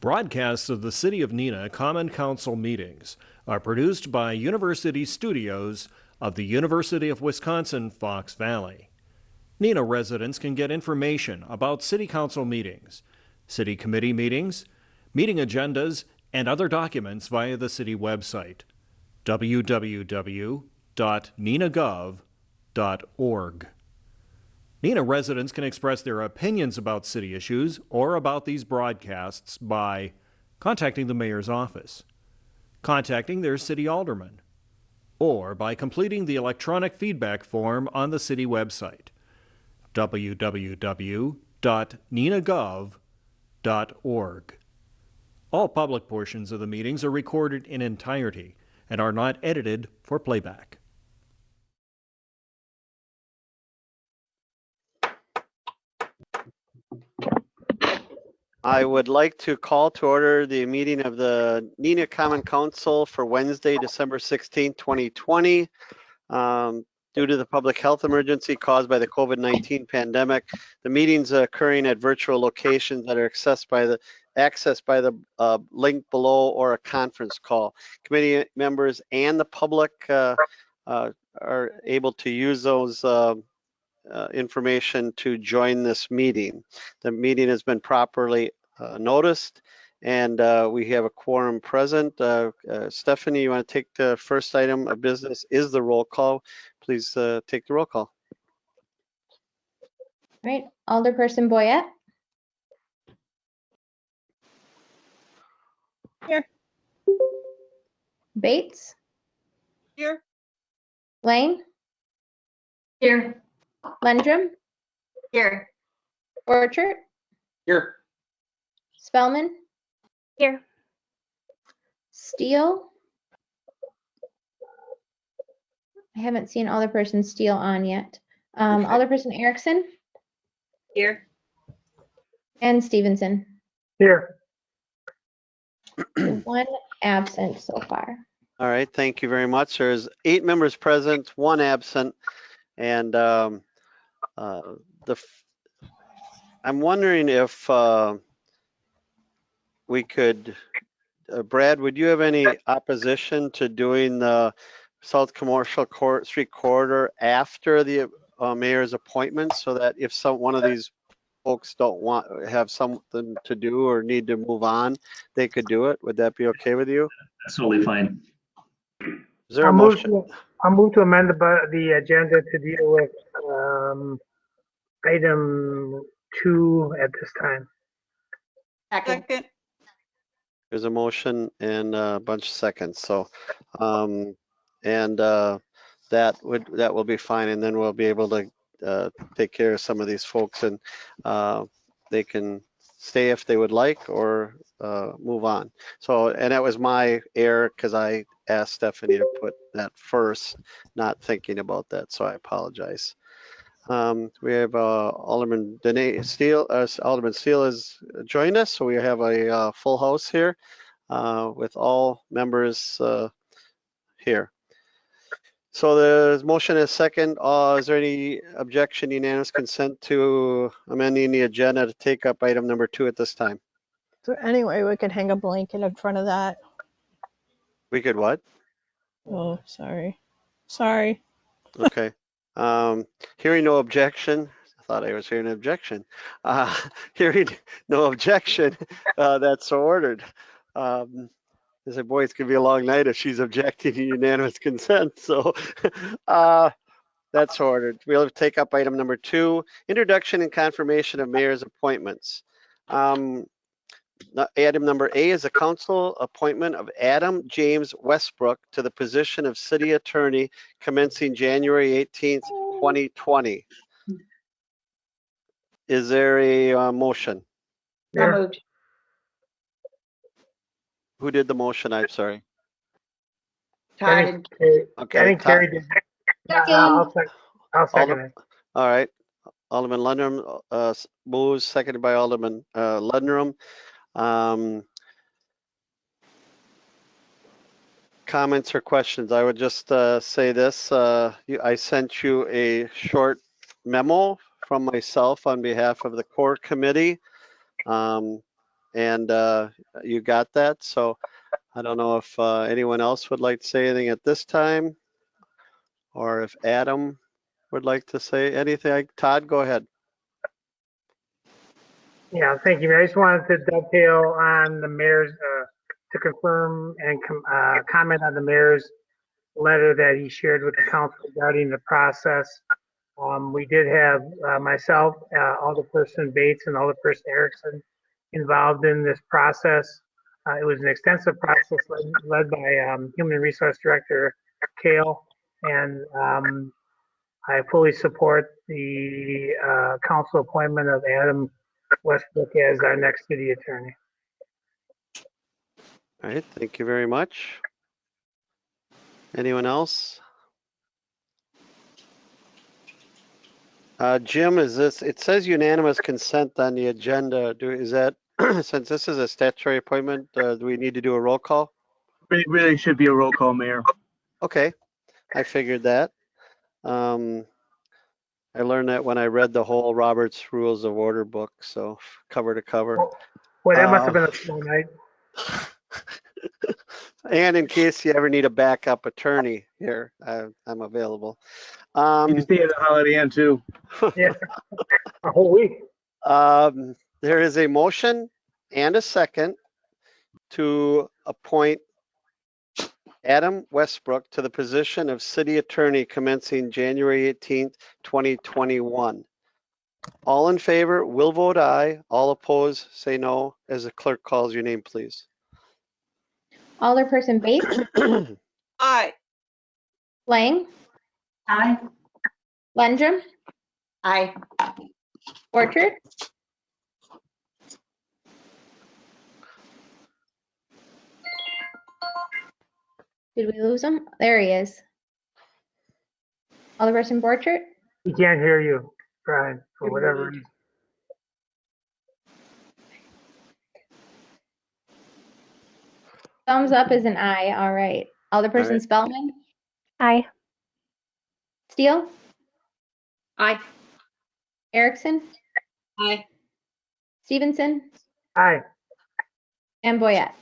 Broadcasts of the City of Neenah Common Council meetings are produced by University Studios of the University of Wisconsin-Fox Valley. Neenah residents can get information about City Council meetings, City Committee meetings, meeting agendas, and other documents via the City website, www.neenahgov.org. Neenah residents can express their opinions about city issues or about these broadcasts by contacting the mayor's office, contacting their city alderman, or by completing the electronic feedback form on the city website, www.neenahgov.org. All public portions of the meetings are recorded in entirety and are not edited for playback. I would like to call to order the meeting of the Neenah Common Council for Wednesday, December 16, 2020. Due to the public health emergency caused by the COVID-19 pandemic, the meetings are occurring at virtual locations that are accessed by the link below or a conference call. Committee members and the public are able to use those information to join this meeting. The meeting has been properly noticed, and we have a quorum present. Stephanie, you want to take the first item of business is the roll call. Please take the roll call. All right, Alderperson Boyette. Here. Bates. Here. Lane. Here. Lendrum. Here. Orchard. Here. Spellman. Here. Steele. I haven't seen Alderperson Steele on yet. Okay. Alderperson Erickson Here. and Stevenson. Here. One absent so far. All right, thank you very much. There's 8 members present, 1 absent, and I'm wondering if we could, Brad, would you have any opposition to doing the South Commercial Street corridor after the mayor's appointment, so that if one of these folks don't have something to do or need to move on, they could do it? Would that be okay with you? That's totally fine. Is there a motion? I'll move to amend the agenda to deal with item 2 at this time. Second. There's a motion and a bunch of seconds. So, that will be fine, and then we'll be able to take care of some of these folks, and they can stay if they would like, or move on. So, and that was my error, because I asked Stephanie to put that first, not thinking about that. So I apologize. We have Alderman Steele. Alderman Steele has joined us, so we have a full house here with all members here. So the motion is second. Is there any objection, unanimous consent to amending the agenda to take up item number 2 at this time? So anyway, we could hang a blanket in front of that. We could what? Oh, sorry. Sorry. Okay. Hearing no objection. I thought I was hearing an objection. Hearing no objection, that's so ordered. I said, boy, it's gonna be a long night if she's objecting to unanimous consent. So that's ordered. We'll take up item number 2, introduction and confirmation of mayor's appointments. Item number A is a council appointment of Adam James Westbrook to the position of city attorney commencing January 18th, 2020. Is there a motion? Yeah. Moved. Who did the motion? I'm sorry. I Tied. Okay. think Terry did. I'll second it. All right. Alderman Lundrum moves, seconded by Alderman Lundrum. Comments or questions? I would just say this. I sent you a short memo from myself on behalf of the core committee. and you got that. So I don't know if anyone else would like to say anything at this time, or if Adam would like to say anything. Todd, go ahead. Yeah, thank you, Mayor. I just wanted to dovetail on the mayor's, to confirm and comment on the mayor's letter that he shared with the council regarding the process. We did have myself, Alderperson Bates, and Alderperson Erickson involved in this process. It was an extensive process led by Human Resource Director Kale, and I fully support the council appointment of Adam Westbrook as our next city attorney. All right, thank you very much. Anyone else? Jim, is this, it says unanimous consent on the agenda. Is that, since this is a statutory appointment, do we need to do a roll call? It really should be a roll call, Mayor. Okay, I figured that. I learned that when I read the whole Robert's Rules of Order book, so cover to cover. Well, that must have been a slow night. And in case you ever need a backup attorney here, I'm available. You can stay at the Holiday Inn too. Yeah, a whole week. There is a motion and a second to appoint Adam Westbrook to the position of city attorney commencing January 18th, 2021. All in favor will vote aye. All opposed say no. As the clerk calls your name, please. Alderperson Bates, Aye. Lang, Aye. Lendrum, Aye. Orchard, did we lose him? There he is. Alderperson Borchert, He can't hear you, Brian, for whatever reason. thumbs up is an aye, all right. Alderperson right. Spellman, Aye. Steele, Aye. Erickson, Aye. Stevenson, Aye. and Boyette.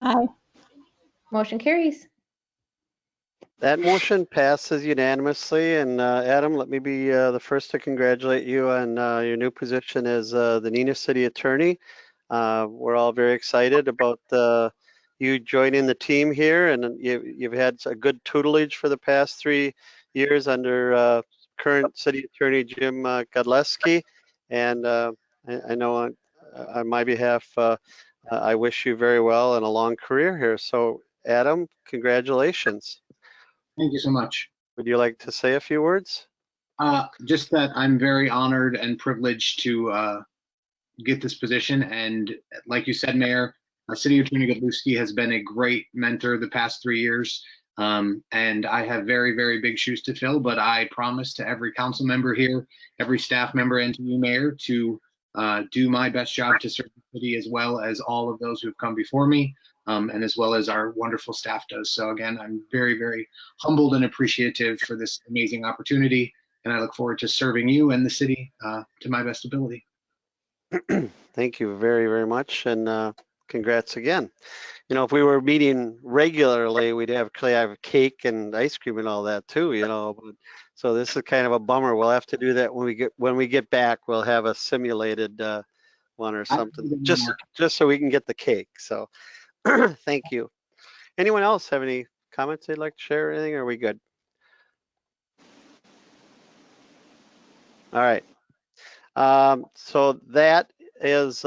Aye. Motion carries. That motion passes unanimously. And Adam, let me be the first to congratulate you on your new position as the Neenah City Attorney. We're all very excited about you joining the team here, and you've had a good tutelage for the past 3 years under current City Attorney Jim Godleski. And I know on my behalf, I wish you very well and a long career here. So Adam, congratulations. Thank you so much. Would you like to say a few words? Just that I'm very honored and privileged to get this position. And like you said, Mayor, City Attorney Godleski has been a great mentor the past 3 years. And I have very, very big shoes to fill, but I promise to every council member here, every staff member, and to you, Mayor, to do my best job to serve the city as well as all of those who have come before me. And as well as our wonderful staff does. So again, I'm very, very humbled and appreciative for this amazing opportunity. And I look forward to serving you and the city to my best ability. Thank you very, very much. And congrats again. You know, if we were meeting regularly, we'd have cake and ice cream and all that too, you know. So this is kind of a bummer. We'll have to do that when we get back. We'll have a simulated one or something, just so we can get the cake. So thank you. Anyone else have any comments they'd like to share or anything? Or are we good? All right. So that is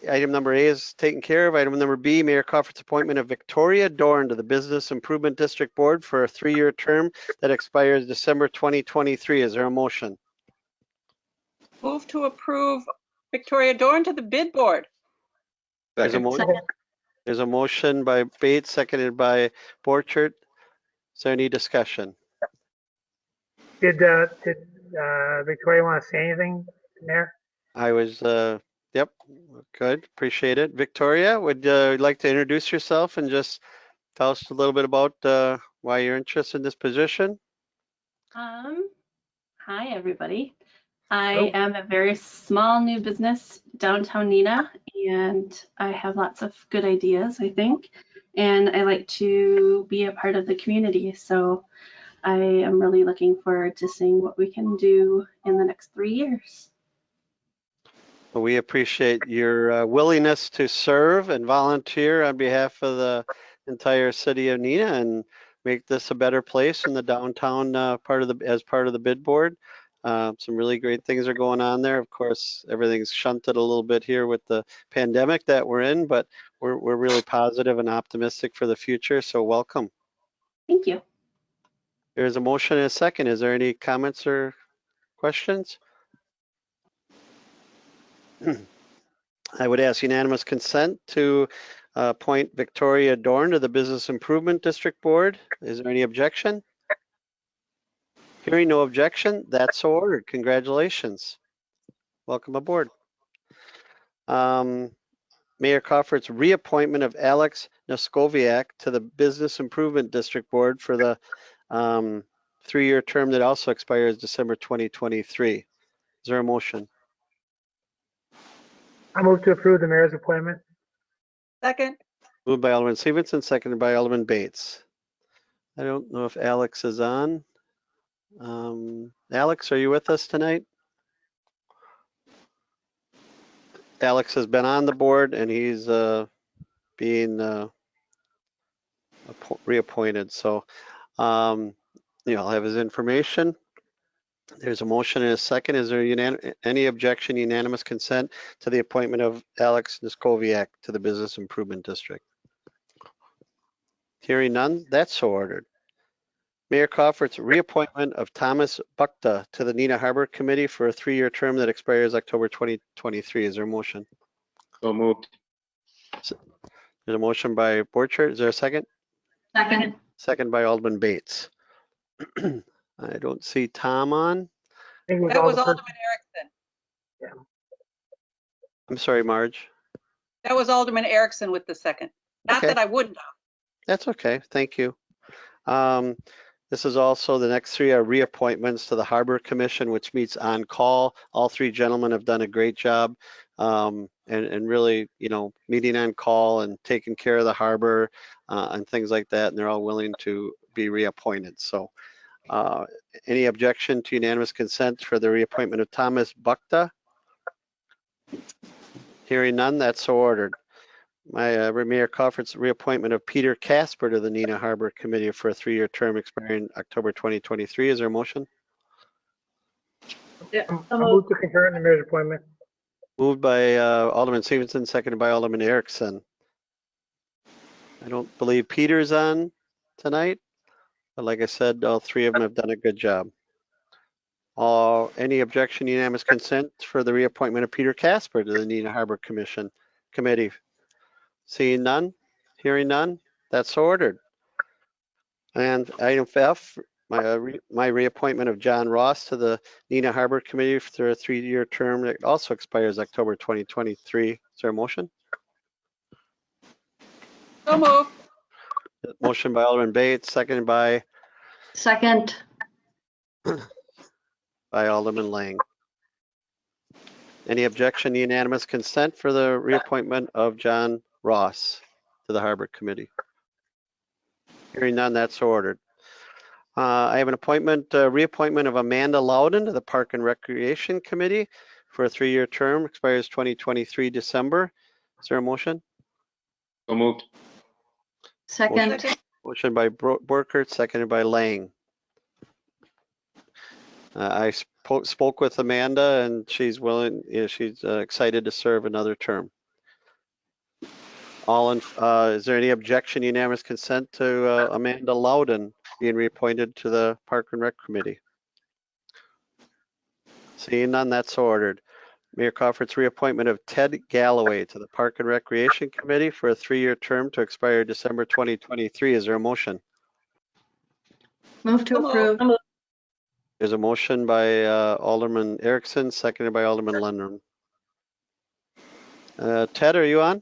item number A is taken care of. Item number B, Mayor Crawford's appointment of Victoria Dorne to the Business Improvement District Board for a 3-year term that expires December 2023. Is there a motion? Move to approve Victoria Dorne to the bid board. There's a motion by Bates, seconded by Borchert. Is there any discussion? Did Victoria want to say anything, Mayor? I was, yep, good, appreciate it. Victoria, would you like to introduce yourself and just tell us a little bit about why you're interested in this position? Hi, everybody. I am a very small new business downtown Neenah, and I have lots of good ideas, I think. And I like to be a part of the community. So I am really looking forward to seeing what we can do in the next 3 years. Well, we appreciate your willingness to serve and volunteer on behalf of the entire city of Neenah and make this a better place in the downtown as part of the bid board. Some really great things are going on there. Of course, everything's shunted a little bit here with the pandemic that we're in, but we're really positive and optimistic for the future. So welcome. Thank you. There's a motion and a second. Is there any comments or questions? I would ask unanimous consent to appoint Victoria Dorne to the Business Improvement District Board. Is there any objection? Hearing no objection, that's so ordered. Congratulations. Welcome aboard. Mayor Crawford's reappointment of Alex Noskoviak to the Business Improvement District Board for the 3-year term that also expires December 2023. Is there a motion? I move to approve the mayor's appointment. Second. Moved by Alderman Stevenson, seconded by Alderman Bates. I don't know if Alex is on. Alex, are you with us tonight? Alex has been on the board and he's being reappointed. So, I'll have his information. There's a motion and a second. Is there any objection, unanimous consent to the appointment of Alex Noskoviak to the Business Improvement District? Hearing none, that's so ordered. Mayor Crawford's reappointment of Thomas Bukta to the Neenah Harbor Committee for a 3-year term that expires October 2023. Is there a motion? So moved. There's a motion by Borchert. Is there a second? Second. Second by Alderman Bates. I don't see Tom on. I think it That was Alderperson. Alderman Erickson. I'm sorry, Marge. That was Alderman Erickson with the second. Not Okay. that I wouldn't have. That's okay. Thank you. This is also the next 3 are reappointments to the Harbor Commission, which meets on call. All 3 gentlemen have done a great job and really, meeting on call and taking care of the harbor and things like that. And they're all willing to be reappointed. So any objection to unanimous consent for the reappointment of Thomas Bukta? Hearing none, that's so ordered. Mayor Crawford's reappointment of Peter Casper to the Neenah Harbor Committee for a 3-year term expiring October 2023. Is there a motion? I move to concur in the mayor's appointment. Moved by Alderman Stevenson, seconded by Alderman Erickson. I don't believe Peter's on tonight, but like I said, all 3 of them have done a good job. Any objection, unanimous consent for the reappointment of Peter Casper to the Neenah Harbor Committee? Seeing none, hearing none, that's so ordered. And item F, my reappointment of John Ross to the Neenah Harbor Committee for a 3-year term that also expires October 2023. Is there a motion? So moved. Motion by Alderman Bates, seconded by Second. Alderman Lang. Any objection, unanimous consent for the reappointment of John Ross to the Harbor Committee? Hearing none, that's so ordered. I have an reappointment of Amanda Loudon to the Park and Recreation Committee for a 3-year term, expires 2023 December. Is there a motion? So moved. Second. Motion by Borkert, seconded by Lang. I spoke with Amanda and she's willing, she's excited to serve another term. Is there any objection, unanimous consent to Amanda Loudon being reappointed to the Park and Rec Committee? Seeing none, that's so ordered. Mayor Crawford's reappointment of Ted Galloway to the Park and Recreation Committee for a 3-year term to expire December 2023. Is there a motion? Move to approve. There's a motion by Alderman Erickson, seconded by Alderman Lundgren. Ted, are you on?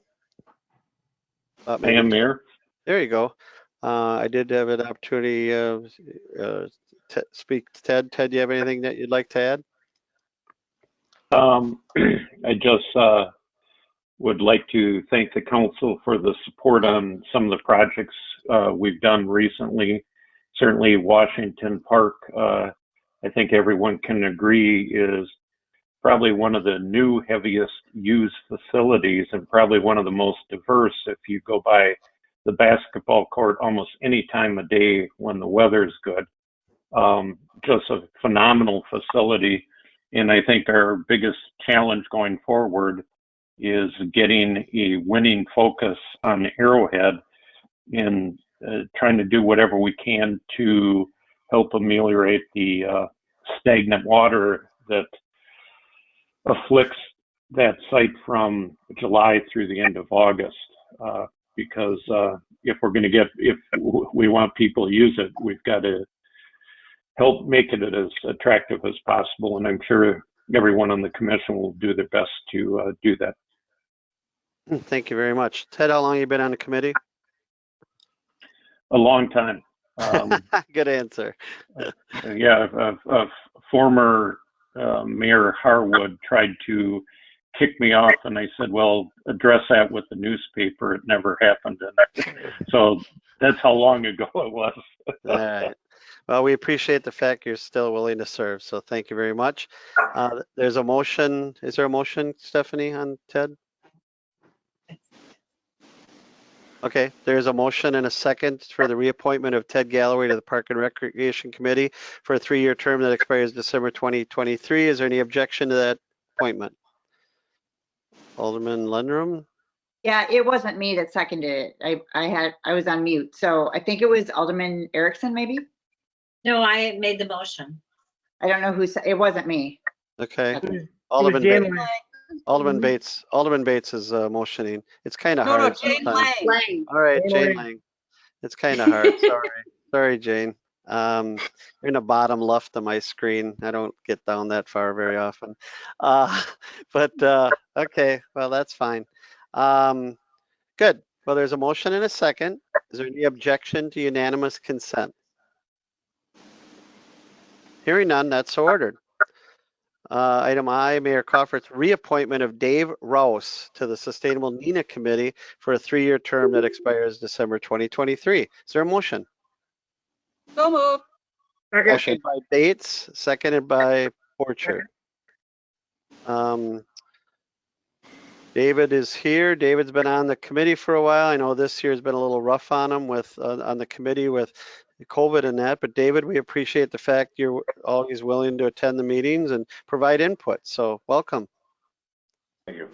I am, Mayor. There you go. I did have an opportunity to speak to Ted. Ted, do you have anything that you'd like to add? I just would like to thank the council for the support on some of the projects we've done recently. Certainly Washington Park, I think everyone can agree, is probably one of the new heaviest used facilities and probably one of the most diverse. If you go by the basketball court almost any time of day when the weather's good, just a phenomenal facility. And I think our biggest challenge going forward is getting a winning focus on Arrowhead and trying to do whatever we can to help ameliorate the stagnant water that afflicts that site from July through the end of August. Because if we want people to use it, we've got to help make it as attractive as possible. And I'm sure everyone on the commission will do their best to do that. Thank you very much. Ted, how long have you been on the committee? A long time. Good answer. Yeah, former Mayor Harwood tried to kick me off, and I said, well, address that with the newspaper. It never happened. And so that's how long ago it was. All right. Well, we appreciate the fact you're still willing to serve, so thank you very much. There's a motion. Is there a motion, Stephanie, on Ted? Okay, there's a motion and a second for the reappointment of Ted Galloway to the Park and Recreation Committee for a 3-year term that expires December 2023. Is there any objection to that appointment? Alderman Lundrum? Yeah, it wasn't me that seconded it. I was on mute. So I think it was Alderman Erickson, maybe? No, I made the motion. I don't know who said, it wasn't me. Okay. It Alderman was Jane Bates. Lang. Alderman Bates is motioning. It's kind of No, hard Jane sometimes. Lang. All right, Jane Jane Lang. Lang. It's kind of hard. Sorry, Jane. You're in the bottom left of my screen. I don't get down that far very often. Okay, well, that's fine. Good. Well, there's a motion and a second. Is there any objection to unanimous consent? Hearing none, that's so ordered. Item I, Mayor Crawford's reappointment of Dave Rouse to the Sustainable Neenah Committee for a 3-year term that expires December 2023. Is there a motion? So moved. Second. Motion by Bates, seconded by Borchert. David is here. David's been on the committee for a while. I know this year's been a little rough on him with on the committee with COVID and that, but David, we appreciate the fact you're always willing to attend the meetings and provide input. So welcome. Thank you.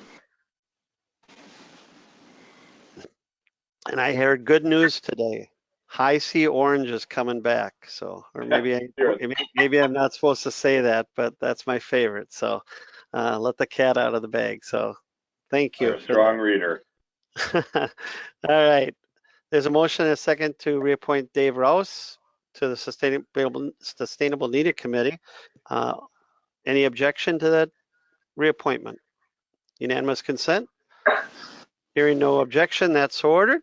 And I heard good news today. High C Orange is coming back. So, or maybe I'm not supposed to say that, but that's my favorite. So let the cat out of the bag. So thank you. You're a strong reader. All right. There's a motion and a second to reappoint Dave Rouse to the Sustainable Neenah Committee. Any objection to that reappointment? Unanimous consent? Hearing no objection, that's so ordered.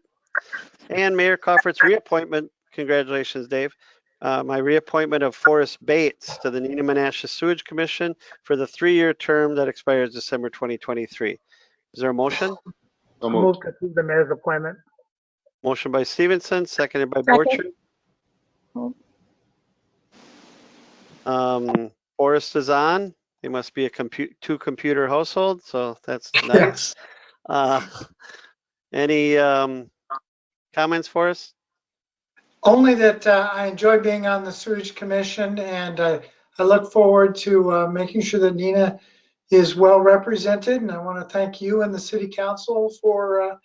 And Mayor Crawford's reappointment, congratulations, Dave. My reappointment of Forrest Bates to the Neenah Menasha Sewage Commission for the 3-year term that expires December 2023. Is there a motion? So Move moved. to approve the mayor's appointment. Motion by Stevenson, seconded by Second. Borchert. Forrest is on. He must be a 2-computer household, so that's nice. Any comments for us? Only that I enjoy being on the Sewage Commission, and I look forward to making sure that Neenah is well represented. And I want to thank you and the City Council for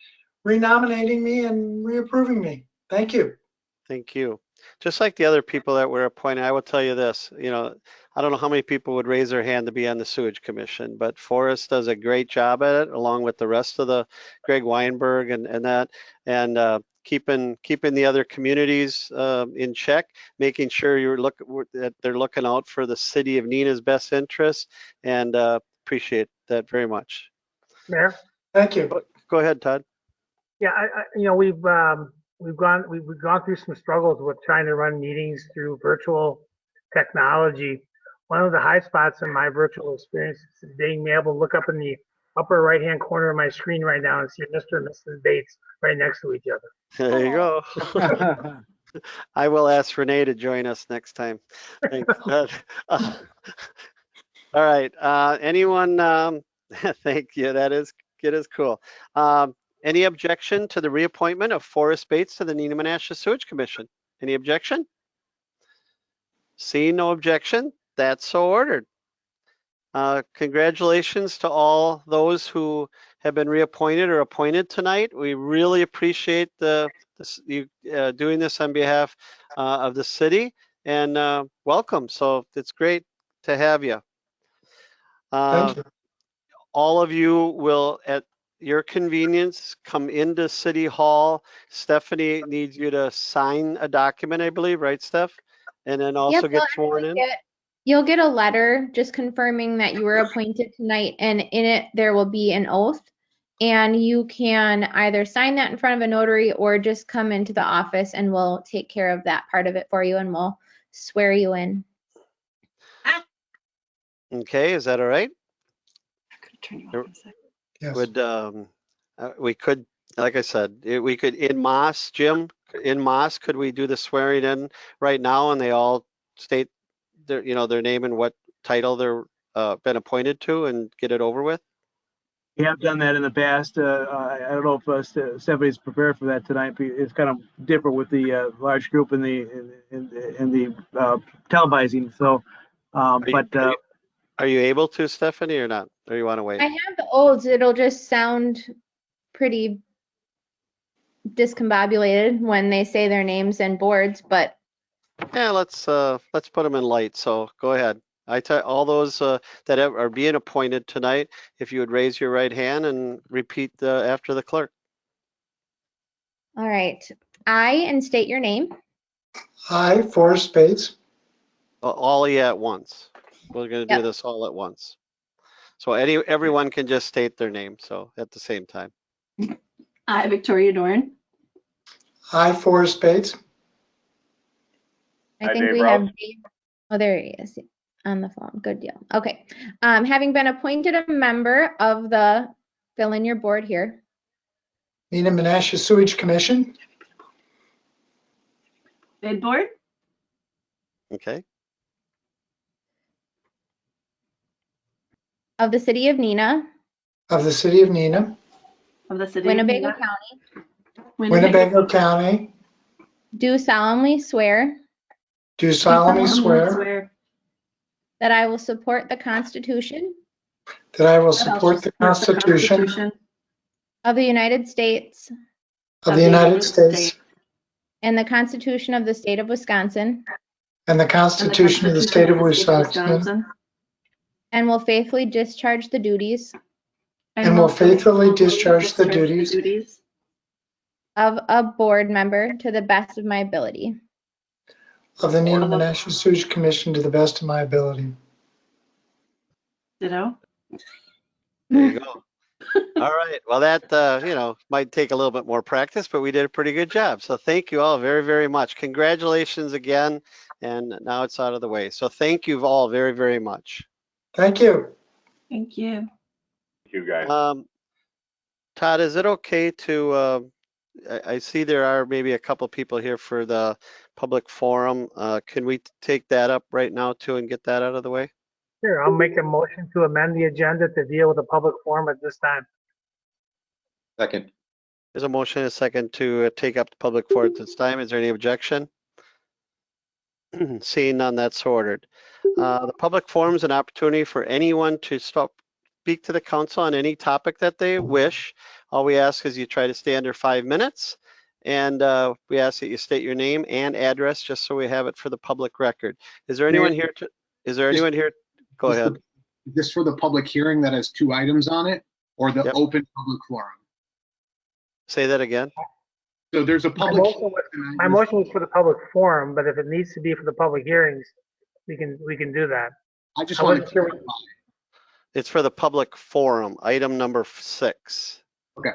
renominating me and reapproving me. Thank you. Thank you. Just like the other people that were appointed, I will tell you this, I don't know how many people would raise their hand to be on the Sewage Commission, but Forrest does a great job at it, along with the rest of the Greg Weinberg and that, and keeping the other communities in check, making sure that they're looking out for the city of Neenah's best interest, and appreciate that very much. Mayor? Thank you. Go ahead, Todd. Yeah, we've gone through some struggles with trying to run meetings through virtual technology. one of the high spots in my virtual experience is being able to look up in the upper right-hand corner of my screen right now and see Mr. and Mrs. Bates right next to each other. There you go. I will ask Renee to join us next time. Thanks. All right. Anyone? Thank you. That is cool. Any objection to the reappointment of Forrest Bates to the Neenah Menasha Sewage Commission? Any objection? Seeing no objection, that's so ordered. Congratulations to all those who have been reappointed or appointed tonight. We really appreciate you doing this on behalf of the city, and welcome. So it's great to have you. Thank you. All of you will, at your convenience, come into City Hall. Stephanie needs you to sign a document, I believe, right, Steph? And then also Yep, get sworn in. You'll get a letter just confirming that you were appointed tonight, and in it there will be an oath. And you can either sign that in front of a notary or just come into the office and we'll take care of that part of it for you and we'll swear you in. Okay, is that all right? Yes. We could, like I said, we could in Moss, Jim, in Moss, could we do the swearing in right now and they all state their, their name and what title they're been appointed to and get it over with? We have done that in the past. I don't know if Stephanie's prepared for that tonight. It's kind of different with the large group in the televising. So, are you able to, Stephanie, or not? Or you want to wait? I have the olds. It'll just sound pretty discombobulated when they say their names and boards, but yeah, let's put them in light. So go ahead. I tell all those that are being appointed tonight, if you would raise your right hand and repeat after the clerk. all right. I, and state your name. I, Forrest Bates. All of you at once. We're going to do this all at once. So everyone can just state their name. So at the same time. I, Victoria Dorne. I, Forrest Bates. I think we have Dave. Oh, there he is on the phone. Good deal. Okay. Having been appointed a member of the, fill in your board here. Neenah Menasha Sewage Commission. Bid board. Okay. Of the city of Neenah. Of the city of Neenah. Of the city Winnebago of Neenah. County. Winnebago County. Do solemnly swear. Do solemnly swear. That I will support the Constitution. That I will support the Constitution. Of the United States. Of the United States. And the Constitution of the state of Wisconsin. And the Constitution of the state of Wisconsin. And will faithfully discharge the duties. And will faithfully discharge the duties. Of a board member to the best of my ability. Of the Neenah Menasha Sewage Commission to the best of my ability. Ditto. There you go. All right. Well, that, might take a little bit more practice, but we did a pretty good job. So thank you all very, very much. Congratulations again. And now it's out of the way. So thank you all very, very much. Thank you. Thank you. Thank you, guys. Todd, is it okay to, I see there are maybe a couple people here for the public forum. Can we take that up right now too and get that out of the way? Sure, I'll make a motion to amend the agenda to deal with the public forum at this time. Second. There's a motion and a second to take up the public forum at this time. Is there any objection? Seeing none, that's ordered. The public forum is an opportunity for anyone to speak to the council on any topic that they wish. All we ask is you try to stay under 5 minutes, and we ask that you state your name and address just so we have it for the public record. Is there anyone here? Go ahead. Is this for the public hearing that has 2 items on it, or the open public forum? Say that again. So there's a public. My motion was for the public forum, but if it needs to be for the public hearings, we can do that. I just want to clarify. It's for the public forum, item number 6. Okay.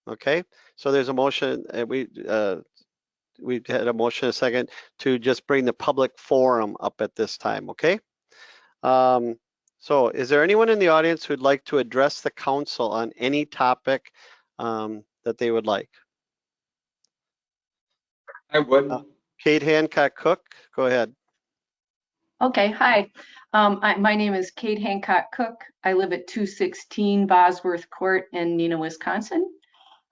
Okay. So there's a motion. we had a motion, a second, to just bring the public forum up at this time, okay? So is there anyone in the audience who'd like to address the council on any topic that they would like? I would. Kate Hancock Cook, go ahead. Okay, hi. My name is Kate Hancock Cook. I live at 216 Bosworth Court in Neenah, Wisconsin.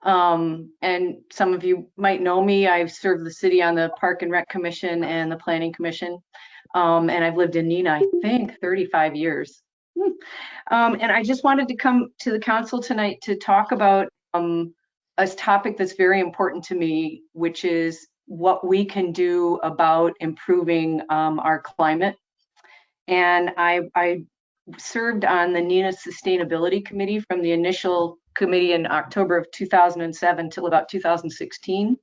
And some of you might know me. I've served the city on the Park and Rec Commission and the Planning Commission. And I've lived in Neenah, I think, 35 years. And I just wanted to come to the council tonight to talk about a topic that's very important to me, which is what we can do about improving our climate. And I served on the Neenah Sustainability Committee from the initial committee in October of 2007 till about 2016.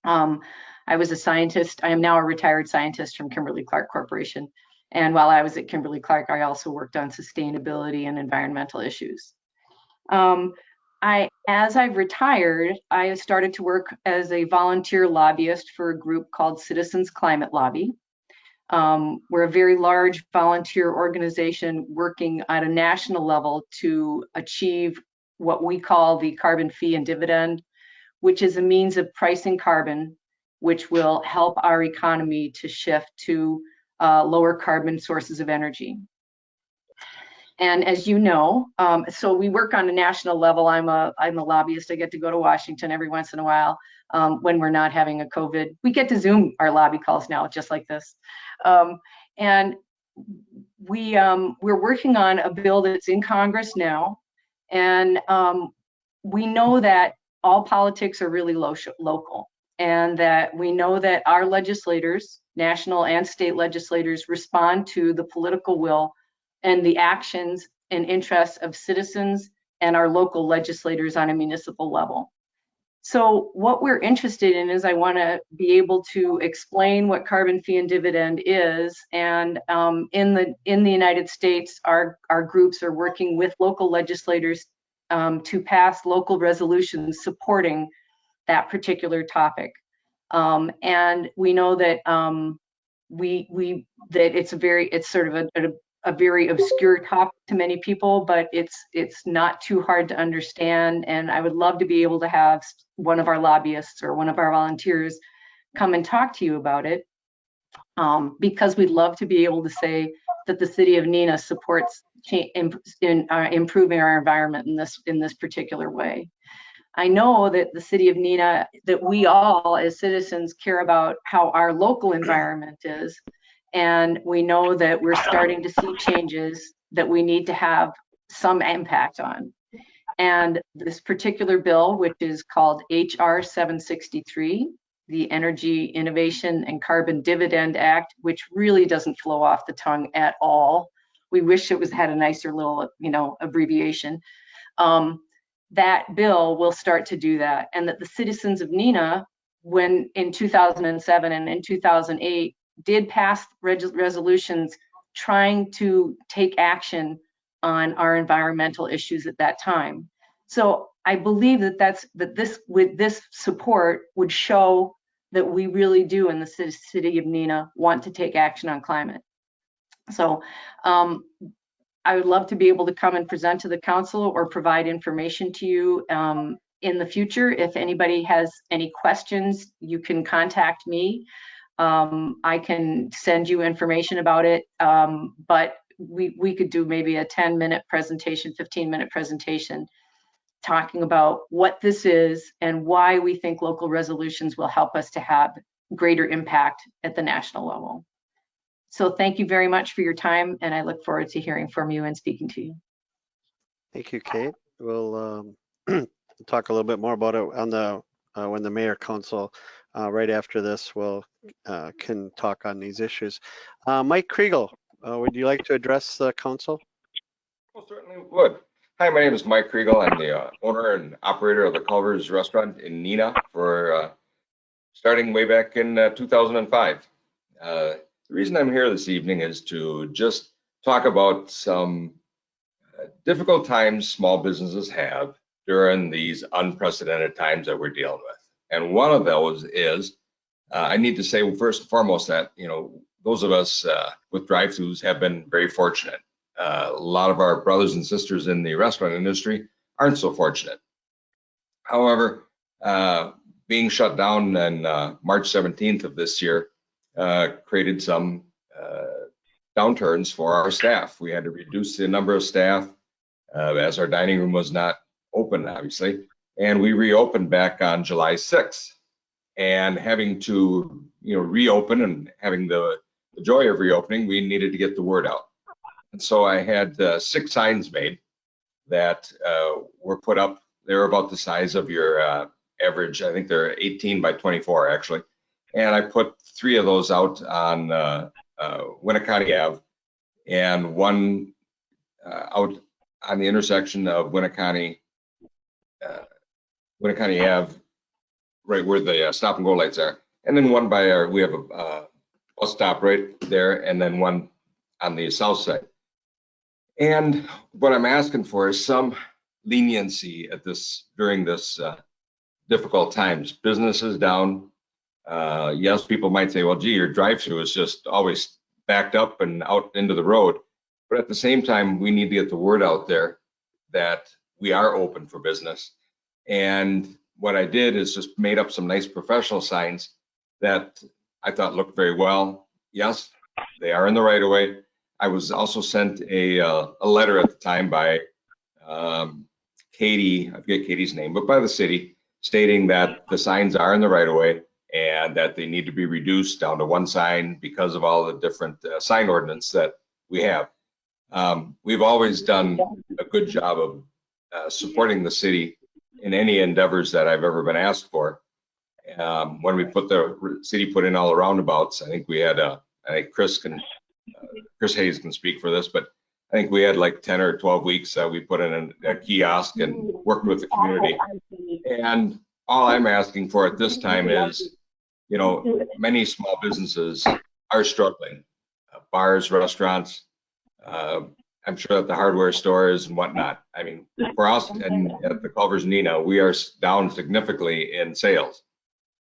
I was a scientist. I am now a retired scientist from Kimberly-Clark Corporation. And while I was at Kimberly-Clark, I also worked on sustainability and environmental issues. As I've retired, I started to work as a volunteer lobbyist for a group called Citizens Climate Lobby. We're a very large volunteer organization working at a national level to achieve what we call the carbon fee and dividend, which is a means of pricing carbon, which will help our economy to shift to lower carbon sources of energy. And as you know, so we work on a national level. I'm a lobbyist. I get to go to Washington every once in a while when we're not having a COVID. We get to Zoom our lobby calls now, just like this. And we're working on a bill that's in Congress now. And we know that all politics are really local, and that we know that our legislators, national and state legislators, respond to the political will and the actions and interests of citizens and our local legislators on a municipal level. So what we're interested in is I want to be able to explain what carbon fee and dividend is. And in the United States, our groups are working with local legislators to pass local resolutions supporting that particular topic. And we know that it's sort of a very obscure topic to many people, but it's not too hard to understand. And I would love to be able to have one of our lobbyists or one of our volunteers come and talk to you about it, because we'd love to be able to say that the city of Neenah supports improving our environment in this particular way. I know that the city of Neenah, that we all as citizens care about how our local environment is. And we know that we're starting to see changes that we need to have some impact on. And this particular bill, which is called HR 763, the Energy Innovation and Carbon Dividend Act, which really doesn't flow off the tongue at all. We wish it had a nicer little, abbreviation. That bill will start to do that. And that the citizens of Neenah, when in 2007 and in 2008, did pass resolutions trying to take action on our environmental issues at that time. So I believe that with this support would show that we really do in the city of Neenah want to take action on climate. So I would love to be able to come and present to the council or provide information to you in the future. If anybody has any questions, you can contact me. I can send you information about it, but we could do maybe a 10-minute presentation, 15-minute presentation, talking about what this is and why we think local resolutions will help us to have greater impact at the national level. So thank you very much for your time, and I look forward to hearing from you and speaking to you. Thank you, Kate. We'll talk a little bit more about it on the when the mayor council right after this will can talk on these issues. Mike Kriegel, would you like to address the council? Well, certainly would. Hi, my name is Mike Kriegel. I'm the owner and operator of the Culver's Restaurant in Neenah for starting way back in 2005. The reason I'm here this evening is to just talk about some difficult times small businesses have during these unprecedented times that we're dealing with. And one of those is I need to say first and foremost that, those of us with drive-throughs have been very fortunate. A lot of our brothers and sisters in the restaurant industry aren't so fortunate. However, being shut down on March 17th of this year created some downturns for our staff. We had to reduce the number of staff as our dining room was not open, obviously, and we reopened back on July 6th. And having to, reopen and having the joy of reopening, we needed to get the word out. And so I had 6 signs made that were put up. They're about the size of your average. I think they're 18 by 24 actually. And I put 3 of those out on Winneconne Ave and 1 out on the intersection of Winneconne Ave, right where the stop and go lights are. And then 1 by we have a bus stop right there, and then 1 on the south side. And what I'm asking for is some leniency at during this difficult times. Business is down. Yes, people might say, well, gee, your drive-through is just always backed up and out into the road. But at the same time, we need to get the word out there that we are open for business. And what I did is just made up some nice professional signs that I thought looked very well. Yes, they are in the right of way. I was also sent a letter at the time by Katie, I forget Katie's name, but by the city, stating that the signs are in the right of way and that they need to be reduced down to 1 sign because of all the different sign ordinance that we have. We've always done a good job of supporting the city in any endeavors that I've ever been asked for. When we the city put in all the roundabouts, I think we had I think Chris Hayes can speak for this, but I think we had like 10 or 12 weeks we put in a kiosk and worked with the community. And all I'm asking for at this time is, many small businesses are struggling, bars, restaurants. I'm sure that the hardware stores and whatnot. I mean, for us and at the Culver's Neenah, we are down significantly in sales.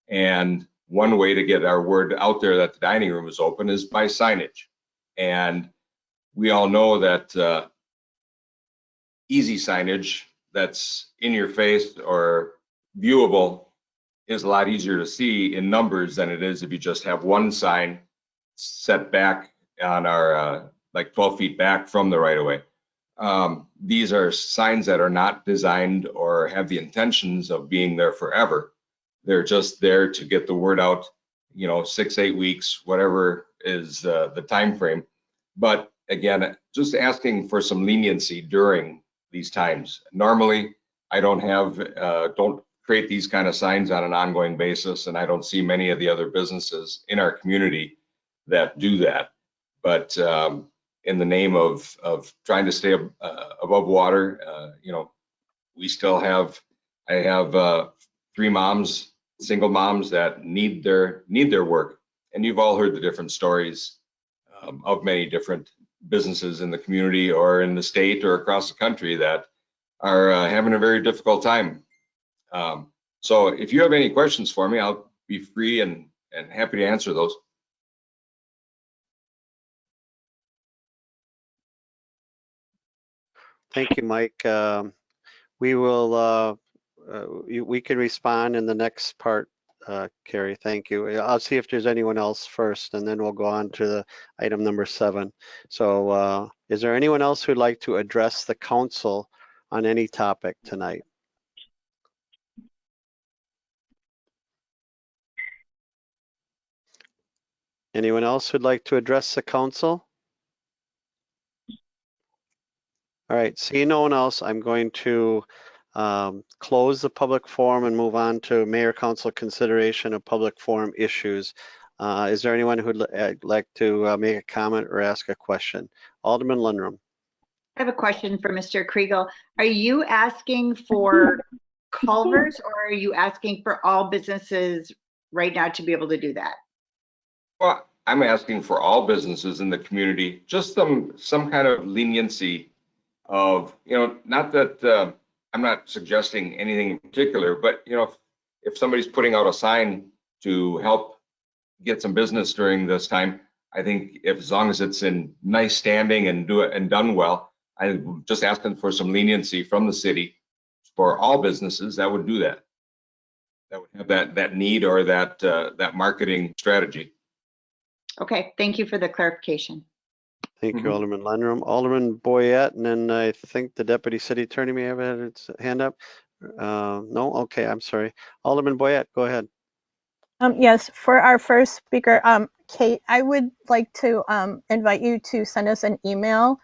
And one way to get our word out there that the dining room is open is by signage. And we all know that easy signage that's in your face or viewable is a lot easier to see in numbers than it is if you just have 1 sign set back on our like 12 feet back from the right of way. These are signs that are not designed or have the intentions of being there forever. They're just there to get the word out, 6-8 weeks, whatever is the time frame. But again, just asking for some leniency during these times. Normally, I don't create these kind of signs on an ongoing basis, and I don't see many of the other businesses in our community that do that. But in the name of trying to stay above water, we still I have 3 moms, single moms that need their work. And you've all heard the different stories of many different businesses in the community or in the state or across the country that are having a very difficult time. So if you have any questions for me, I'll be free and happy to answer those. Thank you, Mike. We will, we can respond in the next part, Carrie. Thank you. I'll see if there's anyone else first, and then we'll go on to the item number 7. So is there anyone else who'd like to address the council on any topic tonight? Anyone else who'd like to address the council? All right, seeing no one else, I'm going to close the public forum and move on to mayor council consideration of public forum issues. Is there anyone who'd like to make a comment or ask a question? Alderman Lundrum. I have a question for Mr. Kriegel. Are you asking for Culver's, or are you asking for all businesses right now to be able to do that? Well, I'm asking for all businesses in the community, just some kind of leniency of, not that I'm not suggesting anything in particular, but if somebody's putting out a sign to help get some business during this time. I think if, as long as it's in nice standing and done well, I'm just asking for some leniency from the city for all businesses that would do that. That would have that need or that marketing strategy. Okay, thank you for the clarification. Thank you, Alderman Landrum. Alderman Boyette, and then I think the deputy city attorney may have had its hand up. No, okay, I'm sorry. Alderman Boyette, go ahead. Yes, for our first speaker, Kate, I would like to invite you to send us an email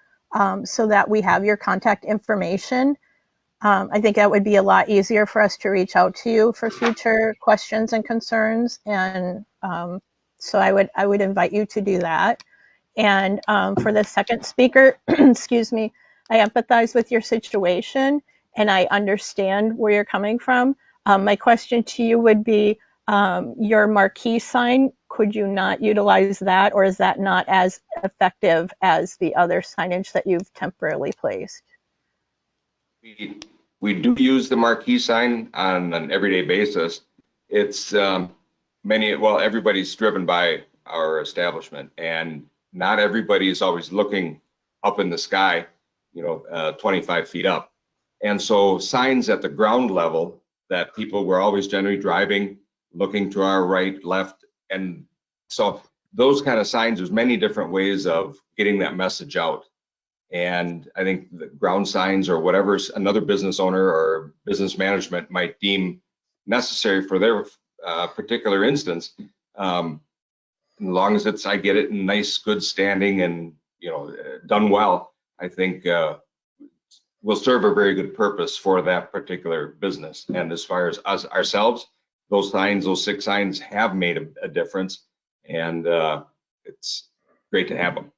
so that we have your contact information. I think that would be a lot easier for us to reach out to you for future questions and concerns. And so I would invite you to do that. And for the second speaker, excuse me, I empathize with your situation and I understand where you're coming from. My question to you would be, your marquee sign, could you not utilize that, or is that not as effective as the other signage that you've temporarily placed? We do use the marquee sign on an everyday basis. It's everybody's driven by our establishment, and not everybody is always looking up in the sky, 25 feet up. And so signs at the ground level that people were always generally driving, looking to our right, left. And so those kind of signs, there's many different ways of getting that message out. And I think the ground signs or whatever another business owner or business management might deem necessary for their particular instance, as long as I get it in nice, good standing and, done well, I think will serve a very good purpose for that particular business. And as far as us ourselves, those signs, those 6 signs have made a difference, and it's great to have them.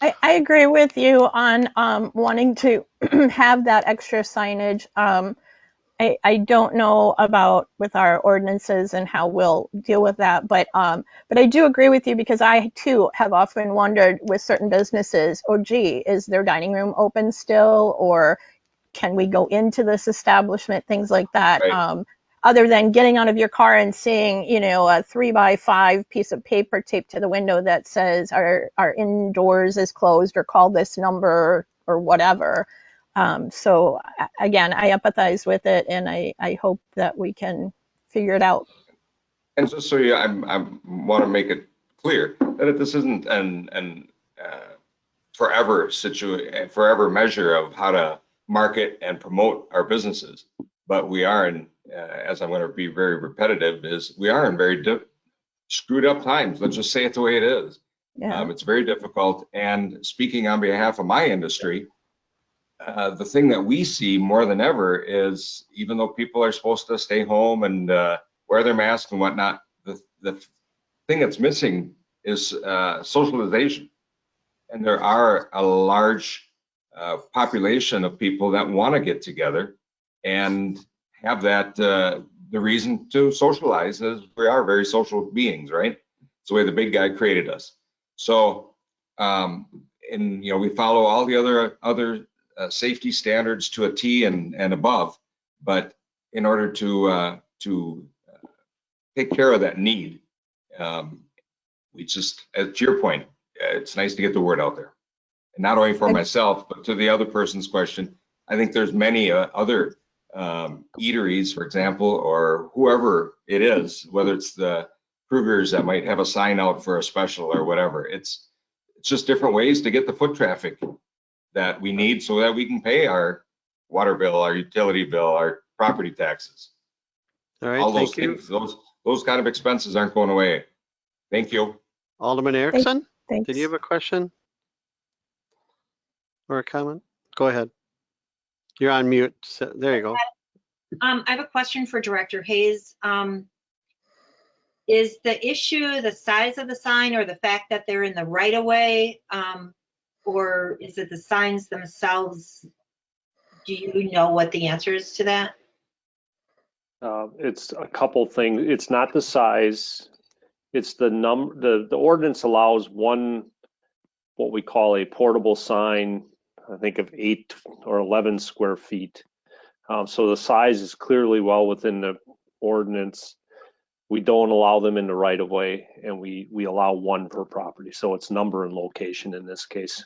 I agree with you on wanting to have that extra signage. I don't know about with our ordinances and how we'll deal with that, but I do agree with you, because I too have often wondered with certain businesses, oh gee, is their dining room open still, or can we go into this establishment, things like that. Right. Other than getting out of your car and seeing, a 3x5 piece of paper taped to the window that says our indoors is closed, or call this number, or whatever. So again, I empathize with it, and I hope that we can figure it out. And just so I want to make it clear that this isn't an forever measure of how to market and promote our businesses, but we are in, as I'm going to be very repetitive, we are in very screwed up times. Let's just say it the way it is. Yeah. It's very difficult. And speaking on behalf of my industry, the thing that we see more than ever is, even though people are supposed to stay home and wear their masks and whatnot, the thing that's missing is socialization. And there are a large population of people that want to get together and have that the reason to socialize, as we are very social beings, right? It's the way the big guy created us. So, we follow all the other safety standards to a T and above, but in order to take care of that need, we just, to your point, it's nice to get the word out there, and not only for myself, but to the other person's question. I think there's many other eateries, for example, or whoever it is, whether it's the Krugers that might have a sign out for a special or whatever. It's just different ways to get the foot traffic that we need so that we can pay our water bill, our utility bill, our property taxes. All right, all those thank you. things, those kind of expenses aren't going away. Thank you. Alderman Erickson, Thanks. did you have a question or a comment? Go ahead. You're on mute. So, there you go. I have a question for Director Hayes. Is the issue the size of the sign, or the fact that they're in the right of way, or is it the signs themselves? Do you know what the answer is to that? It's a couple things. It's not the size. It's the number. The ordinance allows one, what we call a portable sign, I think of 8 or 11 square feet. So the size is clearly well within the ordinance. we don't allow them in the right of way, and we allow one per property. So it's number and location in this case.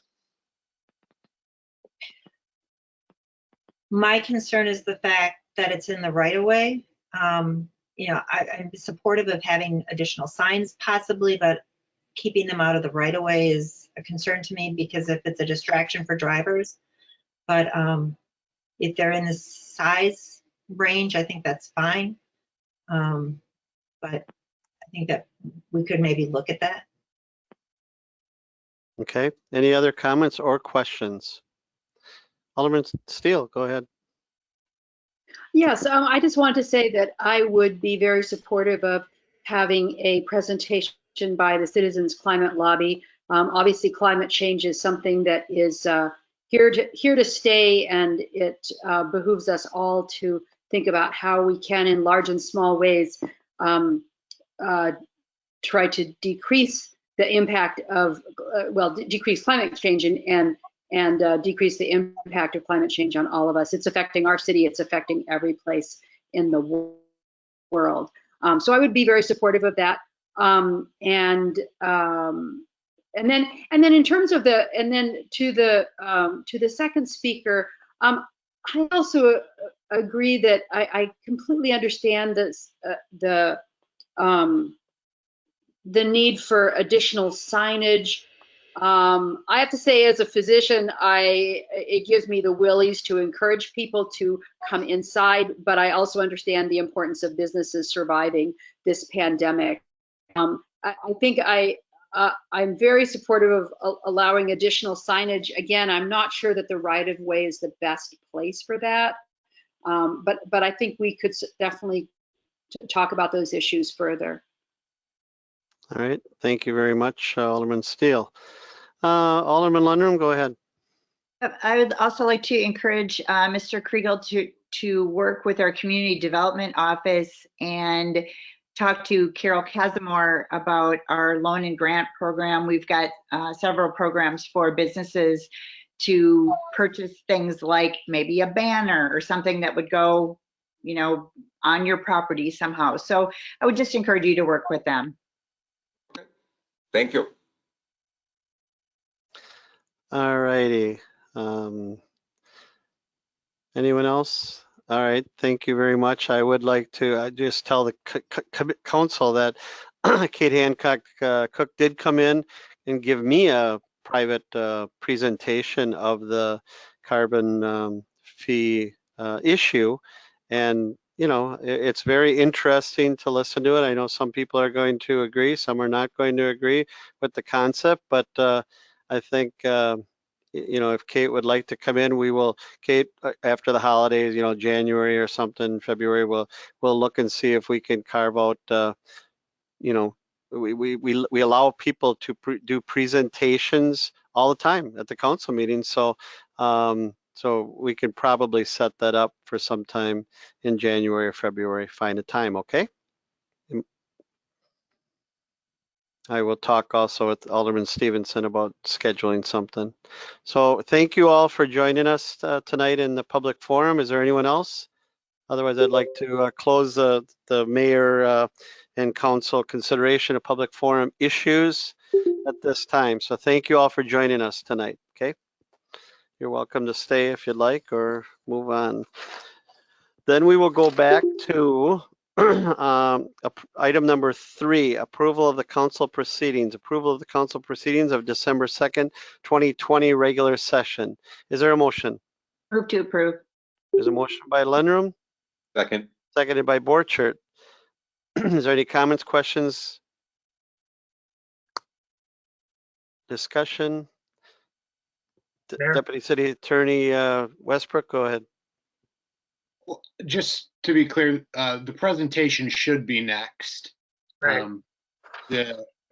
My concern is the fact that it's in the right of way. You know, I'm supportive of having additional signs possibly, but keeping them out of the right of way is a concern to me because if it's a distraction for drivers. But if they're in the size range, I think that's fine. But I think that we could maybe look at that. Okay, any other comments or questions? Alderman Steele, go ahead. Yes, I just wanted to say that I would be very supportive of having a presentation by the Citizens Climate Lobby. Obviously, climate change is something that is here to stay, and it behooves us all to think about how we can, in large and small ways, try to decrease the impact of, decrease climate change and decrease the impact of climate change on all of us. It's affecting our city. It's affecting every place in the world. So I would be very supportive of that. And then in terms of to the second speaker, I also agree that I completely understand this, the need for additional signage. I have to say, as a physician, it gives me the willies to encourage people to come inside, but I also understand the importance of businesses surviving this pandemic. I think I'm very supportive of allowing additional signage. Again, I'm not sure that the right-of-way is the best place for that, but I think we could definitely talk about those issues further. All right, thank you very much, Alderman Steele. Alderman Lundrum, go ahead. I would also like to encourage Mr. Kriegel to work with our community development office and talk to Carol Casimir about our loan and grant program. We've got several programs for businesses to purchase things like maybe a banner or something that would go, you know, on your property somehow. So I would just encourage you to work with them. Okay. Thank you. All righty. Anyone else? All right, thank you very much. I would like to just tell the council that Kate Hancock Cook did come in and give me a private presentation of the carbon fee issue. And, you know, it's very interesting to listen to it. I know some people are going to agree, some are not going to agree with the concept, but I think, you know, if Kate would like to come in, we will, Kate, after the holidays, you know, January or something, February, we'll look and see if we can carve out, you know, we allow people to do presentations all the time at the council meetings. So, so we can probably set that up for some time in January or February, find a time, okay? I will talk also with Alderman Stevenson about scheduling something. So thank you all for joining us tonight in the public forum. Is there anyone else? Otherwise, I'd like to close the mayor and council consideration of public forum issues at this time. So thank you all for joining us tonight, okay? You're welcome to stay if you'd like or move on. Then we will go back to item number 3, approval of the council proceedings. Approval of the council proceedings of December 2nd, 2020 regular session. Is there a motion? Move to approve. There's a motion by Lundrum. Second. Seconded by Borchert. Is there any comments, questions? Discussion? Deputy City Attorney Westbrook, go ahead. Well, just to be clear, the presentation should be next. Right.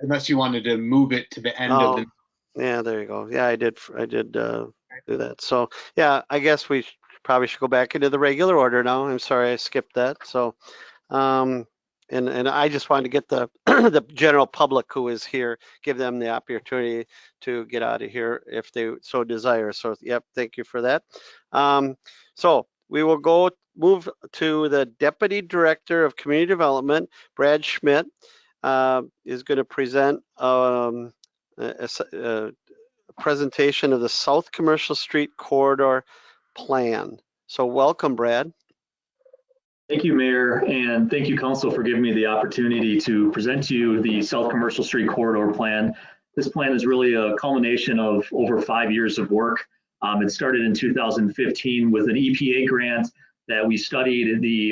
Unless you wanted to move it to the end of the. Yeah, there you go. Yeah, I did do that. So yeah, I guess we probably should go back into the regular order now. I'm sorry I skipped that. So and I just wanted to get the the general public who is here, give them the opportunity to get out of here if they so desire. So yep, thank you for that. So we will go move to the Deputy Director of Community Development, Brad Schmidt, is going to present a presentation of the South Commercial Street Corridor Plan. So welcome, Brad. Thank you, Mayor, and thank you, Council, for giving me the opportunity to present to you the South Commercial Street Corridor Plan. This plan is really a culmination of over 5 years of work. It started in 2015 with an EPA grant that we studied the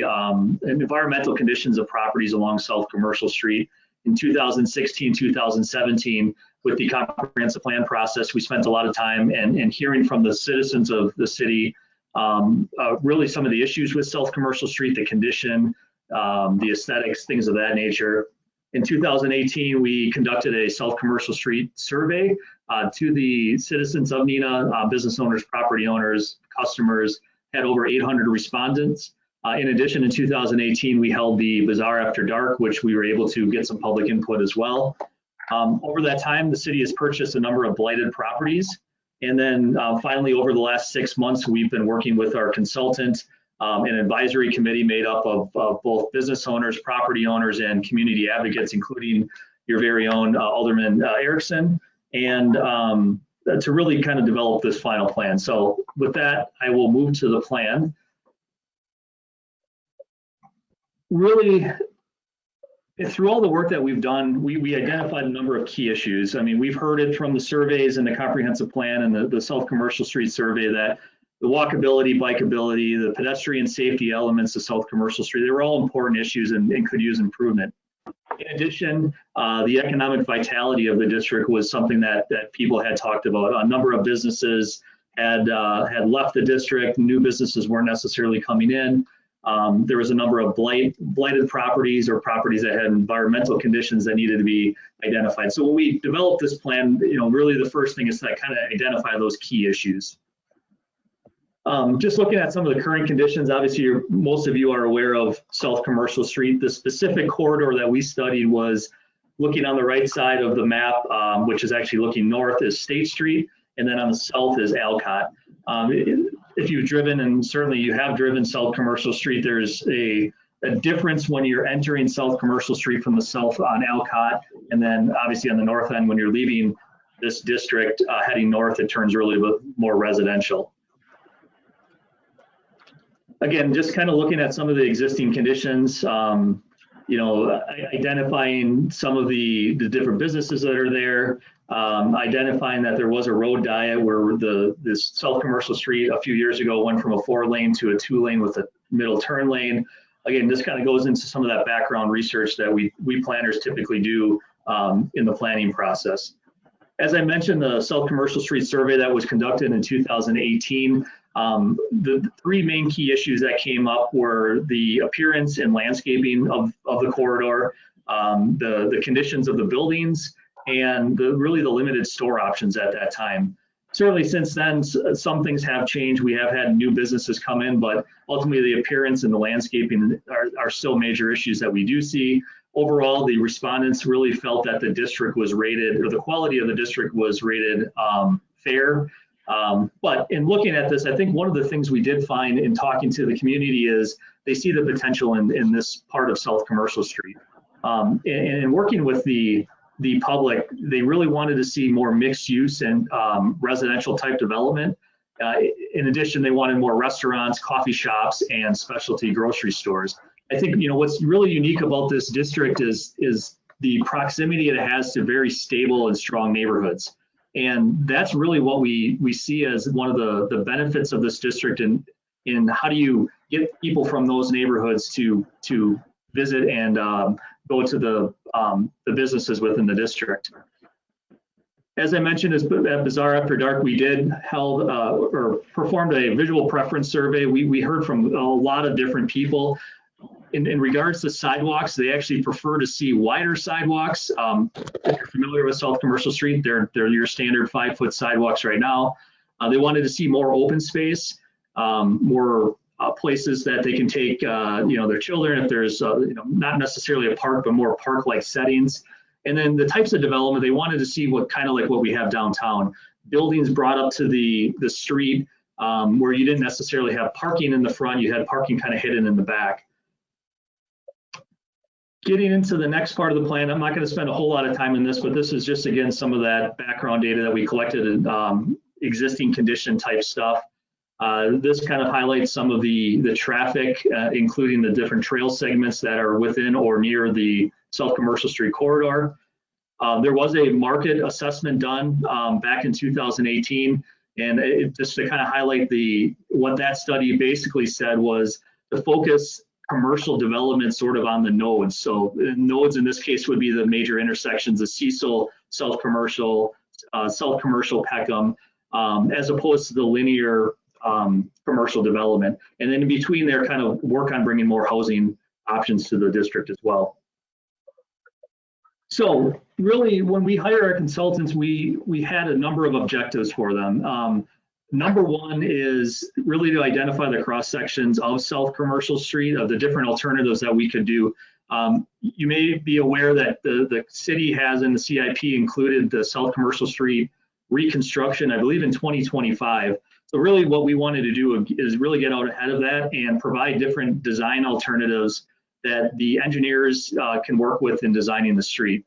environmental conditions of properties along South Commercial Street. In 2016, 2017, with the comprehensive plan process, we spent a lot of time and hearing from the citizens of the city really some of the issues with South Commercial Street, the condition, the aesthetics, things of that nature. In 2018, we conducted a South Commercial Street survey to the citizens of Neenah, business owners, property owners, customers, had over 800 respondents. In addition, in 2018, we held the Bazaar After Dark, which we were able to get some public input as well. Over that time, the city has purchased a number of blighted properties. And then finally, over the last 6 months, we've been working with our consultant, an advisory committee made up of both business owners, property owners, and community advocates, including your very own Alderman Erickson, and to really kind of develop this final plan. So with that, I will move to the plan. Really, through all the work that we've done, we identified a number of key issues. I mean, we've heard it from the surveys and the comprehensive plan and the South Commercial Street survey that the walkability, bikeability, the pedestrian safety elements of South Commercial Street, they were all important issues and could use improvement. In addition, the economic vitality of the district was something that people had talked about. A number of businesses had left the district, new businesses weren't necessarily coming in. There was a number of blighted properties or properties that had environmental conditions that needed to be identified. So when we developed this plan, really the first thing is to kind of identify those key issues. Just looking at some of the current conditions, obviously most of you are aware of South Commercial Street. The specific corridor that we studied was looking on the right side of the map, which is actually looking north, is State Street, and then on the south is Alcott. If you've driven, and certainly you have driven South Commercial Street, there's a difference when you're entering South Commercial Street from the south on Alcott, and then obviously on the north end when you're leaving this district heading north, it turns really more residential. Again, just kind of looking at some of the existing conditions, identifying some of the different businesses that are there, identifying that there was a road diet where this South Commercial Street a few years ago went from a 4-lane to a 2-lane with a middle turn lane. Again, this kind of goes into some of that background research that we planners typically do in the planning process. As I mentioned, the South Commercial Street survey that was conducted in 2018, the 3 main key issues that came up were the appearance and landscaping of the corridor, the conditions of the buildings, and really the limited store options at that time. Certainly since then, some things have changed. We have had new businesses come in, but ultimately the appearance and the landscaping are still major issues that we do see. Overall, the respondents really felt that the district was rated, or the quality of the district was rated fair. But in looking at this, I think one of the things we did find in talking to the community is they see the potential in this part of South Commercial Street. And working with the public, they really wanted to see more mixed use and residential type development. In addition, they wanted more restaurants, coffee shops, and specialty grocery stores. I think what's really unique about this district is the proximity it has to very stable and strong neighborhoods. And that's really what we see as one of the benefits of this district in how do you get people from those neighborhoods to visit and go to the businesses within the district. As I mentioned, at Bazaar After Dark, we performed a visual preference survey. We heard from a lot of different people. In regards to sidewalks, they actually prefer to see wider sidewalks. If you're familiar with South Commercial Street, they're your standard 5-foot sidewalks right now. They wanted to see more open space, more places that they can take their children if there's not necessarily a park, but more park-like settings. And then the types of development, they wanted to see what we have downtown. Buildings brought up to the street, where you didn't necessarily have parking in the front, you had parking kind of hidden in the back. Getting into the next part of the plan, I'm not going to spend a whole lot of time in this, but this is just, again, some of that background data that we collected in existing condition type stuff. This kind of highlights some of the traffic, including the different trail segments that are within or near the South Commercial Street corridor. There was a market assessment done back in 2018, and just to kind of highlight what that study basically said was to focus commercial development sort of on the nodes. So nodes in this case would be the major intersections of Cecil, South Commercial, Peckham, as opposed to the linear commercial development. And then in between there, kind of work on bringing more housing options to the district as well. So really, when we hire our consultants, we had a number of objectives for them. Number one is really to identify the cross sections of South Commercial Street, of the different alternatives that we could do. You may be aware that the city has in the CIP included the South Commercial Street reconstruction, I believe in 2025. So really what we wanted to do is really get out ahead of that and provide different design alternatives that the engineers can work with in designing the street.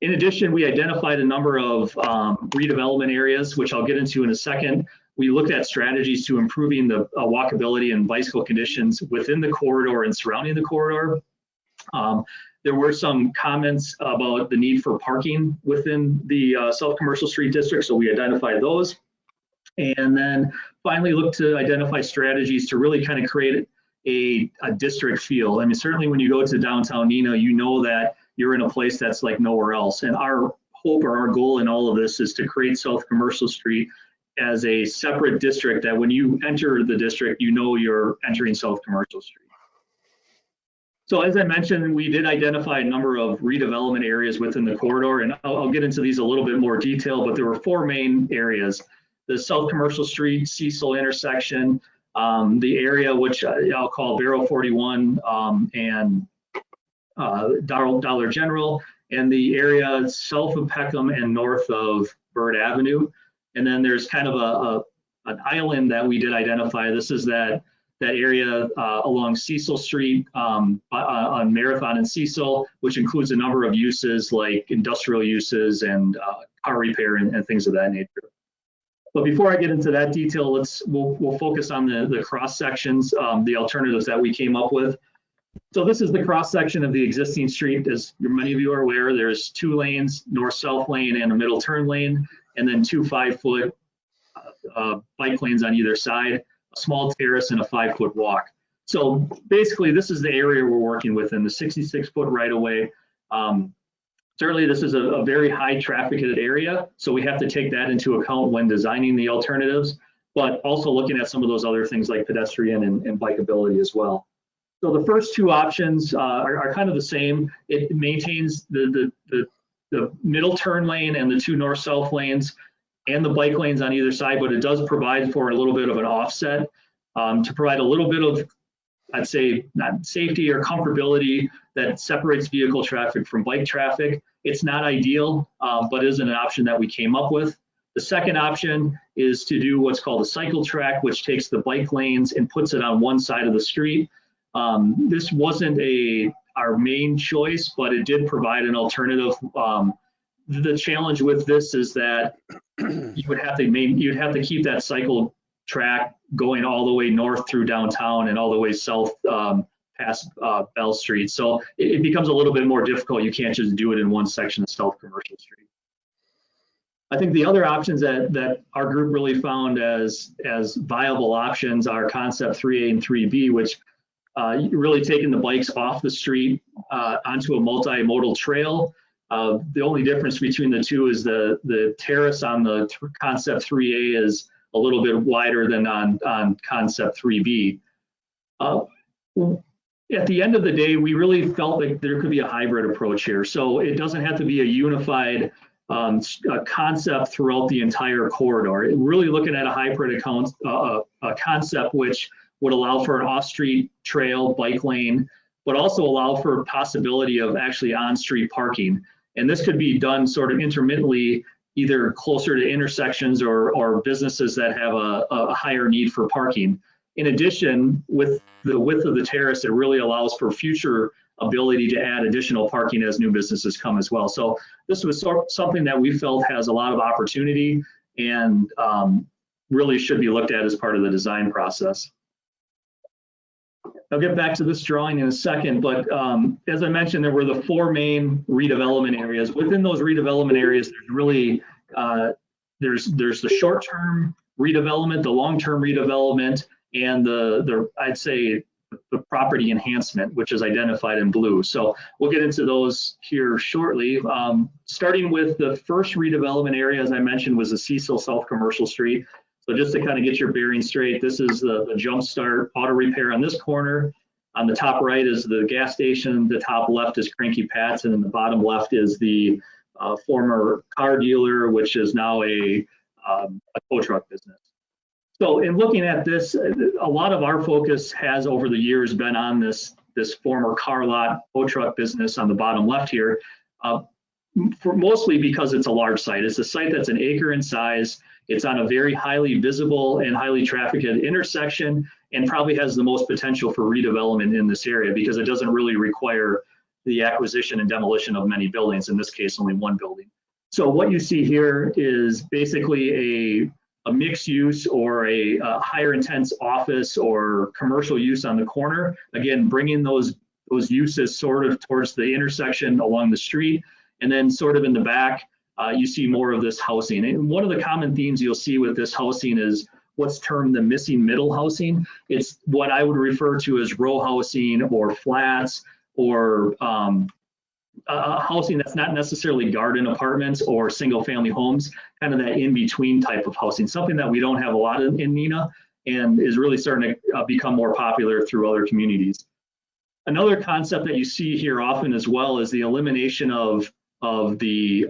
In addition, we identified a number of redevelopment areas, which I'll get into in a second. We looked at strategies to improving the walkability and bicycle conditions within the corridor and surrounding the corridor. There were some comments about the need for parking within the South Commercial Street district, so we identified those. And then finally looked to identify strategies to really kind of create a district feel. I mean, certainly when you go to downtown Neenah, you know that you're in a place that's like nowhere else. And our hope or our goal in all of this is to create South Commercial Street as a separate district that when you enter the district, you know you're entering South Commercial Street. So as I mentioned, we did identify a number of redevelopment areas within the corridor, and I'll get into these a little bit more detail, but there were four main areas. The South Commercial Street, Cecil intersection, the area which I'll call Barrow 41 and Dollar General, and the area south of Peckham and north of Bird Avenue. And then there's kind of an island that we did identify. This is that area along Cecil Street on Marathon and Cecil, which includes a number of uses like industrial uses and car repair and things of that nature. But before I get into that detail, we'll focus on the cross sections, the alternatives that we came up with. So this is the cross section of the existing street. As many of you are aware, there's 2 lanes, north-south lane and a middle turn lane, and then 2 5-foot bike lanes on either side, a small terrace and a 5-foot walk. So basically this is the area we're working within, the 66-foot right-of-way. Certainly this is a very high trafficked area, so we have to take that into account when designing the alternatives, but also looking at some of those other things like pedestrian and bikeability as well. So the first 2 options are kind of the same. It maintains the middle turn lane and the 2 north-south lanes and the bike lanes on either side, but it does provide for a little bit of an offset to provide a little bit of, I'd say, not safety or comfortability that separates vehicle traffic from bike traffic. It's not ideal, but is an option that we came up with. The second option is to do what's called a cycle track, which takes the bike lanes and puts it on one side of the street. This wasn't our main choice, but it did provide an alternative. The challenge with this is that you'd have to keep that cycle track going all the way north through downtown and all the way south past Bell Street. So it becomes a little bit more difficult. You can't just do it in one section of South Commercial Street. I think the other options that our group really found as viable options are concept 3A and 3B, which really taking the bikes off the street onto a multimodal trail. The only difference between the two is the terrace on the concept 3A is a little bit wider than on concept 3B. At the end of the day, we really felt like there could be a hybrid approach here. So it doesn't have to be a unified concept throughout the entire corridor. Really looking at a hybrid concept which would allow for an off-street trail, bike lane, but also allow for a possibility of actually on-street parking. And this could be done sort of intermittently either closer to intersections or businesses that have a higher need for parking. In addition, with the width of the terrace, it really allows for future ability to add additional parking as new businesses come as well. So this was something that we felt has a lot of opportunity and really should be looked at as part of the design process. I'll get back to this drawing in a second, but as I mentioned, there were the 4 main redevelopment areas. Within those redevelopment areas, there's really there's the short-term redevelopment, the long-term redevelopment, and the I'd say the property enhancement, which is identified in blue. So we'll get into those here shortly. Starting with the first redevelopment area, as I mentioned, was the Cecil South Commercial Street. So just to kind of get your bearings straight, this is the Jumpstart Auto Repair on this corner. On the top right is the gas station. The top left is Cranky Pads, and then the bottom left is the former car dealer, which is now a tow truck business. So in looking at this, a lot of our focus has over the years been on this former car lot tow truck business on the bottom left here, mostly because it's a large site. It's a site that's an acre in size. It's on a very highly visible and highly trafficked intersection, and probably has the most potential for redevelopment in this area because it doesn't really require the acquisition and demolition of many buildings, in this case only 1 building. So what you see here is basically a mixed use or a higher intense office or commercial use on the corner. Again, bringing those uses sort of towards the intersection along the street, and then sort of in the back, you see more of this housing. And one of the common themes you'll see with this housing is what's termed the missing middle housing. It's what I would refer to as row housing or flats or housing that's not necessarily garden apartments or single family homes, kind of that in-between type of housing, something that we don't have a lot in Neenah and is really starting to become more popular through other communities. Another concept that you see here often as well is the elimination of the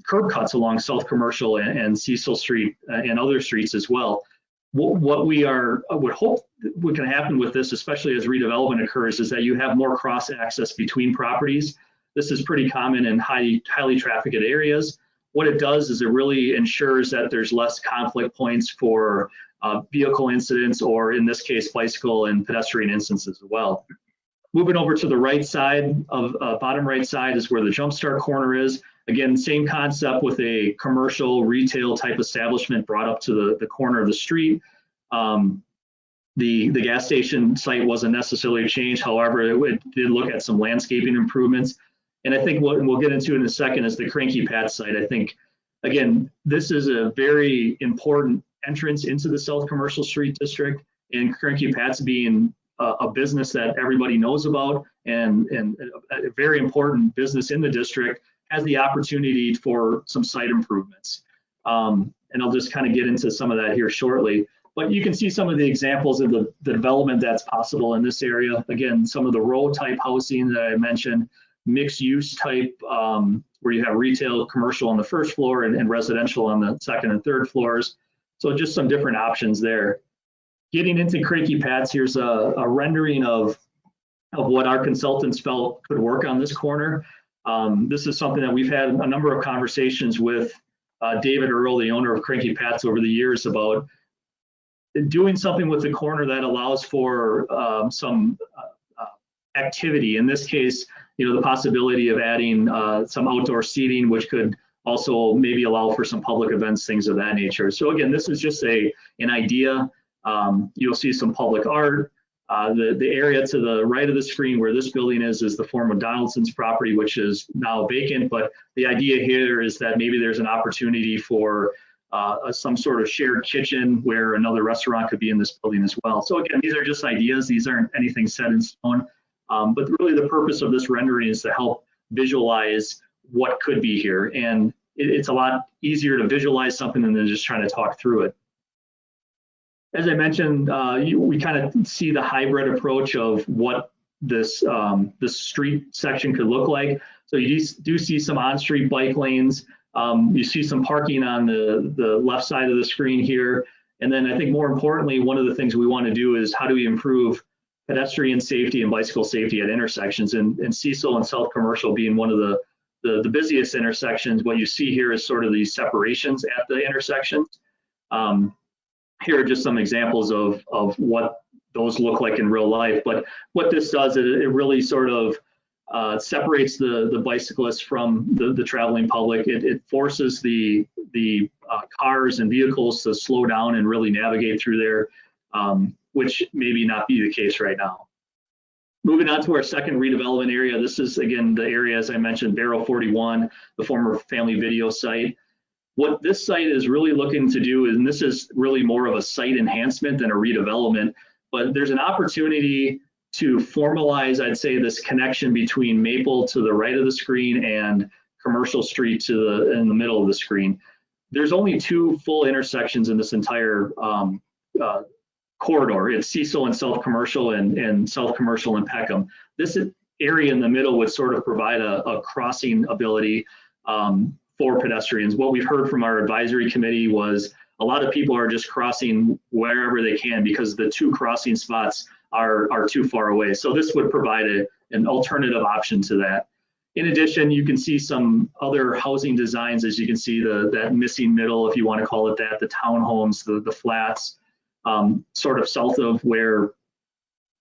curb cuts along South Commercial and Cecil Street and other streets as well. What we would hope what can happen with this, especially as redevelopment occurs, is that you have more cross access between properties. This is pretty common in highly trafficked areas. What it does is it really ensures that there's less conflict points for vehicle incidents, or in this case, bicycle and pedestrian instances as well. Moving over to the right side of bottom right side is where the Jumpstart Corner is. Again, same concept with a commercial retail type establishment brought up to the corner of the street. The gas station site wasn't necessarily changed. However, it did look at some landscaping improvements. And I think what we'll get into in a second is the Cranky Pads site. I think, again, this is a very important entrance into the South Commercial Street District, and Cranky Pads being a business that everybody knows about and a very important business in the district, has the opportunity for some site improvements. And I'll just kind of get into some of that here shortly. But you can see some of the examples of the development that's possible in this area. Again, some of the row type housing that I mentioned, mixed use type, where you have retail, commercial on the first floor and residential on the second and third floors. So just some different options there. Getting into Cranky Pads, here's a rendering of what our consultants felt could work on this corner. This is something that we've had a number of conversations with David Earl, the owner of Cranky Pads, over the years about doing something with the corner that allows for some activity. In this case, the possibility of adding some outdoor seating, which could also maybe allow for some public events, things of that nature. So again, this is just an idea. You'll see some public art. The area to the right of the screen where this building is the former Donaldson's property, which is now vacant. But the idea here is that maybe there's an opportunity for some sort of shared kitchen where another restaurant could be in this building as well. So again, these are just ideas. These aren't anything set in stone. But really the purpose of this rendering is to help visualize what could be here. And it's a lot easier to visualize something than just trying to talk through it. As I mentioned, we kind of see the hybrid approach of what this street section could look like. So you do see some on-street bike lanes. You see some parking on the left side of the screen here. And then I think more importantly, one of the things we want to do is how do we improve pedestrian safety and bicycle safety at intersections, and Cecil and South Commercial being one of the the busiest intersections, what you see here is sort of these separations at the intersections. Here are just some examples of what those look like in real life. But what this does is it really sort of separates the bicyclists from the traveling public. It forces the cars and vehicles to slow down and really navigate through there, which maybe not be the case right now. Moving on to our second redevelopment area. This is, again, the area, as I mentioned, Barrow 41, the former family video site. What this site is really looking to do, and this is really more of a site enhancement than a redevelopment, but there's an opportunity to formalize, I'd say, this connection between Maple to the right of the screen and Commercial Street in the middle of the screen. There's only two full intersections in this entire corridor. It's Cecil and South Commercial and South Commercial and Peckham. This area in the middle would sort of provide a crossing ability for pedestrians. What we've heard from our advisory committee was a lot of people are just crossing wherever they can because the two crossing spots are too far away. So this would provide an alternative option to that. In addition, you can see some other housing designs, as you can see that missing middle, if you want to call it that, the townhomes, the flats, sort of south of where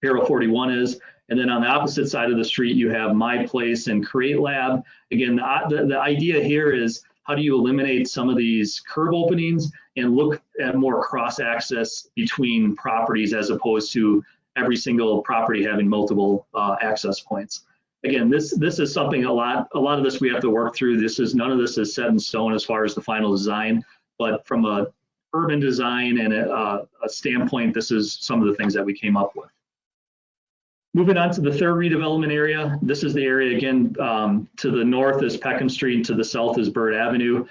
Barrow 41 is. And then on the opposite side of the street, you have My Place and Create Lab. Again, the idea here is how do you eliminate some of these curb openings and look at more cross access between properties as opposed to every single property having multiple access points. Again, this is something a lot of this we have to work through. None of this is set in stone as far as the final design, but from a urban design and a standpoint, this is some of the things that we came up with. Moving on to the third redevelopment area. This is the area, again, to the north is Peckham Street, and to the south is Bird Avenue.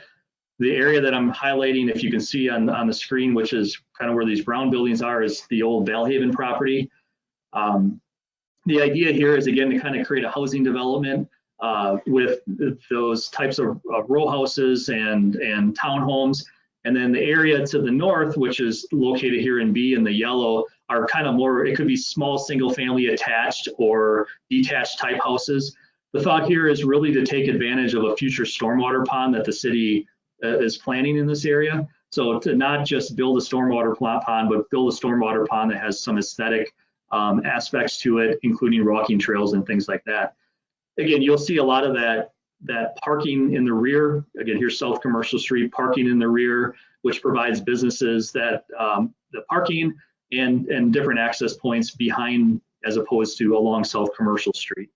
The area that I'm highlighting, if you can see on the screen, which is kind of where these brown buildings are, is the old Valhaven property. The idea here is, again, to kind of create a housing development with those types of row houses and townhomes. And then the area to the north, which is located here in B in the yellow, are kind of more, it could be small single family attached or detached type houses. The thought here is really to take advantage of a future stormwater pond that the city is planning in this area. So to not just build a stormwater pond, but build a stormwater pond that has some aesthetic aspects to it, including walking trails and things like that. Again, you'll see a lot of that parking in the rear. Again, here's South Commercial Street, parking in the rear, which provides businesses that the parking and different access points behind as opposed to along South Commercial Street.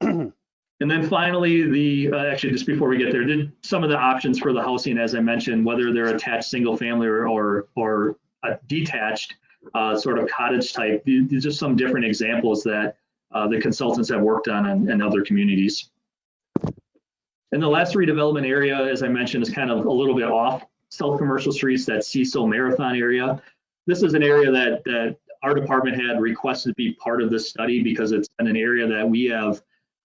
And then finally, actually just before we get there, some of the options for the housing, as I mentioned, whether they're attached single family or detached sort of cottage type, these are just some different examples that the consultants have worked on in other communities. And the last redevelopment area, as I mentioned, is kind of a little bit off South Commercial Streets, that Cecil Marathon area. This is an area that our department had requested to be part of this study because it's been an area that we have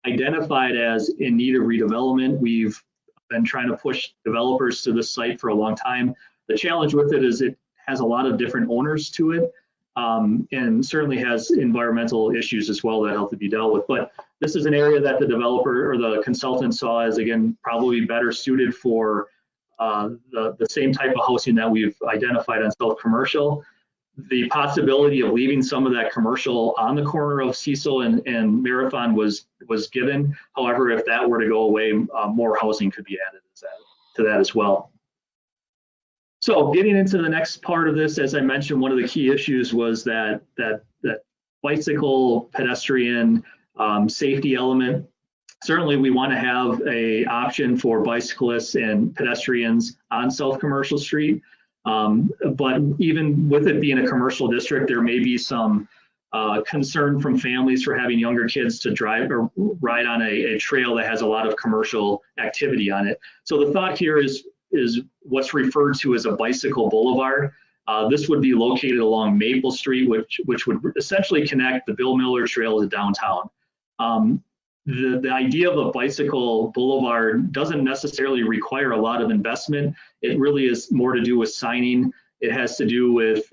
identified as in need of redevelopment. We've been trying to push developers to this site for a long time. The challenge with it is it has a lot of different owners to it, and certainly has environmental issues as well that have to be dealt with. But this is an area that the developer or the consultant saw as, again, probably better suited for the same type of housing that we've identified on South Commercial. The possibility of leaving some of that commercial on the corner of Cecil and Marathon was given. However, if that were to go away, more housing could be added to that as well. So getting into the next part of this, as I mentioned, one of the key issues was that bicycle pedestrian safety element. Certainly we want to have an option for bicyclists and pedestrians on South Commercial Street. But even with it being a commercial district, there may be some concern from families for having younger kids to drive or ride on a trail that has a lot of commercial activity on it. So the thought here is what's referred to as a bicycle boulevard. This would be located along Maple Street, which would essentially connect the Bill Miller Trail to downtown. The idea of a bicycle boulevard doesn't necessarily require a lot of investment. It really is more to do with signing. It has to do with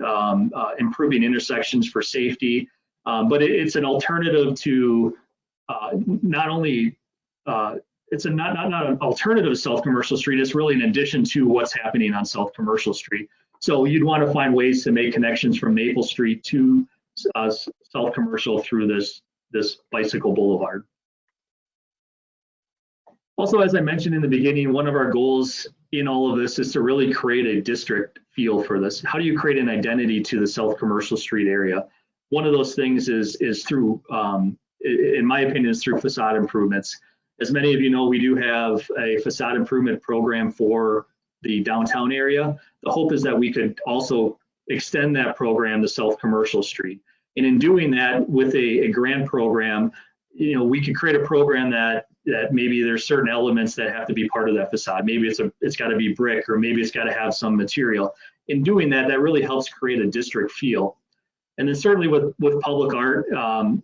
improving intersections for safety, but it's an alternative to not only it's not an alternative to South Commercial Street. It's really an addition to what's happening on South Commercial Street. So you'd want to find ways to make connections from Maple Street to South Commercial through this bicycle boulevard. Also, as I mentioned in the beginning, one of our goals in all of this is to really create a district feel for this. How do you create an identity to the South Commercial Street area? One of those things is through, in my opinion, is through facade improvements. As many of you know, we do have a facade improvement program for the downtown area. The hope is that we could also extend that program to South Commercial Street. And in doing that with a grant program, you know, we could create a program that maybe there's certain elements that have to be part of that facade. Maybe it's got to be brick, or maybe it's got to have some material. In doing that, that really helps create a district feel. And then certainly with public art,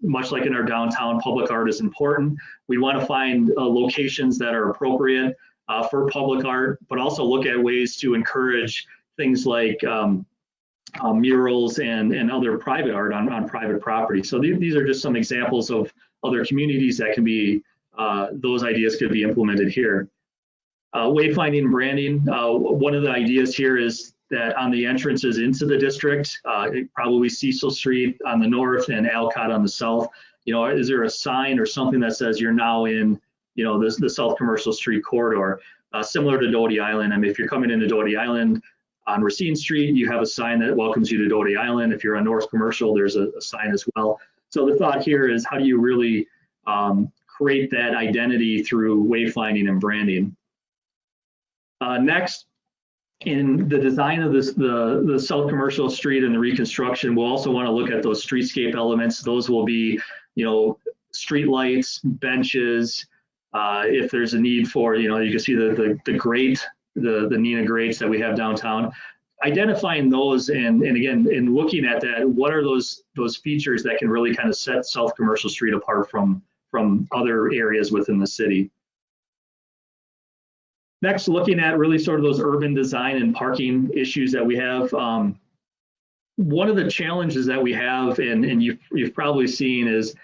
much like in our downtown, public art is important. We want to find locations that are appropriate for public art, but also look at ways to encourage things like murals and other private art on private property. So these are just some examples of other communities that can be, those ideas could be implemented here. Wayfinding branding, one of the ideas here is that on the entrances into the district, probably Cecil Street on the north and Alcott on the south, you know, is there a sign or something that says you're now in, you know, the South Commercial Street corridor, similar to Doty Island? I mean, if you're coming into Doty Island on Racine Street, you have a sign that welcomes you to Doty Island. If you're on North Commercial, there's a sign as well. So the thought here is, how do you really create that identity through wayfinding and branding? Next, in the design of this, the South Commercial Street and the reconstruction, we'll also want to look at those streetscape elements. Those will be, you know, street lights, benches. If there's a need for, you know, you can see the grate, the Neenah grates that we have downtown. Identifying those and again, in looking at that, what are those features that can really kind of set South Commercial Street apart from other areas within the city? Next, looking at really sort of those urban design and parking issues that we have. One of the challenges that we have, and you've probably seen, is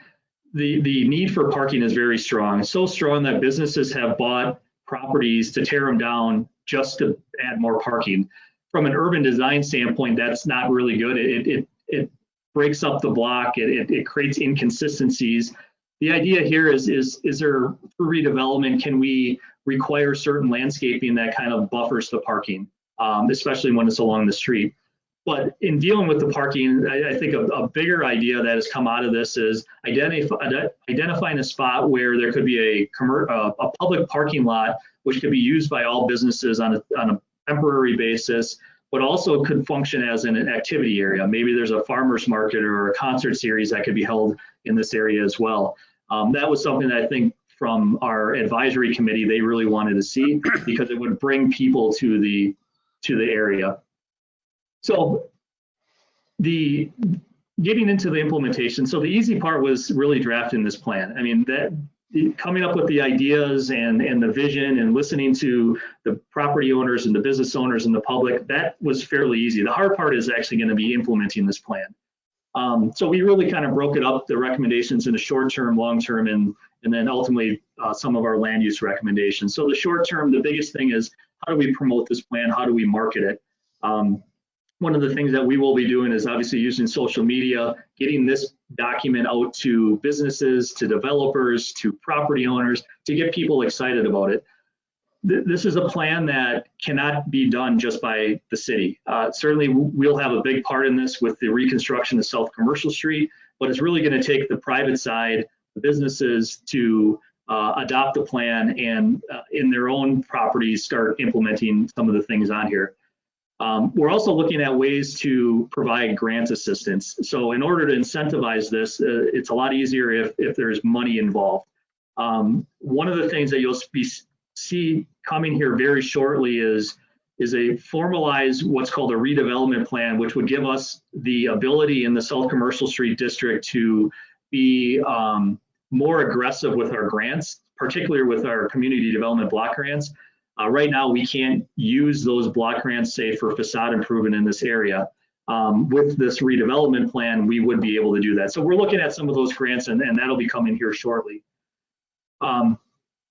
the need for parking is very strong. So strong that businesses have bought properties to tear them down just to add more parking. From an urban design standpoint, that's not really good. It breaks up the block. It creates inconsistencies. The idea here is there, through redevelopment, can we require certain landscaping that kind of buffers the parking, especially when it's along the street? But in dealing with the parking, I think a bigger idea that has come out of this is identifying a spot where there could be a public parking lot, which could be used by all businesses on a temporary basis, but also could function as an activity area. Maybe there's a farmer's market or a concert series that could be held in this area as well. That was something that I think from our advisory committee, they really wanted to see, because it would bring people to the area. So getting into the implementation. So the easy part was really drafting this plan. I mean, coming up with the ideas and the vision and listening to the property owners and the business owners and the public, that was fairly easy. The hard part is actually going to be implementing this plan. So we really kind of broke it up, the recommendations, into short term, long term, and then ultimately some of our land use recommendations. So the short term, the biggest thing is, how do we promote this plan? How do we market it? One of the things that we will be doing is obviously using social media, getting this document out to businesses, to developers, to property owners, to get people excited about it. This is a plan that cannot be done just by the city. Certainly we'll have a big part in this with the reconstruction of South Commercial Street, but it's really going to take the private side, the businesses, to adopt the plan and in their own properties start implementing some of the things on here. We're also looking at ways to provide grant assistance. So in order to incentivize this, it's a lot easier if there's money involved. One of the things that you'll see coming here very shortly is a formalized, what's called a redevelopment plan, which would give us the ability in the South Commercial Street District to be more aggressive with our grants, particularly with our community development block grants. Right now, we can't use those block grants, say, for facade improvement in this area. With this redevelopment plan, we would be able to do that. So we're looking at some of those grants, and that'll be coming here shortly.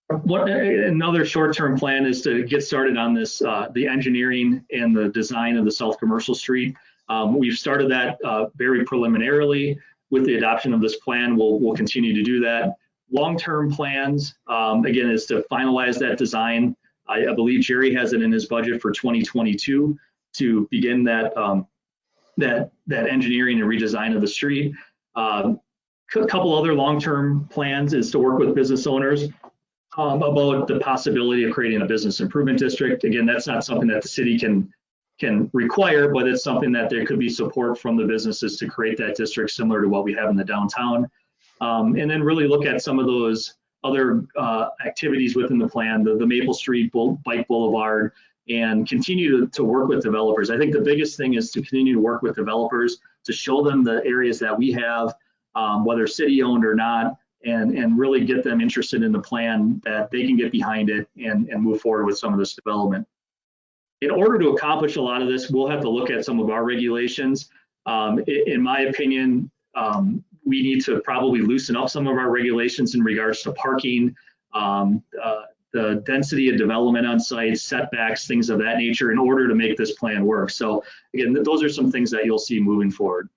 Another short-term plan is to get started on this, the engineering and the design of the South Commercial Street. We've started that very preliminarily. With the adoption of this plan, we'll continue to do that. Long-term plans, again, is to finalize that design. I believe Jerry has it in his budget for 2022 to begin that that engineering and redesign of the street. A couple other long-term plans is to work with business owners about the possibility of creating a business improvement district. Again, that's not something that the city can require, but it's something that there could be support from the businesses to create that district similar to what we have in the downtown. And then really look at some of those other activities within the plan, the Maple Street Bike Boulevard, and continue to work with developers. I think the biggest thing is to continue to work with developers to show them the areas that we have, whether city owned or not, and really get them interested in the plan that they can get behind it and move forward with some of this development. In order to accomplish a lot of this, we'll have to look at some of our regulations. In my opinion, we need to probably loosen up some of our regulations in regards to parking, the density of development on site, setbacks, things of that nature in order to make this plan work. So again, those are some things that you'll see moving forward.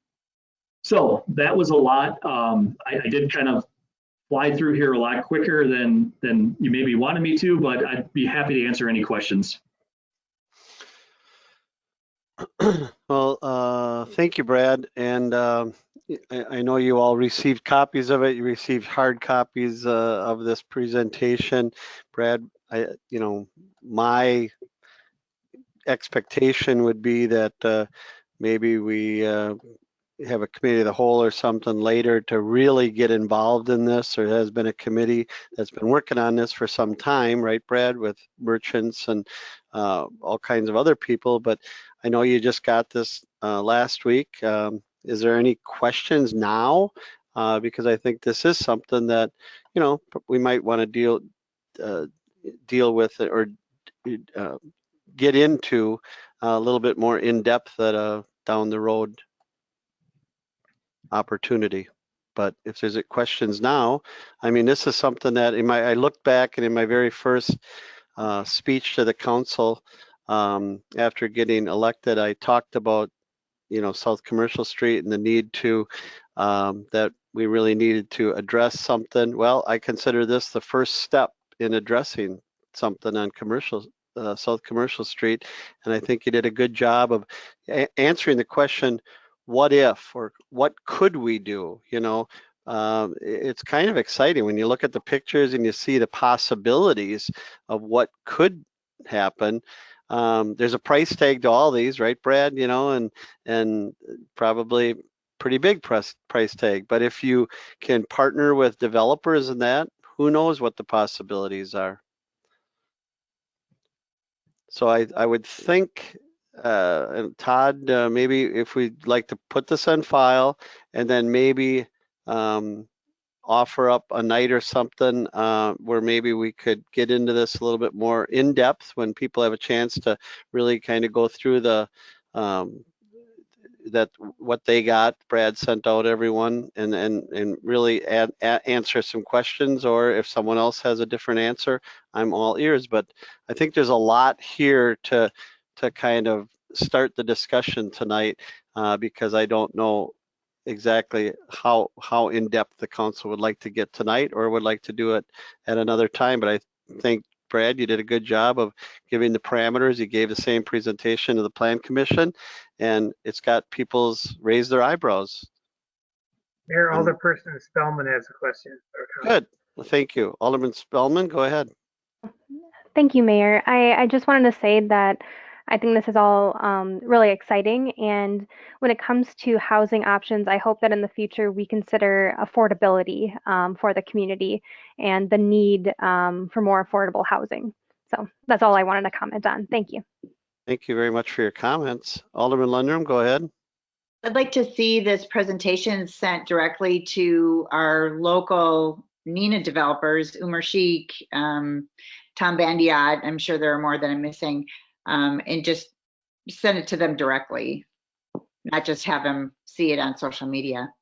So that was a lot. I did kind of fly through here a lot quicker than you maybe wanted me to, but I'd be happy to answer any questions. Well, thank you, Brad. And I know you all received copies of it. You received hard copies of this presentation. Brad, my expectation would be that maybe we have a committee of the whole or something later to really get involved in this. There has been a committee that's been working on this for some time, right, Brad, with merchants and all kinds of other people. But I know you just got this last week. Is there any questions now? Because I think this is something that, we might want to deal with it or get into a little bit more in depth at a down the road opportunity. But if there's questions now, I mean, this is something that I looked back and in my very first speech to the council after getting elected, I talked about, South Commercial Street and the need to, that we really needed to address something. Well, I consider this the first step in addressing something on South Commercial Street. And I think you did a good job of answering the question, what if, or what could we do? It's kind of exciting when you look at the pictures and you see the possibilities of what could happen. There's a price tag to all these, right, Brad? And probably pretty big price tag. But if you can partner with developers in that, who knows what the possibilities are? So I would think, Todd, maybe if we'd like to put this on file and then maybe offer up a night or something where maybe we could get into this a little bit more in depth when people have a chance to really kind of go through the what they got. Brad sent out everyone and really answer some questions, or if someone else has a different answer, I'm all ears. But I think there's a lot here to kind of start the discussion tonight because I don't know exactly how in depth the council would like to get tonight or would like to do it at another time. But I think, Brad, you did a good job of giving the parameters. You gave the same presentation to the Plan Commission, and it's got people's raise their eyebrows. Mayor, Alderperson Spellman has a question. Good. Well, thank you. Alderman Spellman, go ahead. Thank you, Mayor. I just wanted to say that I think this is all really exciting. And when it comes to housing options, I hope that in the future we consider affordability for the community and the need for more affordable housing. So that's all I wanted to comment on. Thank you. Thank you very much for your comments. Alderman Lundrum, go ahead. I'd like to see this presentation sent directly to our local Neenah developers, Umer Sheikh, Tom Bandiat, I'm sure there are more that I'm missing, and just send it to them directly, not just have them see it on social media.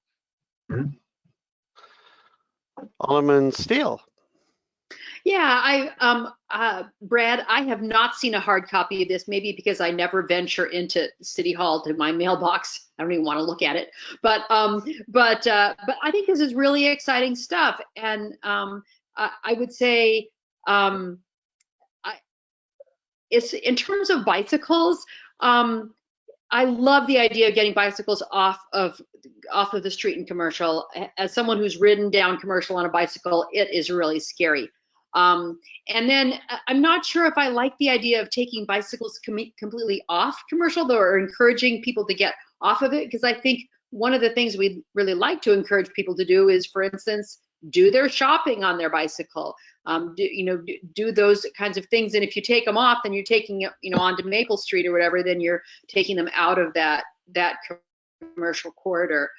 Alderman Steele. Brad, I have not seen a hard copy of this, maybe because I never venture into City Hall to my mailbox. I don't even want to look at it. But I think this is really exciting stuff. And I would say it's in terms of bicycles. I love the idea of getting bicycles off of the street and Commercial. As someone who's ridden down Commercial on a bicycle, it is really scary. And then I'm not sure if I like the idea of taking bicycles completely off Commercial, though, or encouraging people to get off of it, because I think one of the things we'd really like to encourage people to do is, for instance, do their shopping on their bicycle. Do those kinds of things. And if you take them off, then you're taking it, onto Maple Street or whatever, then you're taking them out of that Commercial corridor.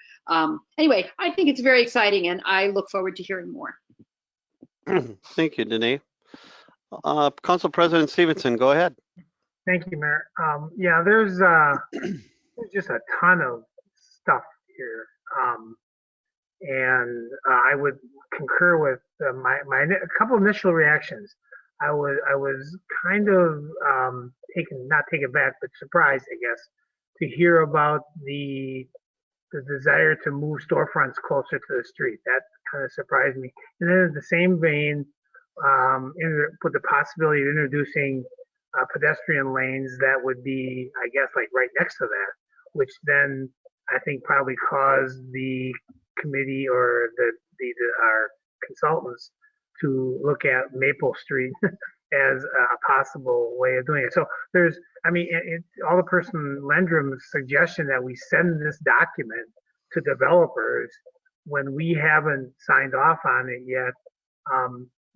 Anyway, I think it's very exciting, and I look forward to hearing more. Thank you, Neenah. Council President Stevenson, go ahead. Thank you, Mayor. Yeah, there's just a ton of stuff here. And I would concur with my a couple initial reactions. I was kind of not taken back, but surprised, I guess, to hear about the desire to move storefronts closer to the street. That kind of surprised me. And then in the same vein, with the possibility of introducing pedestrian lanes that would be, I guess, like right next to that, which then I think probably caused the committee or our consultants to look at Maple Street as a possible way of doing it. So there's, Alderperson Landrum's suggestion that we send this document to developers when we haven't signed off on it yet,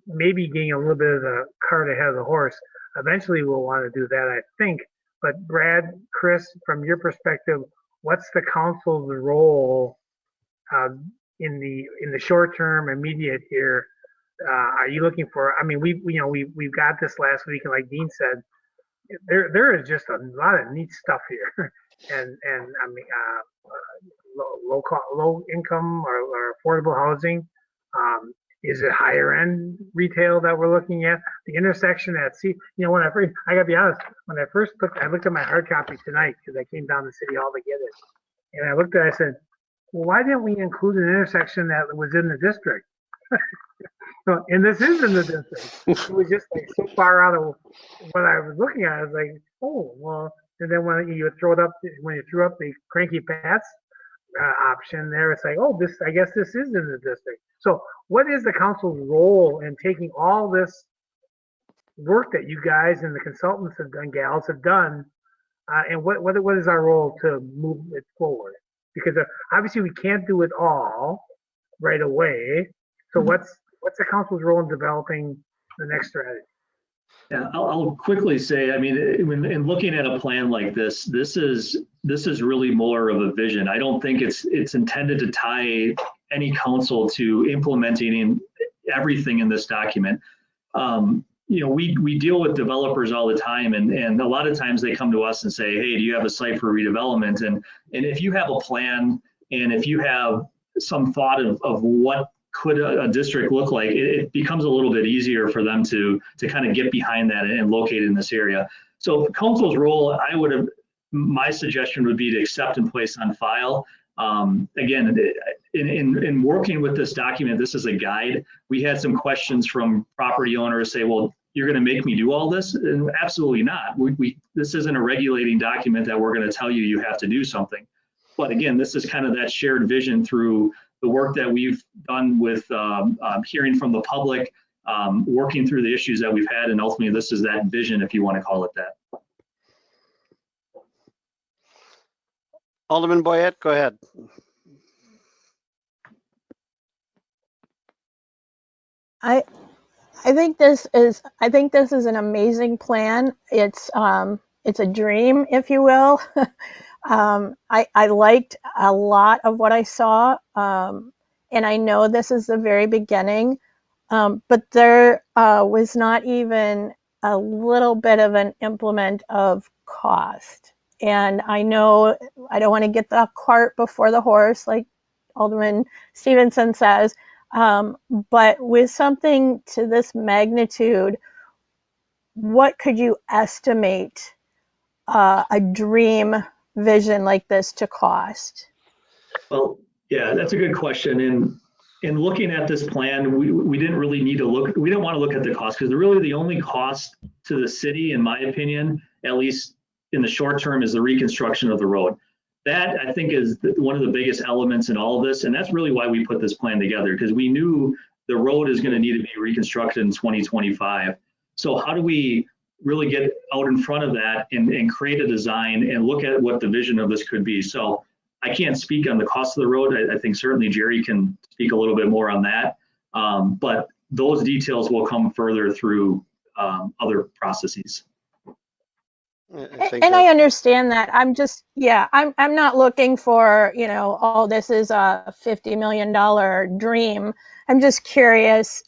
maybe getting a little bit of the cart ahead of the horse. Eventually we'll want to do that, I think. But Brad, Chris, from your perspective, what's the council's role in the short term, immediate here? Are you looking for? We've got this last week, and like Dean said, there is just a lot of neat stuff here, and low income or affordable housing. Is it higher end retail that we're looking at? The intersection at when I gotta be honest, when I first looked at my hard copy tonight because I came down to City Hall to get it, and I looked at it, I said, well, why didn't we include an intersection that was in the district? And this is in the district. It was just like so far out of what I was looking at. I was like, oh, well. And then when you threw up the Cranky Pads option there, it's like, oh, I guess this is in the district. So what is the council's role in taking all this work that you guys and the consultants have done, gals have done, and what is our role to move it forward? Because obviously we can't do it all right away. So what's the council's role in developing the next strategy? Yeah, I'll quickly say, in looking at a plan like this is really more of a vision. I don't think it's intended to tie any council to implementing everything in this document. We deal with developers all the time, and a lot of times they come to us and say, hey, do you have a site for redevelopment? And if you have a plan, and if you have some thought of what could a district look like, it becomes a little bit easier for them to kind of get behind that and locate in this area. So council's role, my suggestion would be to accept and place on file. Again, in working with this document, this is a guide. We had some questions from property owners say, well, you're going to make me do all this? And absolutely not. This isn't a regulating document that we're going to tell you have to do something. But again, this is kind of that shared vision through the work that we've done with hearing from the public, working through the issues that we've had, and ultimately this is that vision, if you want to call it that. Alderman Boyette, go ahead. I think this is an amazing plan. It's a dream, if you will. I liked a lot of what I saw, and I know this is the very beginning, but there was not even a little bit of an implement of cost. And I know I don't want to get the cart before the horse, like Alderman Stevenson says, But with something to this magnitude, what could you estimate a dream vision like this to cost? Well, yeah, that's a good question. And in looking at this plan, we didn't really need to look, we didn't want to look at the cost because really the only cost to the city, in my opinion, at least in the short term, is the reconstruction of the road. That I think is one of the biggest elements in all of this. And that's really why we put this plan together, because we knew the road is going to need to be reconstructed in 2025. So how do we really get out in front of that and create a design and look at what the vision of this could be? So I can't speak on the cost of the road. I think certainly Jerry can speak a little bit more on that. But those details will come further through other processes. I understand that. I'm just, yeah, I'm not looking for, you know, oh, this is a $50 million dream. I'm just curious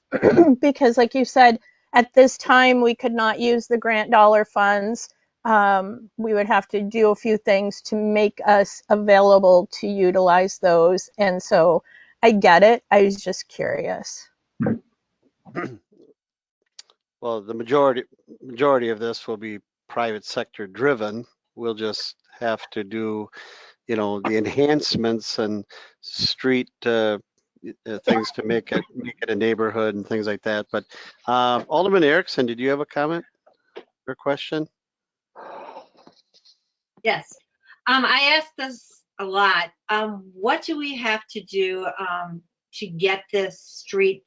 because, like you said, at this time we could not use the grant dollar funds. We would have to do a few things to make us available to utilize those. And so I get it. I was just curious. Well, the majority of this will be private sector driven. We'll just have to do, you know, the enhancements and street things to make it a neighborhood and things like that. But Alderman Erickson, did you have a comment or question? Yes. I asked this a lot. What do we have to do to get this street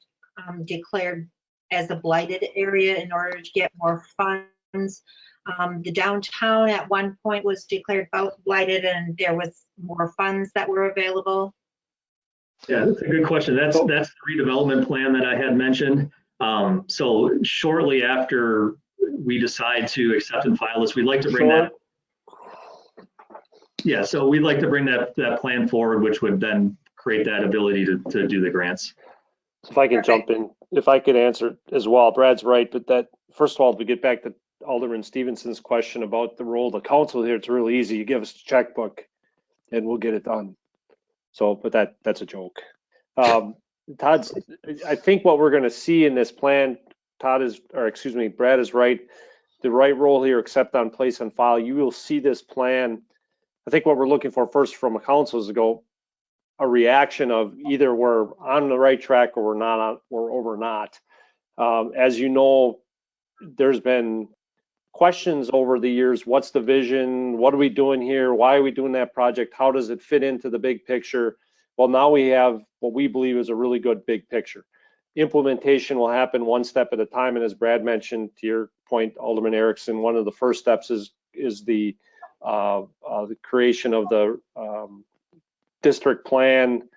declared as a blighted area in order to get more funds? The downtown at one point was declared blighted and there was more funds that were available. Yeah, that's a good question. That's the redevelopment plan that I had mentioned. So shortly after we decide to accept and file this, we'd like to bring that. Yeah, so we'd like to bring that plan forward, which would then create that ability to do the grants. If I can jump in, if I could answer as well, Brad's right, but that, first of all, to get back to Alderman Stevenson's question about the role of the council here, it's really easy. You give us a checkbook and we'll get it done. So, but that's a joke. Todd's, I think what we're going to see in this plan, Brad is right. The right role here, accept on, place on file. You will see this plan. I think what we're looking for first from a council is to go a reaction of either we're on the right track or we're not, or we're not. As you know, there's been questions over the years. What's the vision? What are we doing here? Why are we doing that project? How does it fit into the big picture? Well, now we have what we believe is a really good big picture. Implementation will happen one step at a time. And as Brad mentioned, to your point, Alderman Erickson, one of the first steps is the creation of the district plan,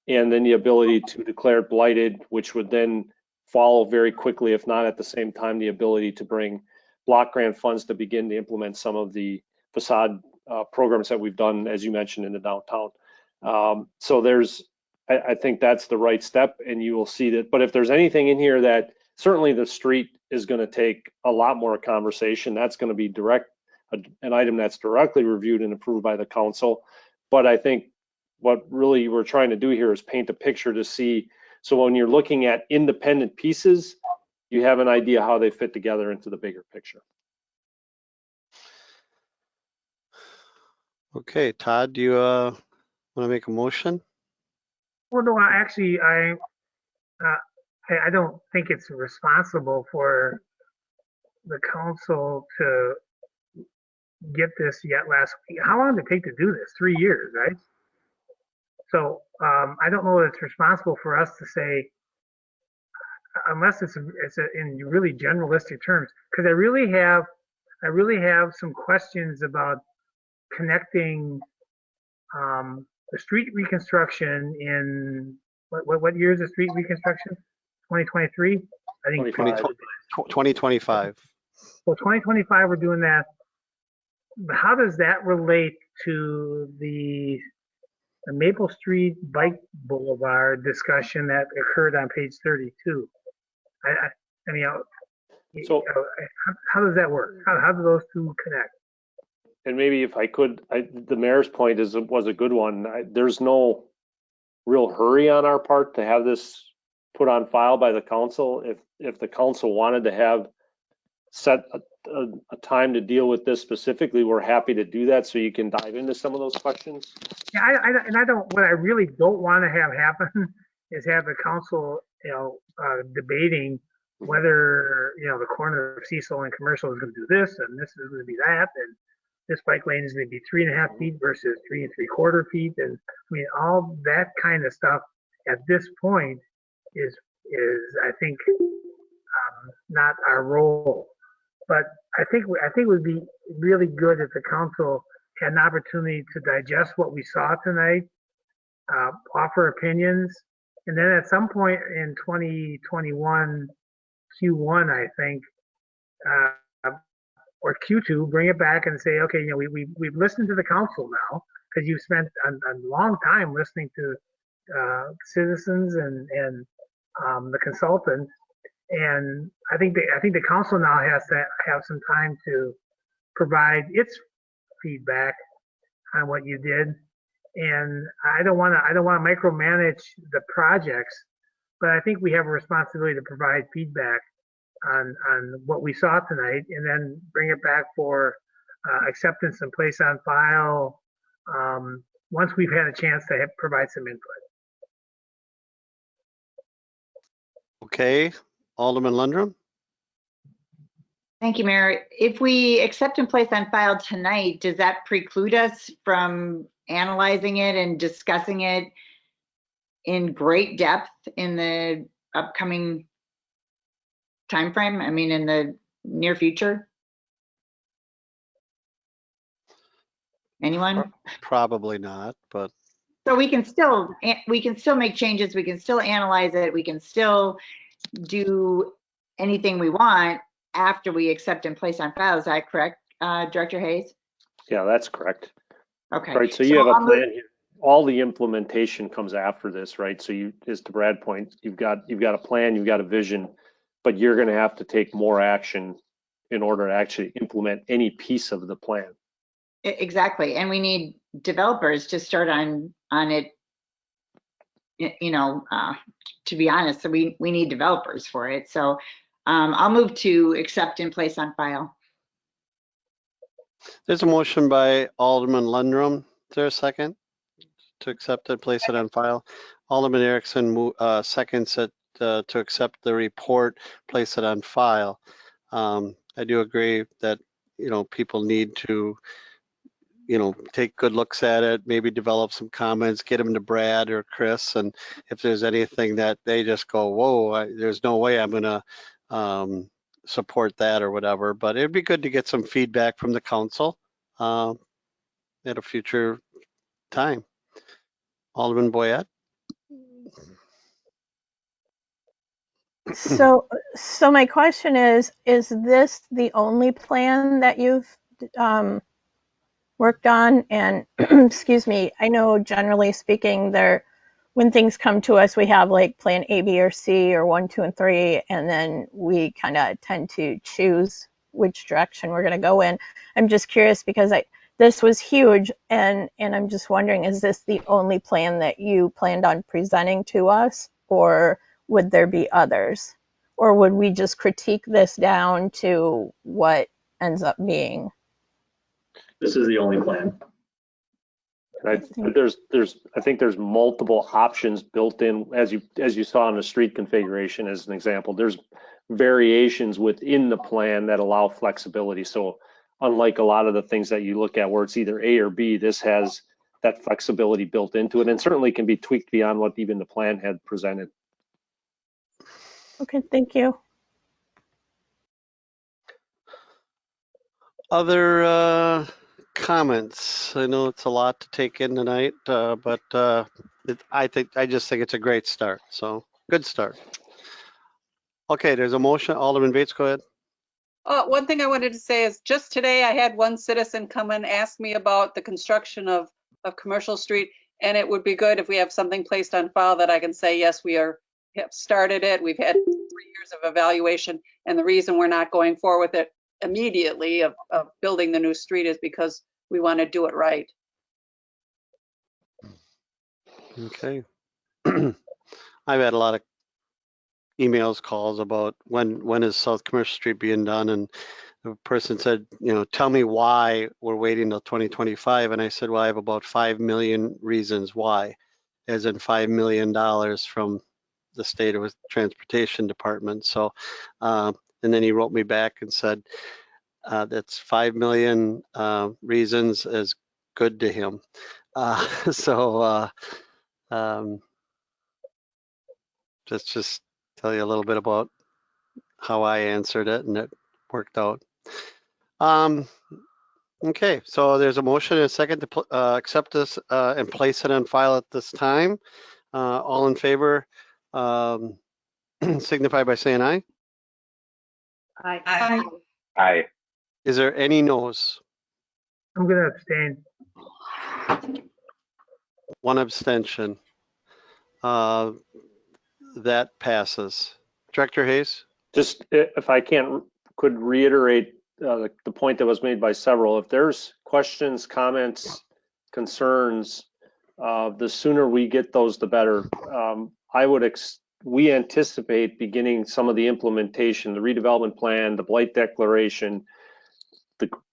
and then the ability to declare it blighted, which would then follow very quickly, if not at the same time, the ability to bring block grant funds to begin to implement some of the facade programs that we've done, as you mentioned, in the downtown. So I think that's the right step, and you will see that. But if there's anything in here that certainly the street is going to take a lot more conversation, that's going to be an item that's directly reviewed and approved by the council. But I think what really we're trying to do here is paint a picture to see. So when you're looking at independent pieces, you have an idea how they fit together into the bigger picture. Okay, Todd, do you want to make a motion? Well, no, actually, I don't think it's responsible for the council to get this yet last week. How long did it take to do this? 3 years, right? So I don't know that it's responsible for us to say, unless it's in really generalistic terms, because I really have some questions about connecting the street reconstruction in what year is the street reconstruction? 2023? I think 2025. So 2025, we're doing that. How does that relate to the Maple Street Bike Boulevard discussion that occurred on page 32? I mean, so how does that work? How do those two connect? And maybe if I could, the mayor's point was a good one. There's no real hurry on our part to have this put on file by the council. If the council wanted to have set a time to deal with this specifically, we're happy to do that so you can dive into some of those questions. Yeah, what I really don't want to have happen is have the council, debating whether, the corner of Cecil and Commercial is going to do this and this is going to be that, and this bike lane is going to be 3.5 feet versus 3 3/4 feet. And I mean, all that kind of stuff at this point is I think, not our role. But I think it would be really good if the council had an opportunity to digest what we saw tonight, offer opinions, and then at some point in 2021 Q1, I think, or Q2, bring it back and say, okay, we've listened to the council now, because you've spent a long time listening to citizens and the consultant. And I think the council now has to have some time to provide its feedback on what you did. And I don't want to micromanage the projects, but I think we have a responsibility to provide feedback on what we saw tonight, and then bring it back for acceptance and place on file once we've had a chance to provide some input. Okay, Alderman Lundrum. Thank you, Mayor. If we accept and place on file tonight, does that preclude us from analyzing it and discussing it in great depth in the upcoming timeframe? I mean, in the near future? Anyone? Probably not, but. So we can still make changes. We can still analyze it. We can still do anything we want after we accept and place on file. Is that correct, Director Hayes? Yeah, that's correct. Okay. Right, so you have a plan here. All the implementation comes after this, right? So you, as to Brad's point, you've got a plan, you've got a vision, but you're going to have to take more action in order to actually implement any piece of the plan. Exactly, and we need developers to start on it. To be honest, so we need developers for it. So I'll move to accept and place on file. There's a motion by Alderman Lundrum. Is there a second to accept it, place it on file? Alderman Erickson seconds it to accept the report, place it on file. I do agree that, people need to, take good looks at it, maybe develop some comments, get them to Brad or Chris. And if there's anything that they just go, whoa, there's no way I'm going to support that or whatever. But it'd be good to get some feedback from the council at a future time. Alderman Boyette. So my question is this the only plan that you've worked on? And excuse me, I know generally speaking when things come to us, we have like plan A, B, or C, or 1, 2, and 3, and then we kind of tend to choose which direction we're going to go in. I'm just curious because this was huge, and I'm just wondering, is this the only plan that you planned on presenting to us, or would there be others? Or would we just critique this down to what ends up being? This is the only plan. I think there's multiple options built in, as you saw in the street configuration as an example. There's variations within the plan that allow flexibility. So unlike a lot of the things that you look at where it's either A or B, this has that flexibility built into it, and certainly can be tweaked beyond what even the plan had presented. Okay, thank you. Other comments? I know it's a lot to take in tonight, but I just think it's a great start. So good start. Okay, there's a motion. Alderman Bates, go ahead. One thing I wanted to say is just today I had one citizen come and ask me about the construction of Commercial Street, and it would be good if we have something placed on file that I can say, yes, we have started it. We've had 3 years of evaluation, and the reason we're not going forward with it immediately of building the new street is because we want to do it right. Okay. I've had a lot of emails, calls about when is South Commercial Street being done, and the person said, tell me why we're waiting till 2025, and I said, well, I have about 5 million reasons why, as in $5 million from the state of transportation department. So, and then he wrote me back and said, that's 5 million reasons is good to him. Just tell you a little bit about how I answered it, and it worked out. Okay, so there's a motion and a second to accept this and place it on file at this time. All in favor, signify by saying aye. Aye. Aye. Is there any no's? I'm going to abstain. One abstention. That passes. Director Hayes? Just if I could reiterate the point that was made by several. If there's questions, comments, concerns, the sooner we get those, the better. We anticipate beginning some of the implementation, the redevelopment plan, the blight declaration,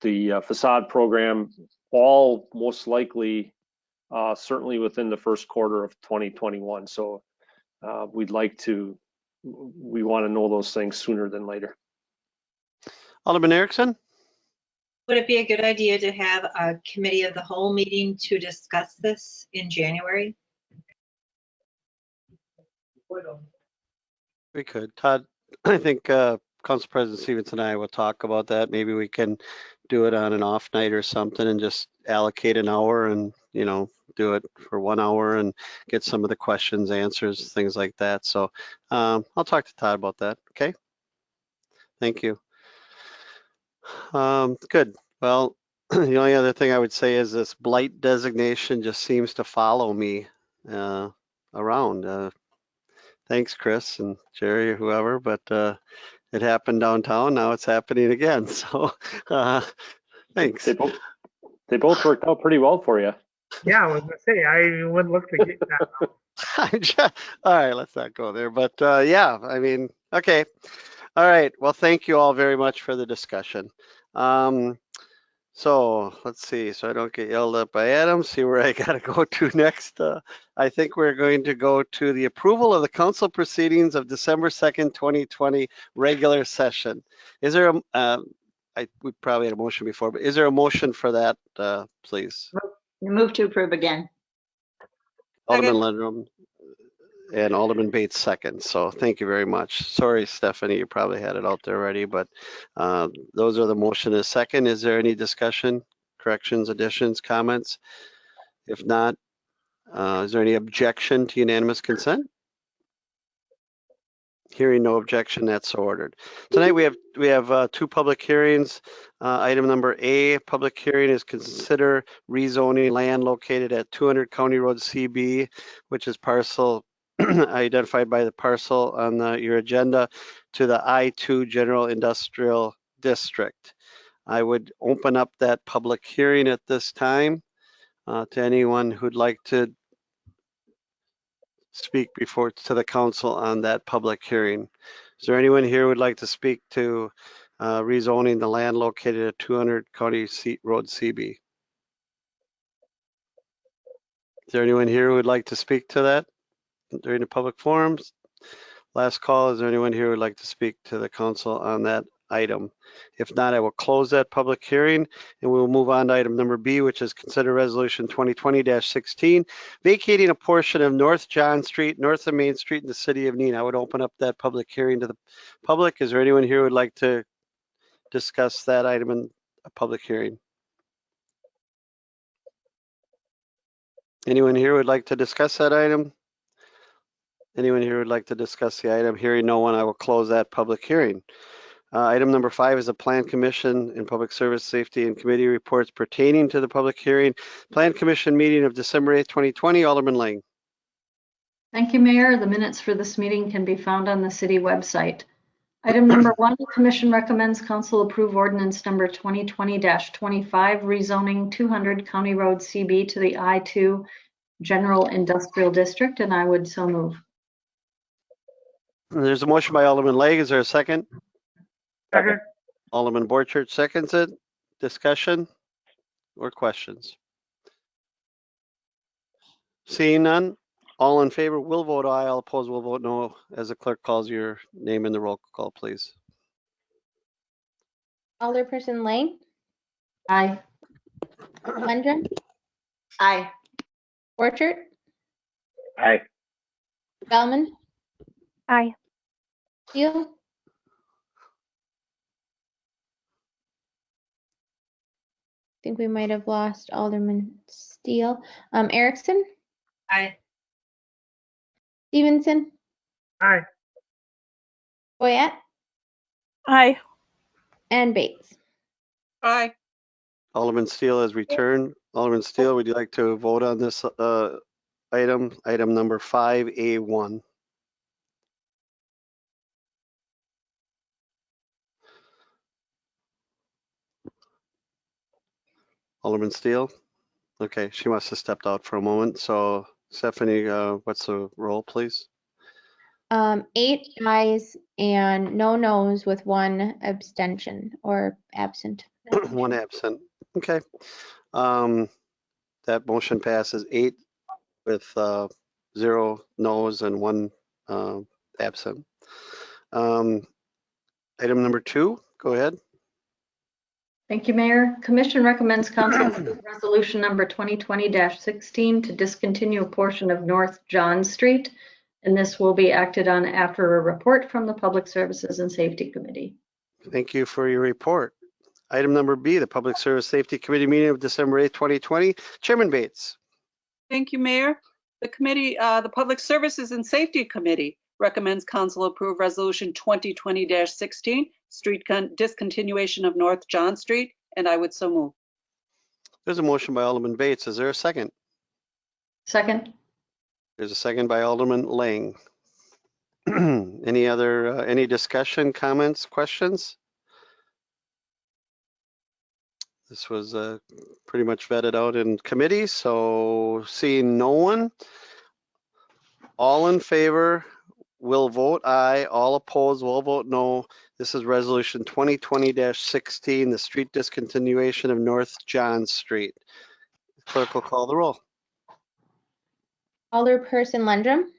the facade program, all most likely certainly within the first quarter of 2021. So we want to know those things sooner than later. Alderman Erickson? Would it be a good idea to have a committee of the whole meeting to discuss this in January? We could. Todd, I think Council President Stevens and I will talk about that. Maybe we can do it on an off night or something and just allocate an hour and, do it for 1 hour and get some of the questions, answers, things like that. So I'll talk to Todd about that. Okay. Thank you. Good. Well, the only other thing I would say is this blight designation just seems to follow me around. Thanks, Chris and Jerry or whoever, but it happened downtown. Now it's happening again. So thanks. They both worked out pretty well for you. Yeah, I was going to say, I wouldn't look to get that. All right, let's not go there. But yeah, I mean, okay. All right. Well, thank you all very much for the discussion. So let's see, so I don't get yelled at by Adam, see where I got to go to next. I think we're going to go to the approval of the council proceedings of December 2nd, 2020 regular session. Is there we probably had a motion before, but is there a motion for that, please? Move to approve again. Alderman Lindrum and Alderman Bates second. So thank you very much. Sorry, Stephanie, you probably had it out there already, but those are the motion and second. Is there any discussion, corrections, additions, comments? If not, is there any objection to unanimous consent? Hearing no objection, that's so ordered. Tonight we have two public hearings. Item number A, public hearing is consider rezoning land located at 200 County Road CB, which is parcel identified by the parcel on your agenda, to the I-2 General Industrial District. I would open up that public hearing at this time to anyone who'd like to speak to the council on that public hearing. Is there anyone here who would like to speak to rezoning the land located at 200 County Road CB? Is there anyone here who would like to speak to that during the public forums? Last call, is there anyone here who would like to speak to the council on that item? If not, I will close that public hearing and we will move on to item number B, which is consider resolution 2020-16, vacating a portion of North John Street, north of Main Street in the city of Neenah. I would open up that public hearing to the public. Is there anyone here who would like to discuss that item in a public hearing? Anyone here who would like to discuss that item? Anyone here who would like to discuss the item? Hearing no one, I will close that public hearing. Item number 5 is a Plan Commission and Public Service Safety and Committee reports pertaining to the public hearing. Plan Commission meeting of December 8th, 2020. Alderman Lang. Thank you, Mayor. The minutes for this meeting can be found on the city website. Item number 1, the Commission recommends Council approve ordinance number 2020-25, rezoning 200 County Road CB to the I-2 General Industrial District, and I would so move. There's a motion by Alderman Legg. Is there a second? Second. Alderman Borchert seconds it. Discussion or questions? Seeing none, all in favor will vote aye. All opposed will vote no. As the clerk calls your name in the roll call, please. Alderperson Lang, Aye. Lundgren, Aye. Orchard, Aye. Spellman, Aye. Steele, I think we might have lost Alderman Steele. Erickson, Aye. Stevenson, Aye. Boyette, Aye. and Bates. Aye. Alderman Steele has returned. Alderman Steele, would you like to vote on this item number 5A1? Alderman Steele? Okay, she must have stepped out for a moment. So Stephanie, what's the roll, please? 8 ayes and no noes with 1 abstention or absent. One absent. Okay. That motion passes 8 with 0 noes and 1 absent. Item number 2, go ahead. Thank you, Mayor. Commission recommends council approve resolution number 2020-16 to discontinue a portion of North John Street. And this will be acted on after a report from the Public Services and Safety Committee. Thank you for your report. Item number B, the Public Service Safety Committee meeting of December 8th, 2020. Chairman Bates. Thank you, Mayor. The committee, the Public Services and Safety Committee recommends council approve resolution 2020-16, street discontinuation of North John Street, and I would so move. There's a motion by Alderman Bates. Is there a second? Second. There's a second by Alderman Lang. Any discussion, comments, questions? This was pretty much vetted out in committee, so seeing no one, all in favor will vote aye, all opposed will vote no. This is resolution 2020-16, the street discontinuation of North John Street. Clerk will call the roll. Alderperson Lundgren,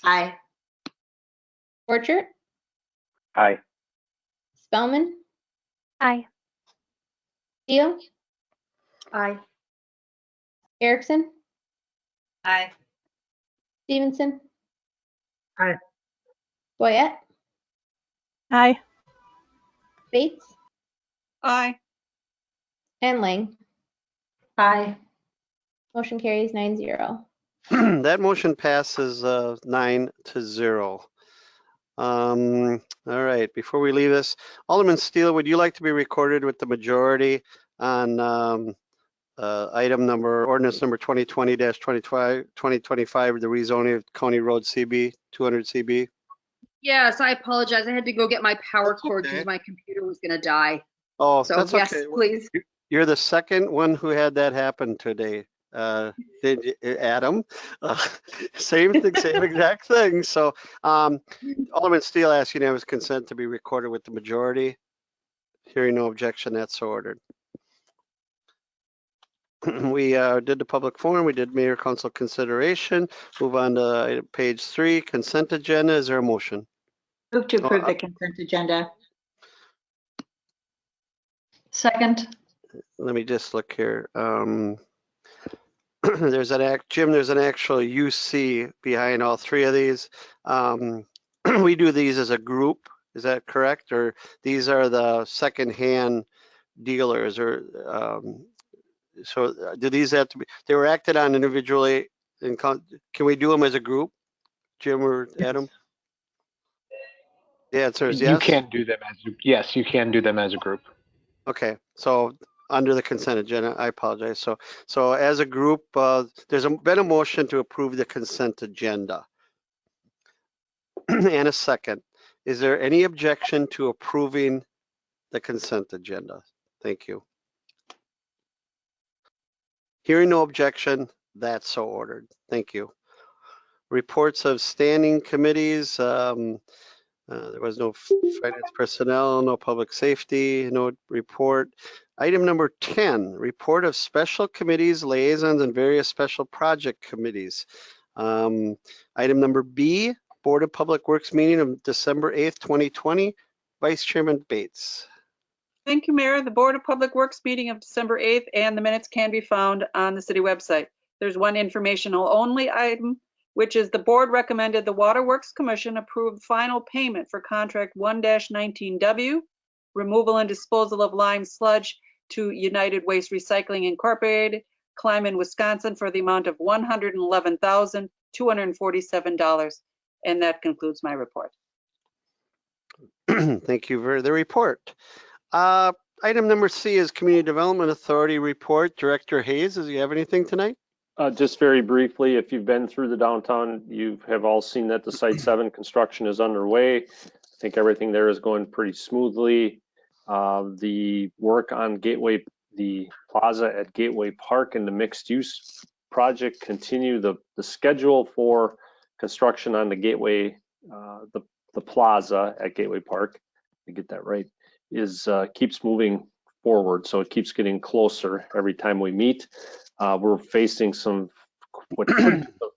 Aye. Orchard, Aye. Spellman, Aye. Steele, Aye. Erickson, Aye. Stevenson, Aye. Boyette, Aye. Bates, Aye. and Lang. Aye. Motion carries 9-0. That motion passes 9-0. All right, before we leave this, Alderman Steele, would you like to be recorded with the majority on ordinance number 2020-2025, the rezoning of County Road CB, 200 CB? Yes, I apologize. I had to go get my power cord okay. because my computer was going to die. Oh, So that's yes, okay. please. You're the second one who had that happen today. Adam, same thing, same exact thing. So Alderman Steele asks unanimous consent to be recorded with the majority. Hearing no objection, that's so ordered. We did the public forum, we did mayor council consideration. Move on to page 3, consent agenda. Is there a motion? Move to approve the consent agenda. Second. Let me just look here. There's an actual UC behind all 3 of these. We do these as a group. Is that correct? Or these are the secondhand dealers? Or so do these have to be? They were acted on individually. Can we do them as a group, Jim or Adam? The answer is yes. You can do them as yes, you can do them as a group. Okay, so under the consent agenda, I apologize. So as a group, there's been a motion to approve the consent agenda. And a second. Is there any objection to approving the consent agenda? Thank you. Hearing no objection, that's so ordered. Thank you. reports of standing committees. There was no finance personnel, no public safety, no report. Item number 10, report of special committees, liaisons, and various special project committees. Item number B, Board of Public Works meeting of December 8th, 2020. Vice Chairman Bates. Thank you, Mayor. The Board of Public Works meeting of December 8th and the minutes can be found on the city website. There's one informational only item, which is the board recommended the Waterworks Commission approve final payment for contract 1-19W, removal and disposal of lime sludge to United Waste Recycling Incorporated, Kleiman, Wisconsin, for the amount of $111,247. And that concludes my report. Thank you for the report. Item number C is Community Development Authority report. Director Hayes, does he have anything tonight? Just very briefly, if you've been through the downtown, you have all seen that the Site 7 construction is underway. I think everything there is going pretty smoothly. The work on Gateway, the plaza at Gateway Park and the mixed use project continue. The schedule for construction on the Gateway, the plaza at Gateway Park, to get that right, is keeps moving forward. So it keeps getting closer every time we meet. We're facing some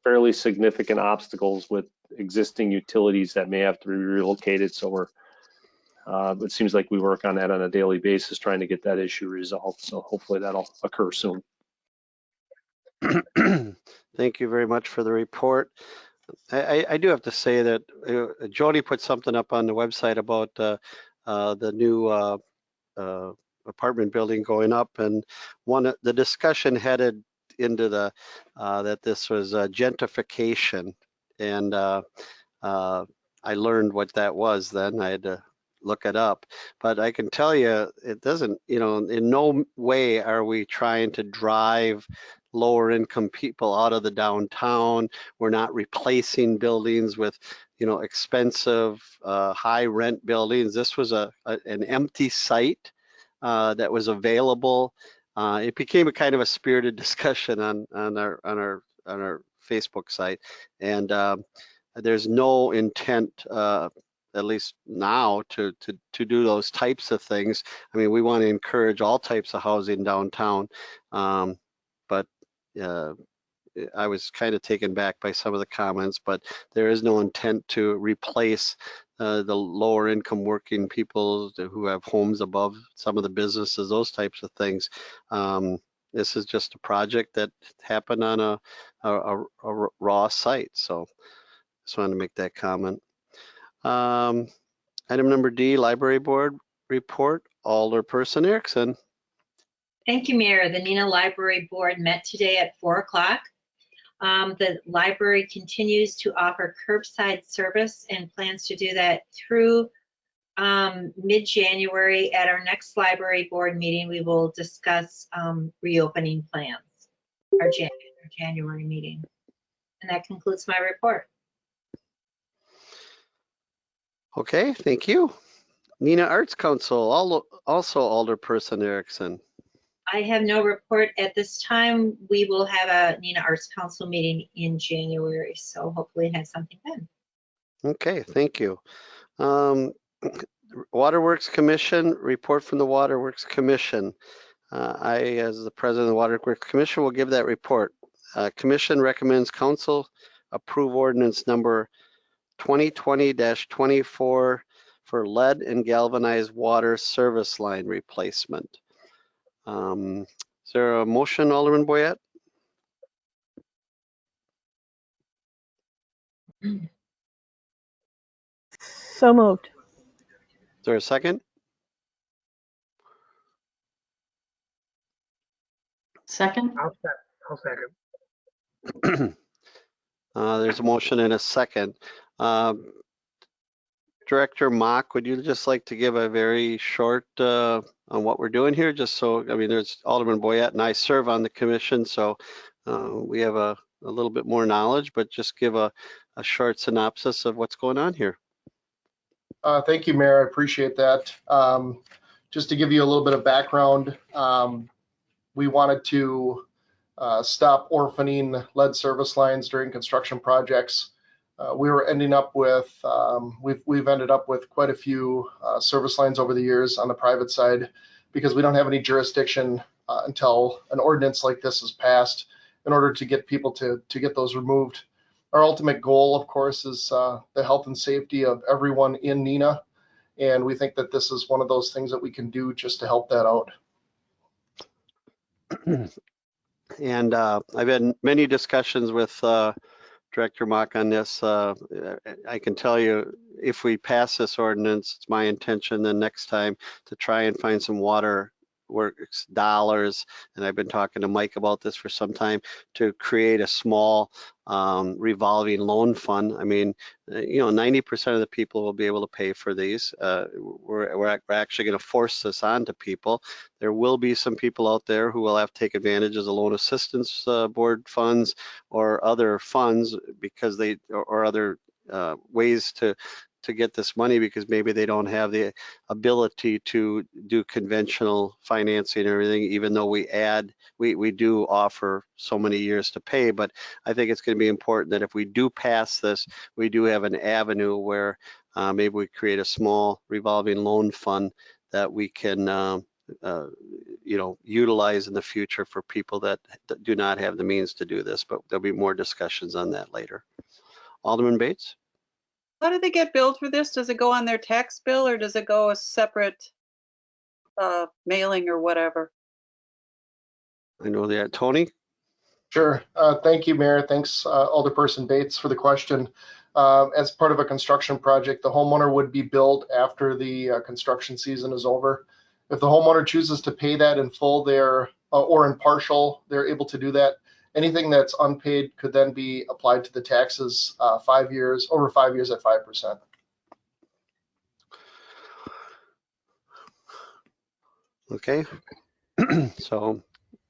fairly significant obstacles with existing utilities that may have to be relocated. So it seems like we work on that on a daily basis, trying to get that issue resolved. So hopefully that'll occur soon. Thank you very much for the report. I do have to say that Jody put something up on the website about the new apartment building going up, and the discussion headed into that this was gentrification, and I learned what that was then. I had to look it up, but I can tell you it doesn't, in no way are we trying to drive lower income people out of the downtown. We're not replacing buildings with expensive high rent buildings. This was an empty site that was available. It became a kind of a spirited discussion on our Facebook site, and there's no intent, at least now, to do those types of things. I mean, we want to encourage all types of housing downtown, but I was kind of taken back by some of the comments, but there is no intent to replace the lower income working people who have homes above some of the businesses, those types of things. This is just a project that happened on a raw site. So just wanted to make that comment. Item number D, Library Board report, Alderperson Erickson. Thank you, Mayor. The Neenah Library Board met today at 4 o'clock. The library continues to offer curbside service and plans to do that through mid-January. At our next library board meeting, we will discuss reopening plans, our January meeting. And that concludes my report. Okay, thank you. Neenah Arts Council, also Alderperson Erickson. I have no report at this time. We will have a Neenah Arts Council meeting in January, so hopefully have something then. Okay, thank you. Waterworks Commission, report from the Waterworks Commission. I, as the president of the Waterworks Commission, will give that report. Commission recommends council approve ordinance number 2020-24 for lead and galvanized water service line replacement. Is there a motion, Alderman Boyette? So moved. Is there a second? Second? I'll second. There's a motion and a second. Director Mock, would you just like to give a very short on what we're doing here? Just so, I mean, there's Alderman Boyette and I serve on the commission, so we have a little bit more knowledge, but just give a short synopsis of what's going on here. Thank you, Mayor. I appreciate that. Just to give you a little bit of background, we wanted to stop orphaning lead service lines during construction projects. We were ending up with, we've ended up with quite a few service lines over the years on the private side because we don't have any jurisdiction until an ordinance like this is passed in order to get people to get those removed. Our ultimate goal, of course, is the health and safety of everyone in Neenah. And we think that this is one of those things that we can do just to help that out. And I've had many discussions with Director Mock on this. I can tell you, if we pass this ordinance, it's my intention the next time to try and find some water works dollars, and I've been talking to Mike about this for some time, to create a small revolving loan fund. I mean, 90% of the people will be able to pay for these. We're actually going to force this on to people. There will be some people out there who will have to take advantage of the loan assistance board funds or other funds because they, or other ways to get this money because maybe they don't have the ability to do conventional financing and everything, even though we do offer so many years to pay. But I think it's going to be important that if we do pass this, we do have an avenue where maybe we create a small revolving loan fund that we can utilize in the future for people that do not have the means to do this. But there'll be more discussions on that later. Alderman Bates? How do they get billed for this? Does it go on their tax bill or does it go a separate mailing or whatever? I know that. Tony? Sure. Thank you, Mayor. Thanks, Alderperson Bates, for the question. As part of a construction project, the homeowner would be billed after the construction season is over. If the homeowner chooses to pay that in full or in partial, they're able to do that. Anything that's unpaid could then be applied to the taxes over 5 years at 5%. Okay. So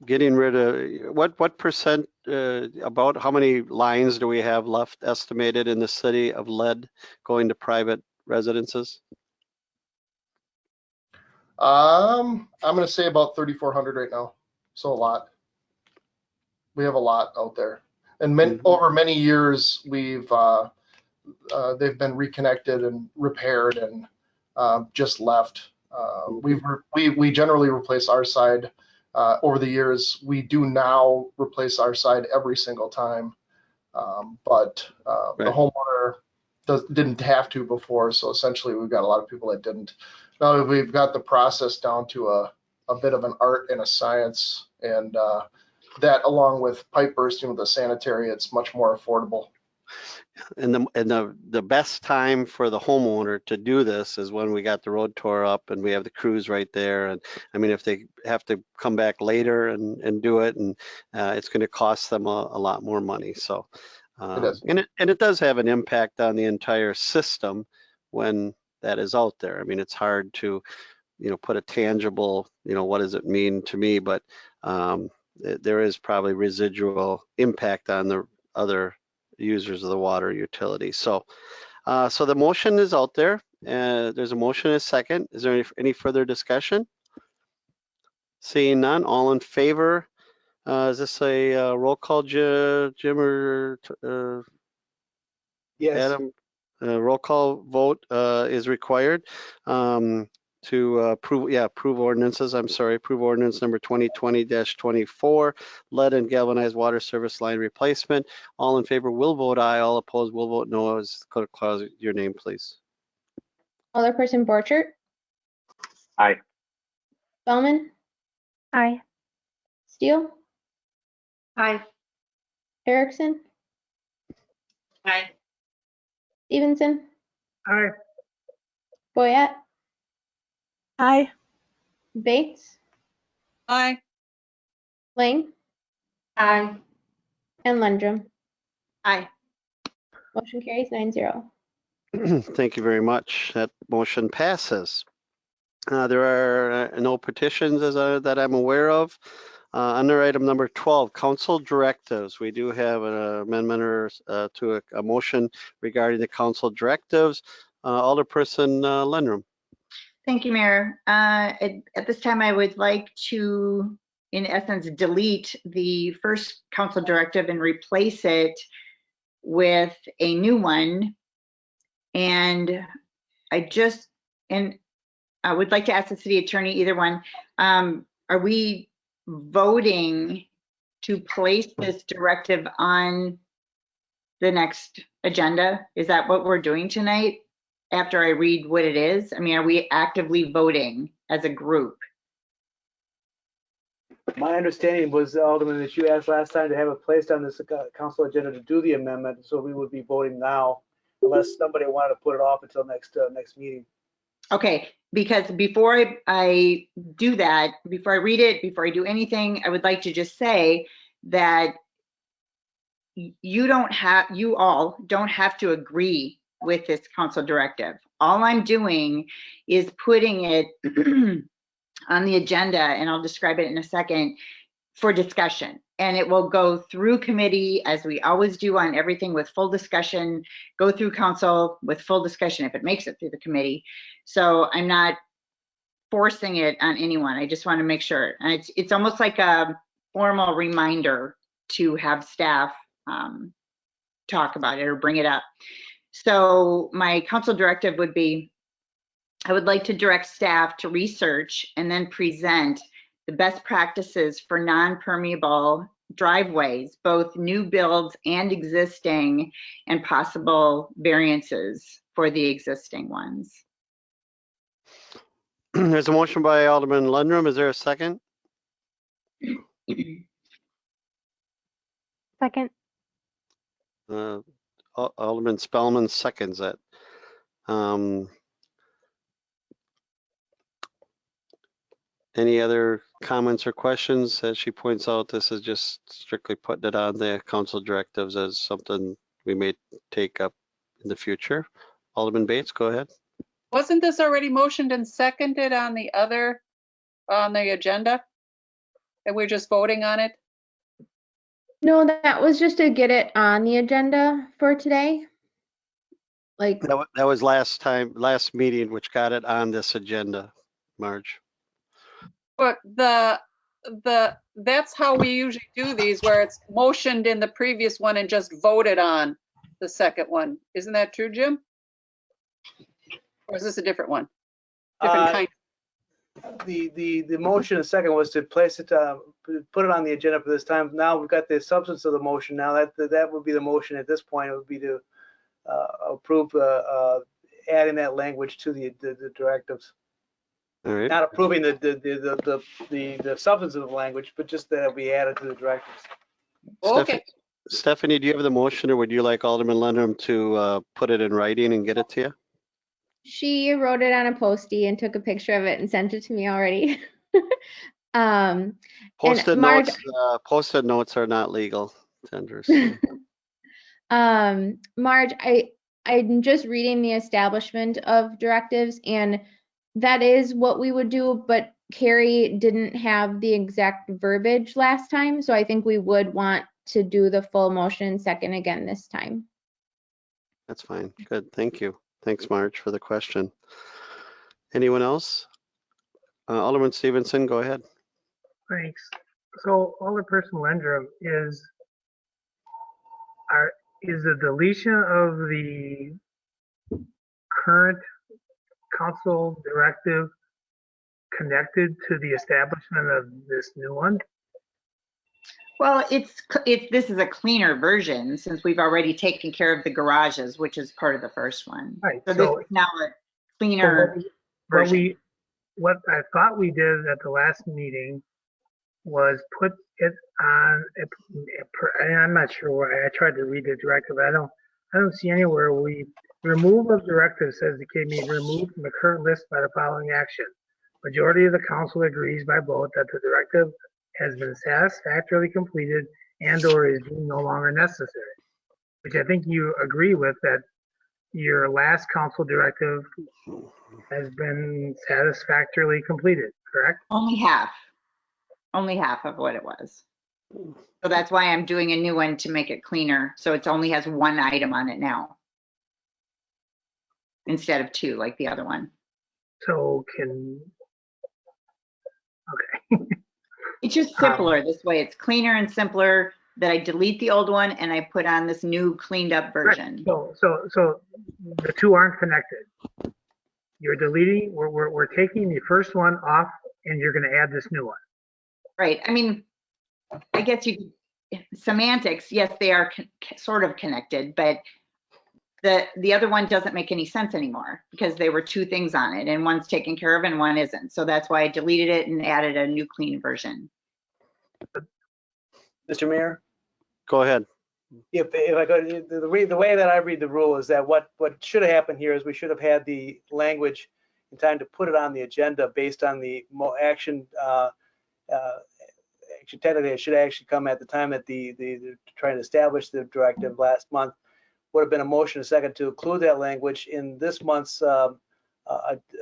getting rid of, what percent, about how many lines do we have left estimated in the city of lead going to private residences? I'm going to say about 3,400 right now. So a lot. We have a lot out there, and over many years they've been reconnected and repaired and just left. We generally replace our side over the years. We do now replace our side every single time, but the homeowner didn't have to before. So essentially, we've got a lot of people that didn't. Now we've got the process down to a bit of an art and a science, and that, along with pipe bursting with the sanitary, it's much more affordable. And the best time for the homeowner to do this is when we got the road tore up and we have the crews right there. And I mean, if they have to come back later and do it, and it's going to cost them a lot more money. So, and it does have an impact on the entire system when that is out there. I mean, it's hard to, put a tangible, what does it mean to me? But there is probably residual impact on the other users of the water utility. So so the motion is out there. There's a motion and a second. Is there any further discussion? Seeing none, all in favor? Is this a roll call, Jim or Yes. Adam? Roll call vote is required to approve ordinances. I'm sorry, approve ordinance number 2020-24, lead and galvanized water service line replacement. All in favor will vote aye. All opposed will vote no. As clerk calls your name, please. Alderperson Borchert? Aye. Spellman? Aye. Steele? Aye. Erickson? Aye. Stevenson? Aye. Boyette? Aye. Bates? Aye. Lang? Aye. And Lundrum? Aye. Motion carries 9-0. Thank you very much. That motion passes. There are no petitions that I'm aware of. Under item number 12, council directives. We do have an amendment or to a motion regarding the council directives. Alderperson Lundrum. Thank you, Mayor. At this time, I would like to in essence, delete the first council directive and replace it with a new one. And I would like to ask the city attorney, either one, are we voting to place this directive on the next agenda? Is that what we're doing tonight after I read what it is? I mean, are we actively voting as a group? My understanding was, Alderman, that you asked last time to have it placed on this council agenda to do the amendment, so we would be voting now, unless somebody wanted to put it off until next meeting. Okay, because before I do that, before I read it, before I do anything, I would like to just say that you all don't have to agree with this council directive. All I'm doing is putting it on the agenda, and I'll describe it in a second, for discussion. And it will go through committee, as we always do on everything, with full discussion, go through council with full discussion if it makes it through the committee. So I'm not forcing it on anyone. I just want to make sure. And it's almost like a formal reminder to have staff talk about it or bring it up. So my council directive would be, I would like to direct staff to research and then present the best practices for non-permeable driveways, both new builds and existing, and possible variances for the existing ones. There's a motion by Alderman Lundrum. Is there a second? Second. Alderman Spellman seconds it. Any other comments or questions? As she points out, this is just strictly putting it on the council directives as something we may take up in the future. Alderman Bates, go ahead. Wasn't this already motioned and seconded on the agenda? And we're just voting on it? No, that was just to get it on the agenda for today. Like That was last meeting, which got it on this agenda, Marge. But that's how we usually do these, where it's motioned in the previous one and just voted on the second one. Isn't that true, Jim? Or is this a different one? Different kind. The motion and second was to place it, put it on the agenda for this time. Now we've got the substance of the motion. Now that would be the motion at this point. It would be to approve adding that language to the directives. All right. Not approving the substance of the language, but just that it be added to the directives. Okay. Stephanie, do you have the motion, or would you like Alderman Lundrum to put it in writing and get it to you? she wrote it on a Post-it and took a picture of it and sent it to me already. Post-it Marge, post-it notes are not legal tenders. Marge, I'm just reading the establishment of directives, and that is what we would do, but Carrie didn't have the exact verbiage last time, so I think we would want to do the full motion second again this time. That's fine. Good. Thank you. Thanks, Marge, for the question. Anyone else? Alderman Stevenson, go ahead. Thanks. So Alderperson Lundrum, is the deletion of the current council directive connected to the establishment of this new one? Well, this is a cleaner version since we've already taken care of the garages, which is part of the first one. Right. So this is now a cleaner version. What I thought we did at the last meeting was put it on, I'm not sure why, I tried to read the directive, I don't see anywhere removal of directive says it can be removed from the current list by the following action. Majority of the council agrees by vote that the directive has been satisfactorily completed and or is deemed no longer necessary, which I think you agree with, that your last council directive has been satisfactorily completed, correct? Only half of what it was. So that's why I'm doing a new one to make it cleaner. So it only has one item on it now instead of two like the other one. So okay. It's just simpler this way. It's cleaner and simpler that I delete the old one and I put on this new cleaned up version. So the two aren't connected. You're deleting, we're taking the first one off and you're gonna add this new one. Right. I mean, I guess semantics, yes, they are sort of connected, but the other one doesn't make any sense anymore because there were two things on it and one's taken care of and one isn't. So that's why I deleted it and added a new clean version. Mr. Mayor? Go ahead. If I could, the way that I read the rule is that what should have happened here is we should have had the language in time to put it on the agenda based on the action. Actually, technically, it should actually come at the time that the trying to establish the directive last month. Would have been a motion a second to include that language in this month's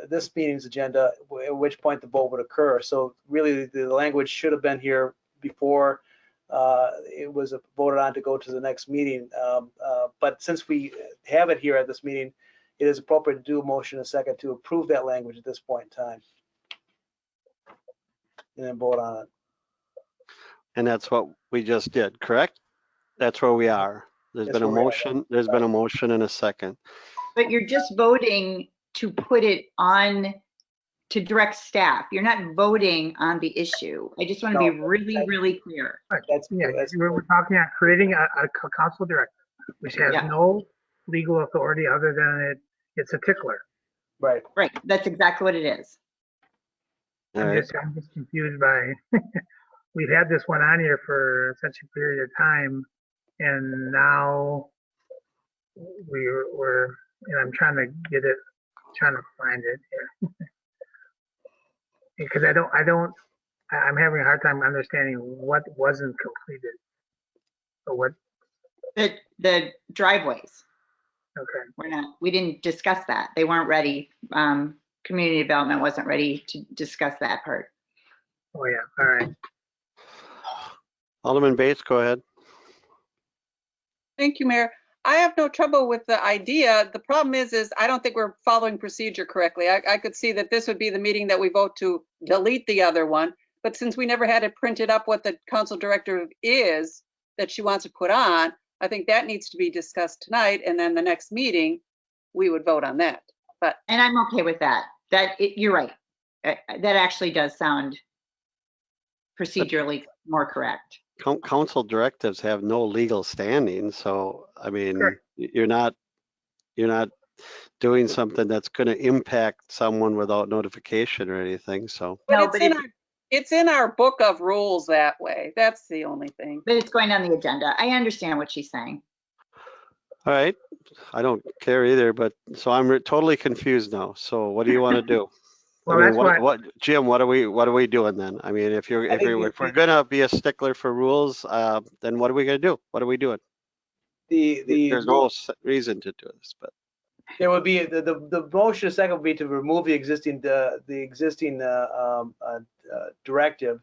this meeting's agenda, at which point the vote would occur. So really, the language should have been here before it was voted on to go to the next meeting. But since we have it here at this meeting, it is appropriate to do a motion a second to approve that language at this point in time, and then vote on it. And that's what we just did, correct? That's where we are. There's been a motion. There's been a motion and a second. But you're just voting to put it on to direct staff. You're not voting on the issue. I just want to be really, really clear. Right. We're talking about creating a council directive, which has no legal authority other than it's a tickler. Right. Right. That's exactly what it is. I'm just confused by, we've had this one on here for such a period of time, and now we're and I'm trying to find it here. Because I'm having a hard time understanding what wasn't completed. So what? The driveways. Okay. We didn't discuss that. They weren't ready. Community development wasn't ready to discuss that part. Oh yeah, all right. Alderman Bates, go ahead. Thank you, Mayor. I have no trouble with the idea. The problem is I don't think we're following procedure correctly. I could see that this would be the meeting that we vote to delete the other one, but since we never had it printed up what the council directive is that she wants to put on, I think that needs to be discussed tonight, and then the next meeting, we would vote on that. And I'm okay with that. You're right. That actually does sound procedurally more correct. Council directives have no legal standing, so I mean, you're not doing something that's going to impact someone without notification or anything. So, but it's in our book of rules that way. That's the only thing. But it's going on the agenda. I understand what she's saying. all right, I don't care either. But so I'm totally confused now. So, what do you want to do? Well, I mean, that's what, Jim? What are we doing then? I mean, if we're gonna be a stickler for rules, then what are we gonna do? What are we doing? There's no reason to do this, but there would be the motion. Second would be to remove the existing directive.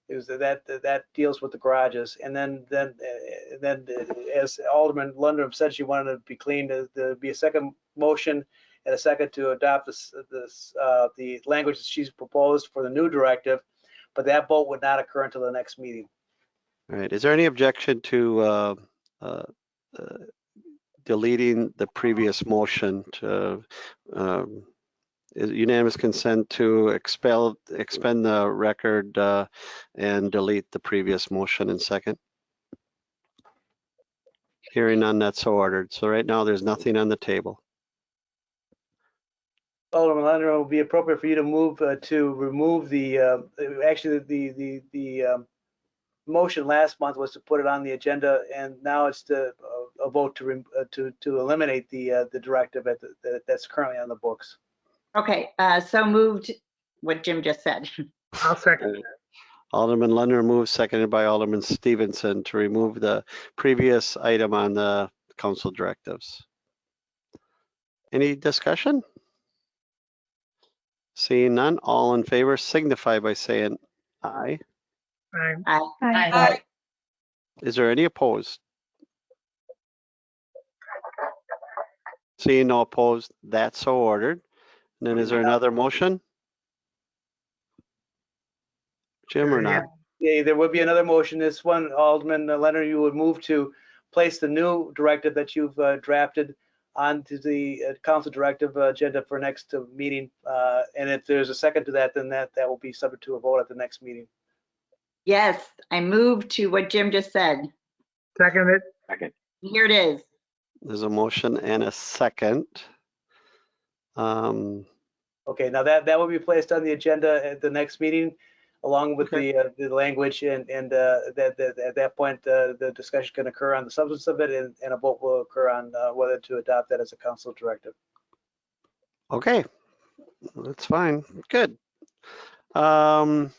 Is that deals with the garages, and then as Alderman Lundgren said, she wanted to be clean. There be a second motion and a second to adopt the language that she's proposed for the new directive, but that vote would not occur until the next meeting. all right. Is there any objection to deleting the previous motion to unanimous consent to expend the record and delete the previous motion in second? Hearing none, that's so ordered. So right now there's nothing on the table. Alderman Lundgren, it would be appropriate for you to move to remove the actually the motion last month was to put it on the agenda, and now it's a vote to eliminate the directive that's currently on the books. Okay, so moved. What Jim just said. I'll second that. Alderman Lundgren moves, seconded by Alderman Stevenson, to remove the previous item on the council directives. Any discussion? Seeing none, all in favor signify by saying aye. Aye. Aye. Aye. Is there any opposed? Seeing no opposed, that's so ordered. And then is there another motion? Jim or not? Yeah, there would be another motion. This one, Alderman Leonard, you would move to place the new directive that you've drafted onto the council directive agenda for next meeting. And if there's a second to that, then that will be subject to a vote at the next meeting. Yes, I move to what Jim just said. Second it. Second. Here it is. There's a motion and a second. Okay, now that will be placed on the agenda at the next meeting, along with the language, and at that point, the discussion can occur on the substance of it, and a vote will occur on whether to adopt that as a council directive. Okay, that's fine. Good. So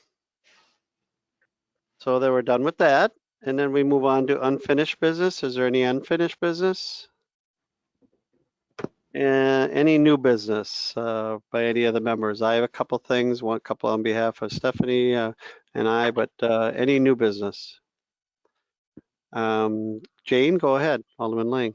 then we're done with that, and then we move on to unfinished business. Is there any unfinished business? And any new business by any of the members? I have a couple things, one couple on behalf of Stephanie and I, but any new business? Jane, go ahead, Alderman Lang.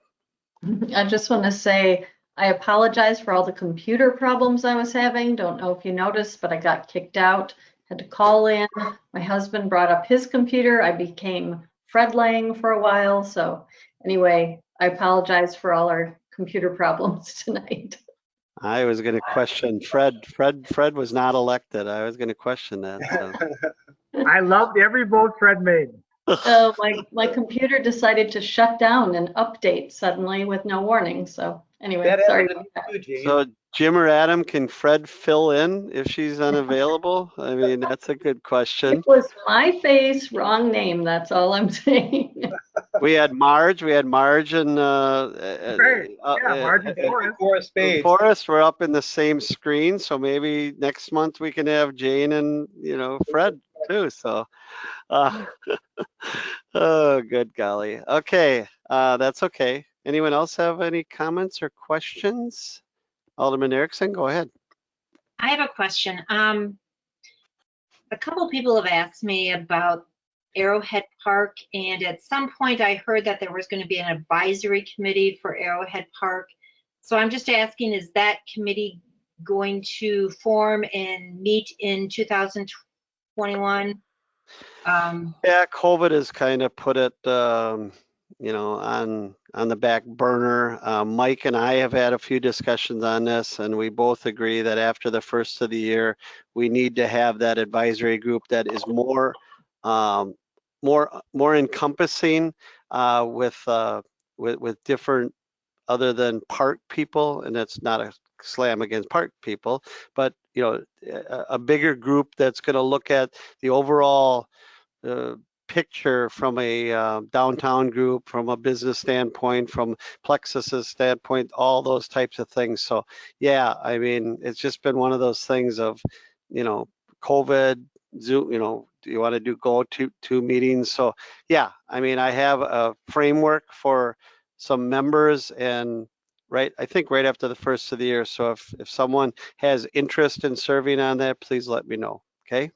I just want to say I apologize for all the computer problems I was having. Don't know if you noticed, but I got kicked out, had to call in. My husband brought up his computer. I became Fred Lang for a while. So anyway, I apologize for all our computer problems tonight. I was going to question Fred. Fred was not elected. I was going to question that. So. I loved every vote Fred made. My computer decided to shut down and update suddenly with no warning. So anyway, sorry. So Jim or Adam, can Fred fill in if she's unavailable? I mean, that's a good question. It was my face, wrong name. That's all I'm saying. We had Marge and Marge and Forrest. Forrest, we're up in the same screen, so maybe next month we can have Jane and Fred too. So, oh, good golly. Okay, that's okay. Anyone else have any comments or questions? Alderman Erickson, go ahead. I have a question. A couple people have asked me about Arrowhead Park, and at some point I heard that there was going to be an advisory committee for Arrowhead Park. So I'm just asking, is that committee going to form and meet in 2021? Yeah, COVID has kind of put it, on the back burner. Mike and I have had a few discussions on this, and we both agree that after the first of the year, we need to have that advisory group that is more encompassing with different other than park people, and that's not a slam against park people, but a bigger group that's going to look at the overall picture from a downtown group, from a business standpoint, from Plexus's standpoint, all those types of things. So yeah, I mean, it's just been one of those things of, COVID, Zoom, do you want to go to meetings? So yeah, I mean, I have a framework for some members, and I think right after the first of the year. So if someone has interest in serving on that, please let me know. Okay.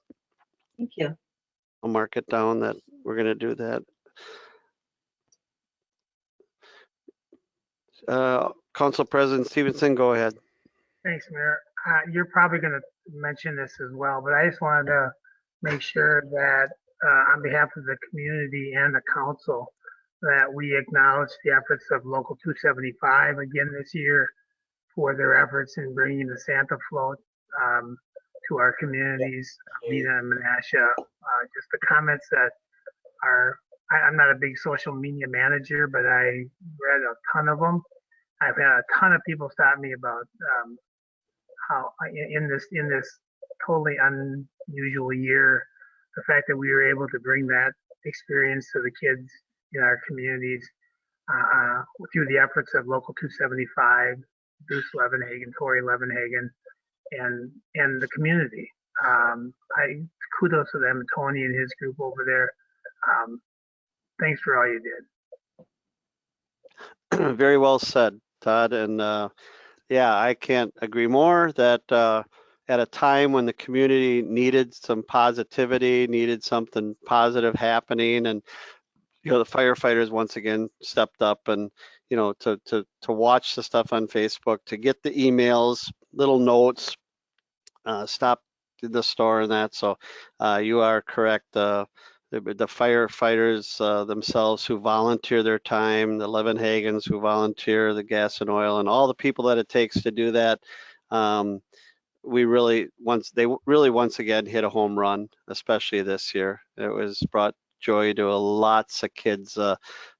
Thank you. I'll mark it down that we're going to do that. Council President Stevenson, go ahead. Thanks, Mayor. You're probably going to mention this as well, but I just wanted to make sure that on behalf of the community and the council, that we acknowledge the efforts of Local 275 again this year for their efforts in bringing the Santa float to our communities, Neenah and Menasha. Just the comments that I'm not a big social media manager, but I read a ton of them. I've had a ton of people stop me about how in this totally unusual year, the fact that we were able to bring that experience to the kids in our communities through the efforts of Local 275, Bruce Levenhagen, Tori Levenhagen, and the community. Kudos to them, Tony and his group over there. Thanks for all you did. Very well said, Todd. And yeah, I can't agree more that at a time when the community needed some positivity, needed something positive happening, and the firefighters once again stepped up, and to watch the stuff on Facebook, to get the emails, little notes, stop the store and that. So you are correct. The firefighters themselves who volunteer their time, the Levin Hagens who volunteer the gas and oil, and all the people that it takes to do that. We really once again hit a home run, especially this year. It was brought joy to lots of kids'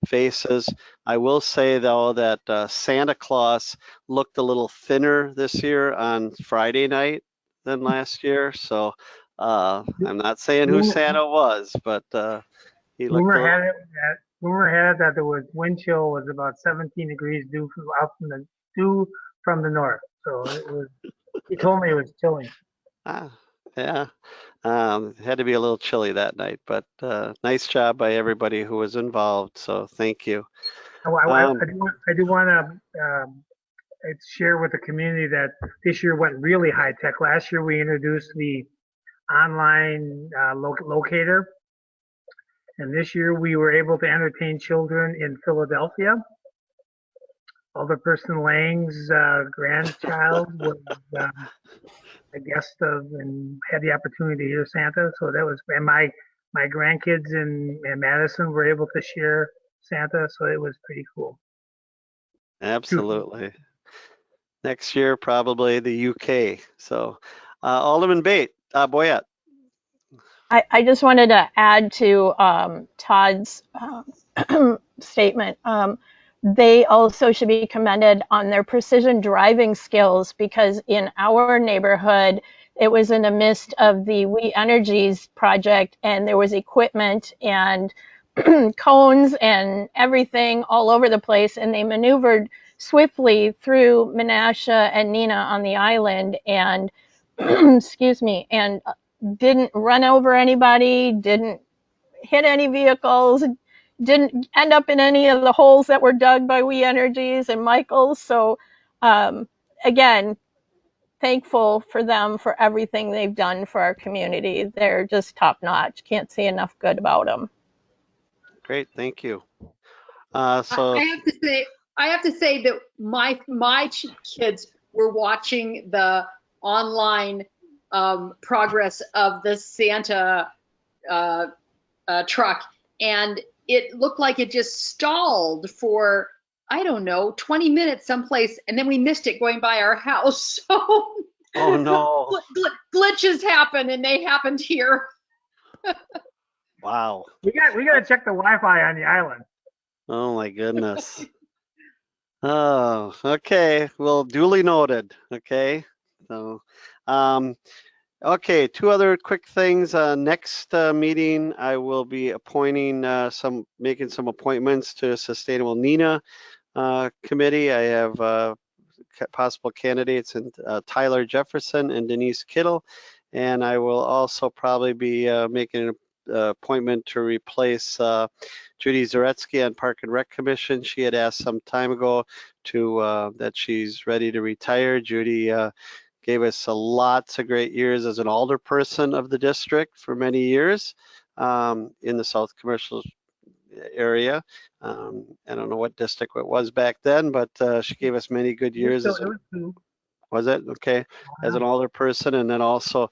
faces. I will say though that Santa Claus looked a little thinner this year on Friday night than last year. So I'm not saying who Santa was, but he looked Rumor a little. had it that there was wind chill was about 17 degrees due from the north. So it was. He told me it was chilly. Yeah. It had to be a little chilly that night, but nice job by everybody who was involved. So thank you. I do want to share with the community that this year went really high tech. Last year we introduced the online locator, and this year we were able to entertain children in Philadelphia. Alderperson Lang's grandchild was a guest of and had the opportunity to hear Santa. So that was, and my grandkids in Madison were able to share Santa. So it was pretty cool. Absolutely. Next year, probably the UK. So Alderman Boyette. I just wanted to add to Todd's statement. They also should be commended on their precision driving skills, because in our neighborhood, it was in the midst of the We Energies project, and there was equipment and cones and everything all over the place, and they maneuvered swiftly through Menasha and Neenah on the island, and excuse me, and didn't run over anybody, didn't hit any vehicles, didn't end up in any of the holes that were dug by We Energies and Michael's. So again, thankful for them for everything they've done for our community. They're just top notch. Can't say enough good about them. Great, thank you. I have to say that my kids were watching the online progress of the Santa truck, and it looked like it just stalled for, I don't know, 20 minutes someplace, and then we missed it going by our house. So oh no, glitches happen, and they happened here. Wow. We got to check the Wi-Fi on the island. Oh my goodness. Oh, okay. Well, duly noted. Okay. So, okay. Two other quick things. Next meeting, I will be appointing making some appointments to Sustainable Neenah committee. I have possible candidates in Tyler Jefferson and Denise Kittle, and I will also probably be making an appointment to replace Judy Zaretsky on Park and Rec Commission. She had asked some time ago that she's ready to retire. Judy gave us lots of great years as an alderperson of the district for many years in the South Commercial area. I don't know what district it was back then, but she gave us many good years. Was it? Okay. As an alderperson, and then also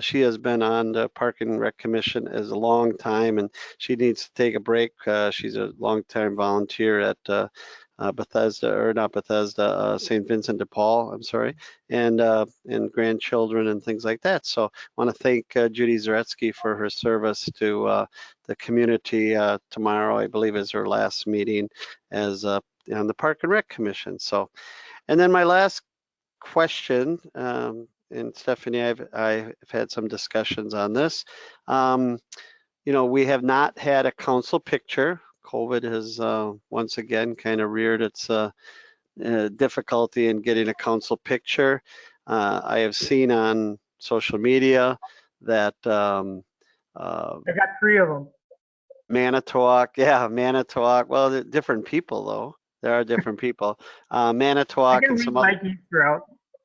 she has been on the Park and Rec Commission as a long time, and she needs to take a break. She's a long-time volunteer at Bethesda, or not Bethesda, St. Vincent de Paul, I'm sorry, and grandchildren and things like that. So I want to thank Judy Zaretsky for her service to the community. Tomorrow, I believe, is her last meeting as on the Park and Rec Commission. So, and then my last question, and Stephanie, I've had some discussions on this. You know, we have not had a council picture. COVID has once again kind of reared its difficulty in getting a council picture. I have seen on social media that I got 3 of them. Manitowoc, yeah, Manitowoc. Well, they're different people though. There are different people. Manitowoc and some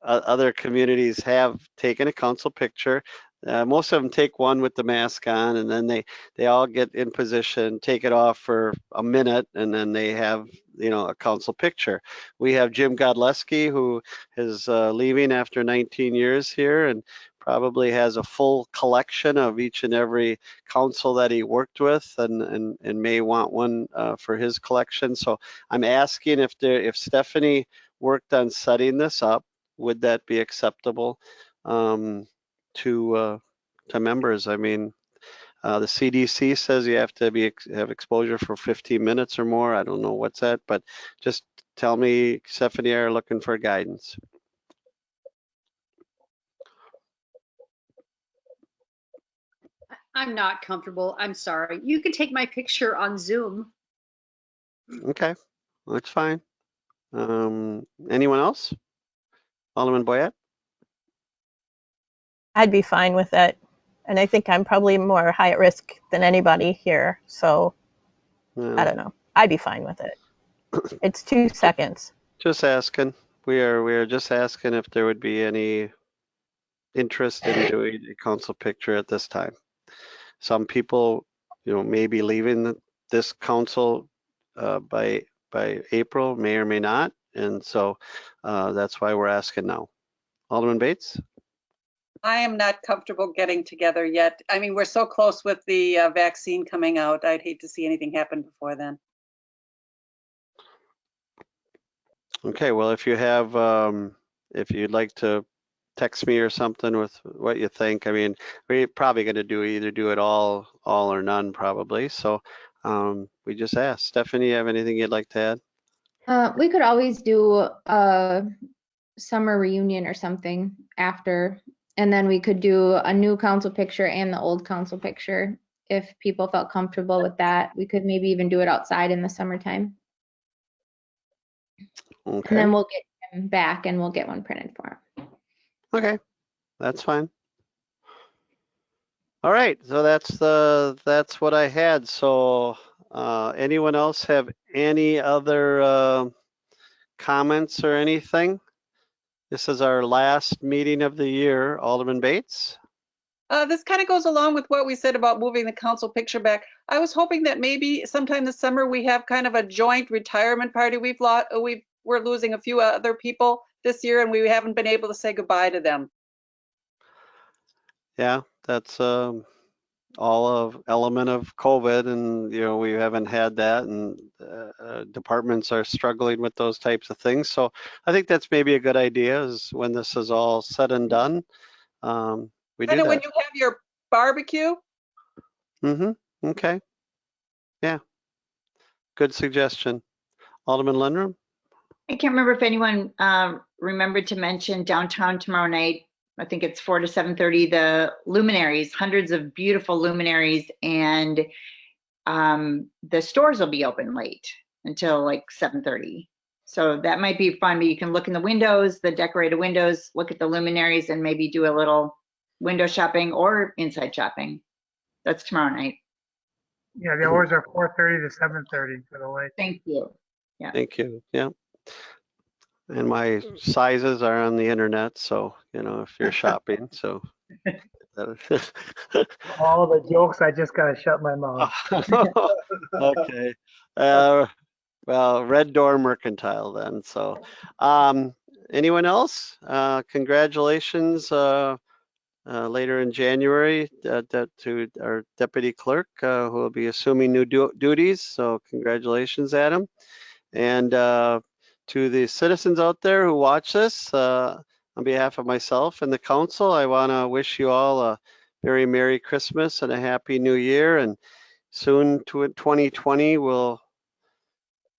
other communities have taken a council picture. Most of them take one with the mask on, and then they all get in position, take it off for a minute, and then they have, you know, a council picture. We have Jim Godleski, who is leaving after 19 years here, and probably has a full collection of each and every council that he worked with, and may want one for his collection. So I'm asking if Stephanie worked on setting this up, would that be acceptable to members? I mean, the CDC says you have to have exposure for 15 minutes or more. I don't know what's that, but just tell me, Stephanie, are looking for guidance. I'm not comfortable. I'm sorry. You can take my picture on Zoom. Okay, that's fine. Anyone else? Alderman Boyette? I'd be fine with it. And I think I'm probably more high at risk than anybody here. So I don't know. I'd be fine with it. It's 2 seconds. Just asking. We are just asking if there would be any interest in doing a council picture at this time. Some people, may be leaving this council by April, may or may not, and so that's why we're asking now. Alderman Bates? I am not comfortable getting together yet. I mean, we're so close with the vaccine coming out. I'd hate to see anything happen before then. Okay, well, if you have, if you'd like to text me or something with what you think. I mean, we're probably going to either do it all or none, probably. So we just asked. Stephanie, you have anything you'd like to add? We could always do a summer reunion or something after, and then we could do a new council picture and the old council picture if people felt comfortable with that. We could maybe even do it outside in the summertime. Okay. And then we'll get him back and we'll get one printed for him. Okay, that's fine. All right, so that's what I had. So anyone else have any other comments or anything? This is our last meeting of the year. Alderman Bates? This kind of goes along with what we said about moving the council picture back. I was hoping that maybe sometime this summer we have kind of a joint retirement party. We're losing a few other people this year, and we haven't been able to say goodbye to them. Yeah, that's all of element of COVID, and we haven't had that, and departments are struggling with those types of things. So I think that's maybe a good idea, is when this is all said and done, we do Kind of that. when you have your barbecue. Okay. Yeah. Good suggestion. Alderman Lindrum? I can't remember if anyone remembered to mention downtown tomorrow night. I think it's 4 to 7:30, the luminaries, hundreds of beautiful luminaries, and the stores will be open late until like 7:30. So that might be fun, but you can look in the windows, the decorated windows, look at the luminaries, and maybe do a little window shopping or inside shopping. That's tomorrow night. Yeah, the hours are 4:30 to 7:30 for the light. Thank you. Yeah. Thank you. Yeah. And my sizes are on the internet, so if you're shopping, so. All the jokes, I just gotta shut my mouth. Okay. Well, Red Door Mercantile then. So, anyone else? Congratulations later in January to our deputy clerk who will be assuming new duties. So, congratulations, Adam. And to the citizens out there who watch this, on behalf of myself and the council, I want to wish you all a very Merry Christmas and a Happy New Year. And soon 2020 will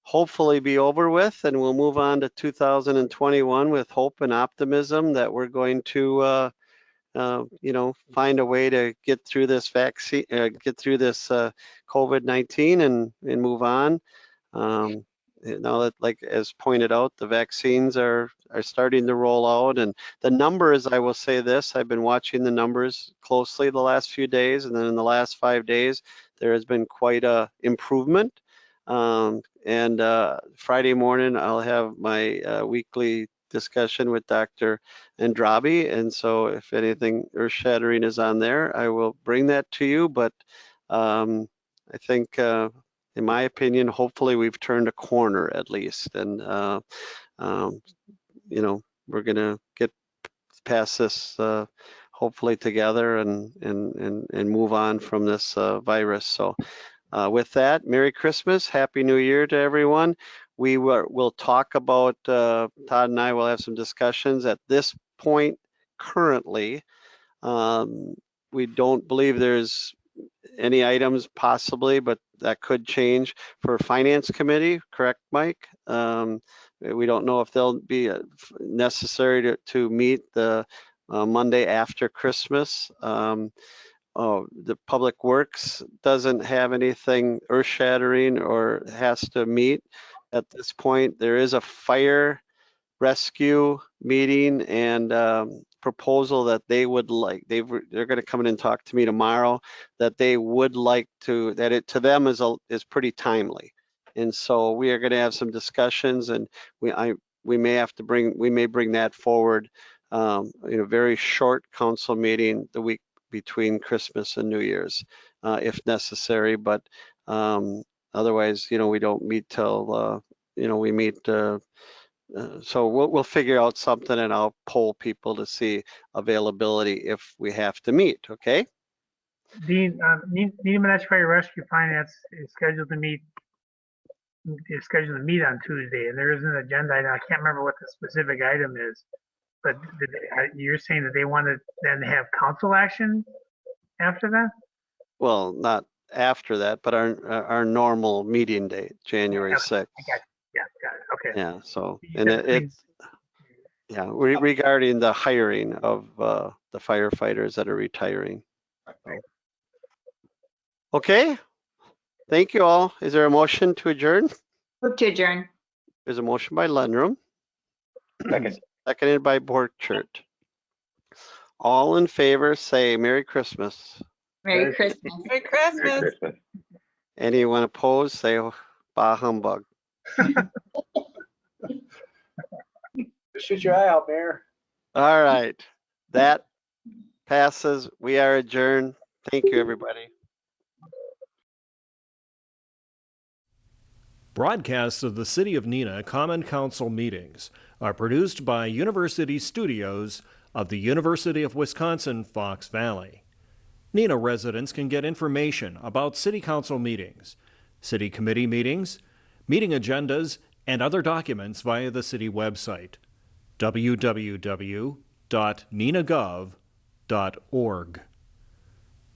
hopefully be over with, and we'll move on to 2021 with hope and optimism that we're going to find a way to get through this vaccine, get through this COVID-19 and move on. Now that, like as pointed out, the vaccines are starting to roll out, and the numbers, I will say this, I've been watching the numbers closely the last few days, and then in the last 5 days, there has been quite a improvement. And Friday morning, I'll have my weekly discussion with Dr. Andrabi, and so if anything earth-shattering is on there, I will bring that to you, but I think in my opinion, hopefully we've turned a corner at least, and we're gonna get past this hopefully together and move on from this virus. So with that, Merry Christmas, Happy New Year to everyone. We'll talk about, Todd and I will have some discussions at this point currently. We don't believe there's any items possibly, but that could change for Finance Committee, correct, Mike? We don't know if they'll be necessary to meet the Monday after Christmas. The Public Works doesn't have anything earth-shattering or has to meet at this point. There is a fire rescue meeting and proposal that they would like. They're going to come in and talk to me tomorrow. That they would like to. That it to them is pretty timely, and so we are going to have some discussions, and we may bring that forward in a very short council meeting the week between Christmas and New Year's, if necessary. But otherwise, we don't meet till we meet. So we'll figure out something, and I'll poll people to see availability if we have to meet. Okay. Dean, Neenah Municipal Rescue Finance is scheduled to meet on Tuesday, and there is an agenda item. I can't remember what the specific item is, but you're saying that they want to then have council action after that? Well, not after that, but our normal meeting date, January 6th. Yeah, got it. Okay. Yeah. So, and it's regarding the hiring of the firefighters that are retiring. Okay. Thank you all. Is there a motion to adjourn? Move to adjourn. There's a motion by Lundrum. Seconded by Borchert. All in favor say Merry Christmas. Merry Christmas. Merry Christmas. Anyone opposed say bah humbug. Shoot your eye out, Mayor. All right. That passes. We are adjourned. Thank you, everybody. Broadcasts of the City of Neenah Common Council meetings are produced by University Studios of the University of Wisconsin-Fox Valley. Neenah residents can get information about City Council meetings, City Committee meetings, meeting agendas, and other documents via the City website, www.neenahgov.org.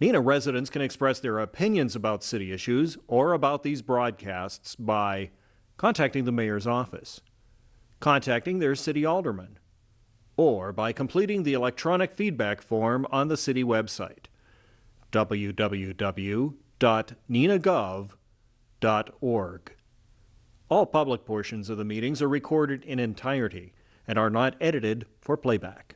Neenah residents can express their opinions about city issues or about these broadcasts by contacting the mayor's office, contacting their city alderman, or by completing the electronic feedback form on the city website, www.neenahgov.org. All public portions of the meetings are recorded in entirety and are not edited for playback.